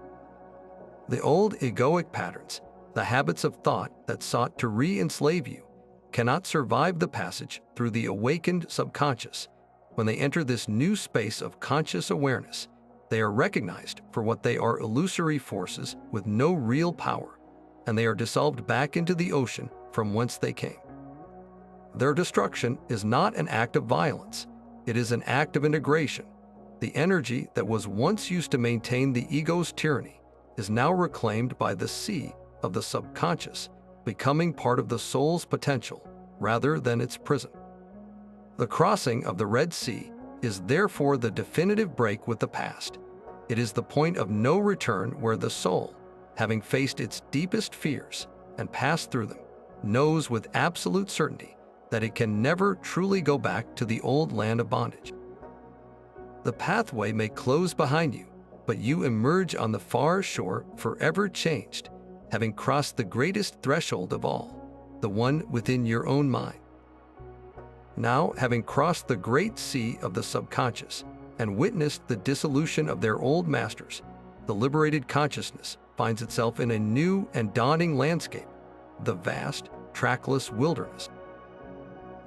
The old egoic patterns, the habits of thought that sought to re-enslave you, cannot survive the passage through the awakened subconscious. When they enter this new space of conscious awareness, they are recognized for what they are: illusory forces with no real power, and they are dissolved back into the ocean from whence they came. Their destruction is not an act of violence, it is an act of integration. The energy that was once used to maintain the ego's tyranny is now reclaimed by the sea of the subconscious, becoming part of the soul's potential rather than its prison. The crossing of the Red Sea is therefore the definitive break with the past. It is the point of no return where the soul, having faced its deepest fears and passed through them, knows with absolute certainty that it can never truly go back to the old land of bondage. The pathway may close behind you, but you emerge on the far shore forever changed, having crossed the greatest threshold of all, the one within your own mind. Now, having crossed the great sea of the subconscious and witnessed the dissolution of their old masters, the liberated consciousness finds itself in a new and dawning landscape, the vast, trackless wilderness.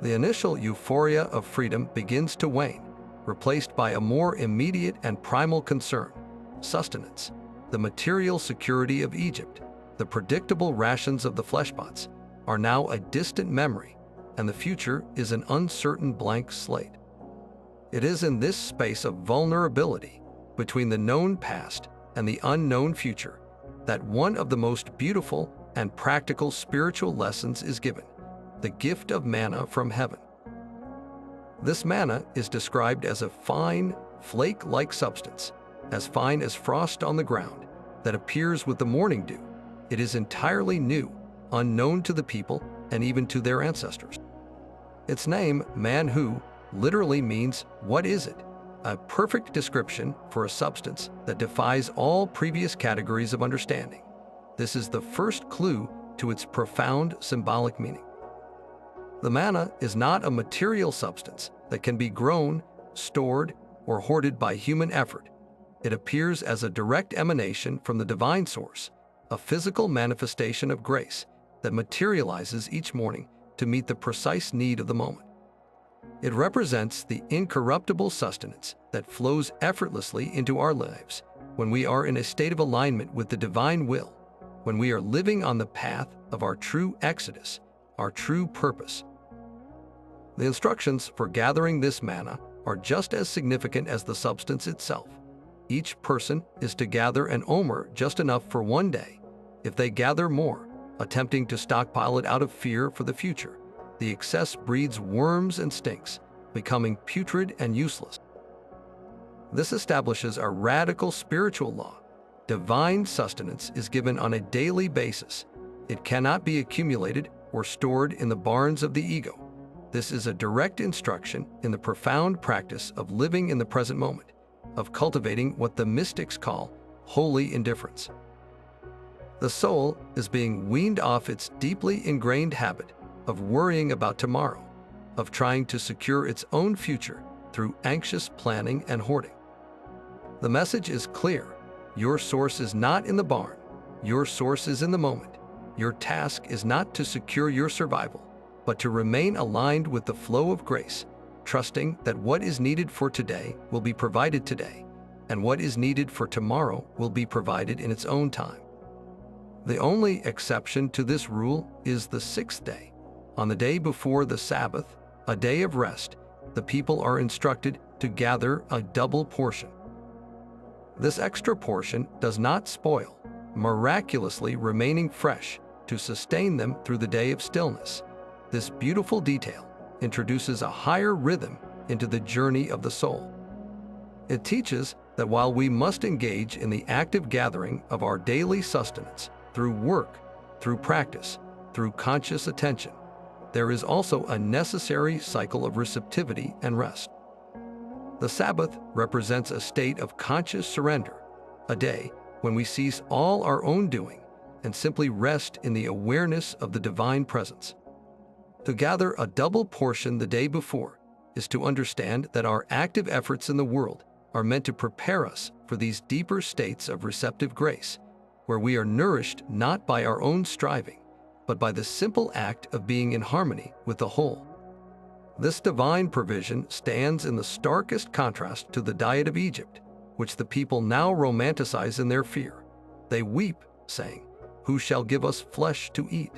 The initial euphoria of freedom begins to wane, replaced by a more immediate and primal concern: sustenance. The material security of Egypt, the predictable rations of the fleshpots, are now a distant memory, and the future is an uncertain blank slate. It is in this space of vulnerability, between the known past and the unknown future, that one of the most beautiful and practical spiritual lessons is given: the gift of manna from heaven. This manna is described as a fine, flake-like substance, as fine as frost on the ground, that appears with the morning dew. It is entirely new, unknown to the people and even to their ancestors. Its name, Manhu, literally means "what is it?" a perfect description for a substance that defies all previous categories of understanding. This is the first clue to its profound symbolic meaning. The manna is not a material substance that can be grown, stored, or hoarded by human effort. It appears as a direct emanation from the divine source, a physical manifestation of grace that materializes each morning to meet the precise need of the moment. It represents the incorruptible sustenance that flows effortlessly into our lives when we are in a state of alignment with the divine will, when we are living on the path of our true exodus, our true purpose. The instructions for gathering this manna are just as significant as the substance itself. Each person is to gather an omer just enough for one day. If they gather more, attempting to stockpile it out of fear for the future, the excess breeds worms and stinks, becoming putrid and useless. This establishes a radical spiritual law. Divine sustenance is given on a daily basis. It cannot be accumulated or stored in the barns of the ego. This is a direct instruction in the profound practice of living in the present moment, of cultivating what the mystics call holy indifference. The soul is being weaned off its deeply ingrained habit of worrying about tomorrow, of trying to secure its own future through anxious planning and hoarding. The message is clear. Your source is not in the barn. Your source is in the moment. Your task is not to secure your survival, but to remain aligned with the flow of grace, trusting that what is needed for today will be provided today, and what is needed for tomorrow will be provided in its own time. The only exception to this rule is the sixth day. On the day before the Sabbath, a day of rest, the people are instructed to gather a double portion. This extra portion does not spoil, miraculously remaining fresh to sustain them through the day of stillness. This beautiful detail introduces a higher rhythm into the journey of the soul. It teaches that while we must engage in the active gathering of our daily sustenance through work, through practice, through conscious attention, there is also a necessary cycle of receptivity and rest. The Sabbath represents a state of conscious surrender, a day when we cease all our own doing and simply rest in the awareness of the divine presence. To gather a double portion the day before is to understand that our active efforts in the world are meant to prepare us for these deeper states of receptive grace, where we are nourished not by our own striving, but by the simple act of being in harmony with the whole. This divine provision stands in the starkest contrast to the diet of Egypt, which the people now romanticize in their fear. They weep, saying, "Who shall give us flesh to eat?"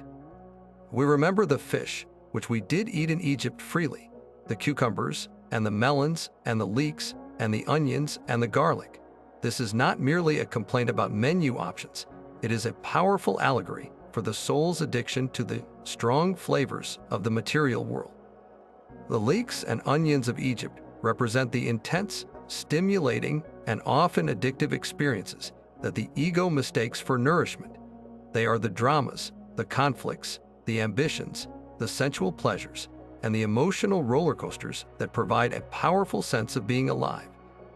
We remember the fish, which we did eat in Egypt freely, the cucumbers, and the melons, and the leeks, and the onions, and the garlic. This is not merely a complaint about menu options. It is a powerful allegory for the soul's addiction to the strong flavors of the material world. The leeks and onions of Egypt represent the intense, stimulating, and often addictive experiences that the ego mistakes for nourishment. They are the dramas, the conflicts, the ambitions, the sensual pleasures, and the emotional roller coasters that provide a powerful sense of being alive,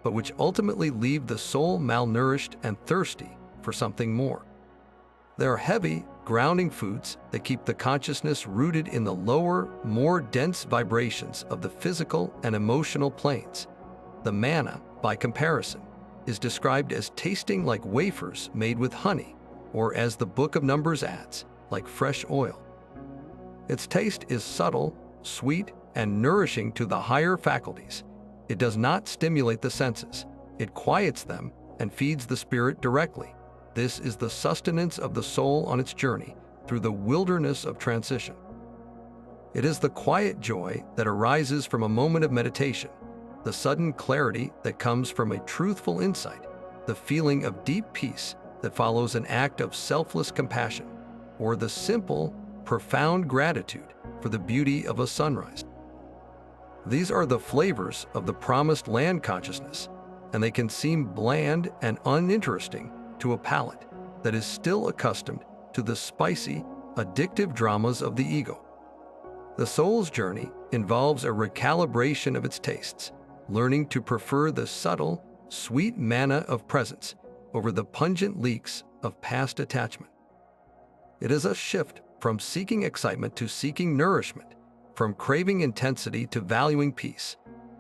but which ultimately leave the soul malnourished and thirsty for something more. There are heavy, grounding foods that keep the consciousness rooted in the lower, more dense vibrations of the physical and emotional planes. The manna, by comparison, is described as tasting like wafers made with honey, or as the Book of Numbers adds, like fresh oil. Its taste is subtle, sweet, and nourishing to the higher faculties. It does not stimulate the senses. It quiets them and feeds the spirit directly. This is the sustenance of the soul on its journey through the wilderness of transition. It is the quiet joy that arises from a moment of meditation, the sudden clarity that comes from a truthful insight, the feeling of deep peace that follows an act of selfless compassion, or the simple, profound gratitude for the beauty of a sunrise. These are the flavors of the promised land consciousness, and they can seem bland and uninteresting to a palate that is still accustomed to the spicy, addictive dramas of the ego. The soul's journey involves a recalibration of its tastes, learning to prefer the subtle, sweet manna of presence over the pungent leeks of past attachment. It is a shift from seeking excitement to seeking nourishment, from craving intensity to valuing peace.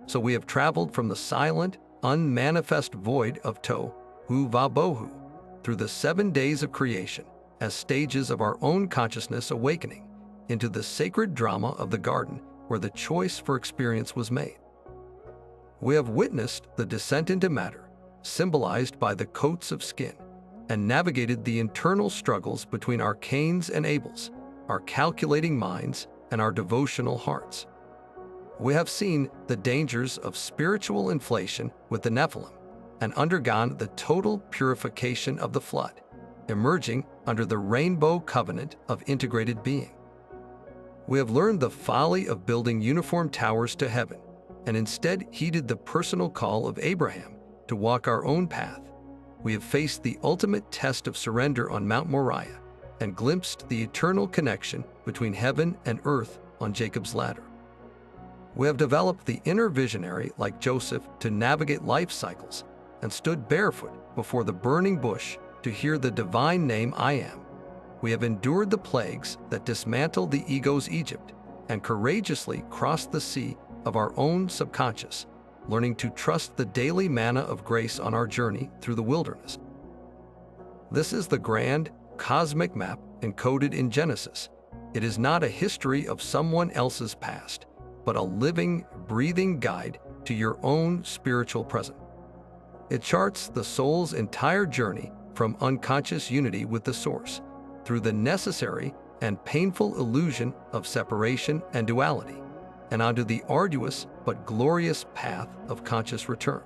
So we have traveled from the silent, unmanifest void of Tohu va Bohu through the 7 days of creation as stages of our own consciousness awakening into the sacred drama of the garden where the choice for experience was made. We have witnessed the descent into matter, symbolized by the coats of skin, and navigated the internal struggles between our Cains and Abels, our calculating minds and our devotional hearts. We have seen the dangers of spiritual inflation with the Nephilim and undergone the total purification of the flood, emerging under the rainbow covenant of integrated being. We have learned the folly of building uniform towers to heaven and instead heeded the personal call of Abraham to walk our own path. We have faced the ultimate test of surrender on Mount Moriah and glimpsed the eternal connection between heaven and earth on Jacob's ladder. We have developed the inner visionary like Joseph to navigate life cycles and stood barefoot before the burning bush to hear the divine name I am. We have endured the plagues that dismantled the ego's Egypt and courageously crossed the sea of our own subconscious, learning to trust the daily manna of grace on our journey through the wilderness. This is the grand, cosmic map encoded in Genesis. It is not a history of someone else's past, but a living, breathing guide to your own spiritual present. It charts the soul's entire journey from unconscious unity with the Source, through the necessary and painful illusion of separation and duality, and onto the arduous but glorious path of conscious return.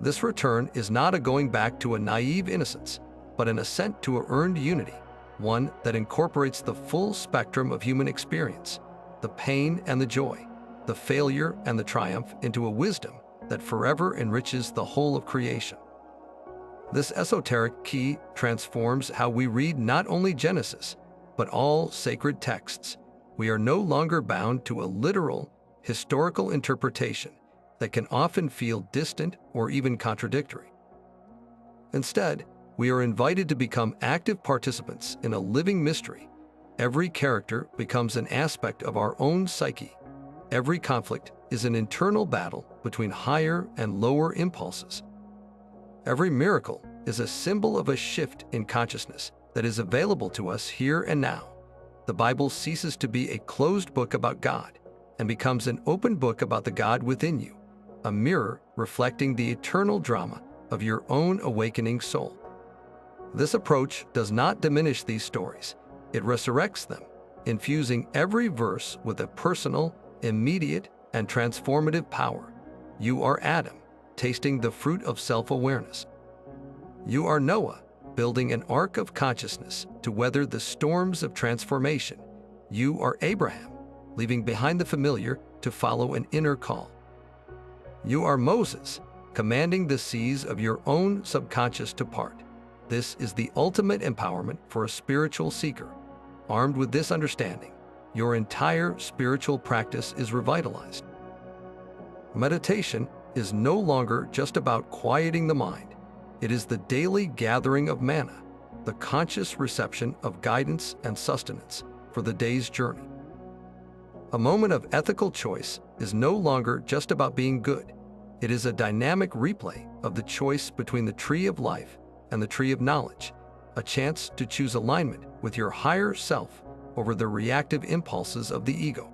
This return is not a going back to a naive innocence, but an ascent to a earned unity, one that incorporates the full spectrum of human experience, the pain and the joy, the failure and the triumph, into a wisdom that forever enriches the whole of creation. This esoteric key transforms how we read not only Genesis, but all sacred texts. We are no longer bound to a literal, historical interpretation that can often feel distant or even contradictory. Instead, we are invited to become active participants in a living mystery. Every character becomes an aspect of our own psyche. Every conflict is an internal battle between higher and lower impulses. Every miracle is a symbol of a shift in consciousness that is available to us here and now. The Bible ceases to be a closed book about God and becomes an open book about the God within you, a mirror reflecting the eternal drama of your own awakening soul. This approach does not diminish these stories. It resurrects them, infusing every verse with a personal, immediate, and transformative power. You are Adam, tasting the fruit of self-awareness. You are Noah, building an ark of consciousness to weather the storms of transformation. You are Abraham, leaving behind the familiar to follow an inner call. You are Moses, commanding the seas of your own subconscious to part. This is the ultimate empowerment for a spiritual seeker. Armed with this understanding, your entire spiritual practice is revitalized. Meditation is no longer just about quieting the mind. It is the daily gathering of manna, the conscious reception of guidance and sustenance for the day's journey. A moment of ethical choice is no longer just about being good. It is a dynamic replay of the choice between the tree of life and the tree of knowledge, a chance to choose alignment with your higher self over the reactive impulses of the ego.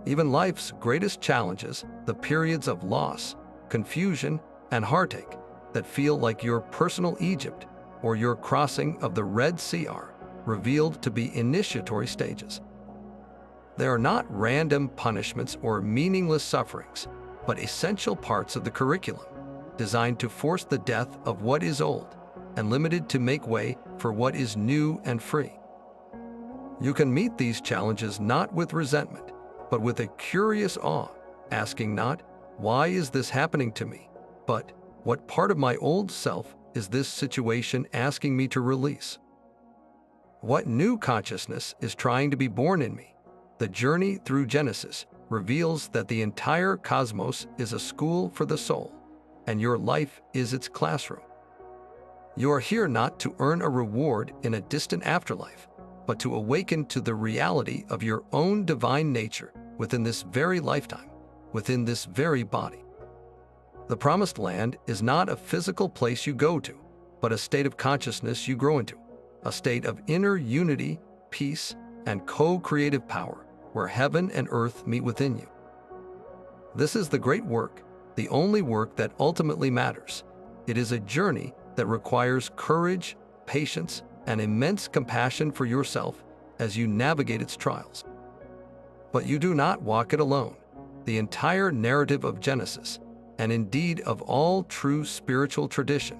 Even life's greatest challenges, the periods of loss, confusion, and heartache that feel like your personal Egypt or your crossing of the Red Sea, are revealed to be initiatory stages. They are not random punishments or meaningless sufferings, but essential parts of the curriculum, designed to force the death of what is old and limited to make way for what is new and free. You can meet these challenges not with resentment, but with a curious awe, asking not, "Why is this happening to me?" but, "What part of my old self is this situation asking me to release? What new consciousness is trying to be born in me?" The journey through Genesis reveals that the entire cosmos is a school for the soul, and your life is its classroom. You are here not to earn a reward in a distant afterlife, but to awaken to the reality of your own divine nature within this very lifetime, within this very body. The promised land is not a physical place you go to, but a state of consciousness you grow into, a state of inner unity, peace, and co-creative power, where heaven and earth meet within you. This is the great work, the only work that ultimately matters. It is a journey that requires courage, patience, and immense compassion for yourself as you navigate its trials. But you do not walk it alone. The entire narrative of Genesis, and indeed of all true spiritual tradition,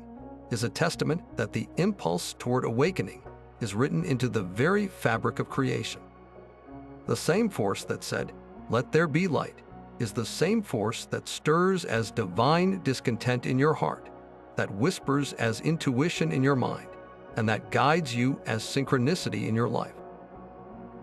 is a testament that the impulse toward awakening is written into the very fabric of creation. The same force that said, "Let there be light," is the same force that stirs as divine discontent in your heart, that whispers as intuition in your mind, and that guides you as synchronicity in your life.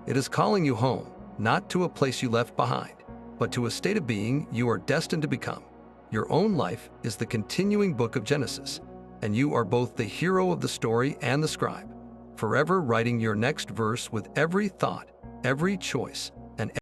It is calling you home, not to a place you left behind, but to a state of being you are destined to become. Your own life is the continuing book of Genesis, and you are both the hero of the story and the scribe, forever writing your next verse with every thought, every choice,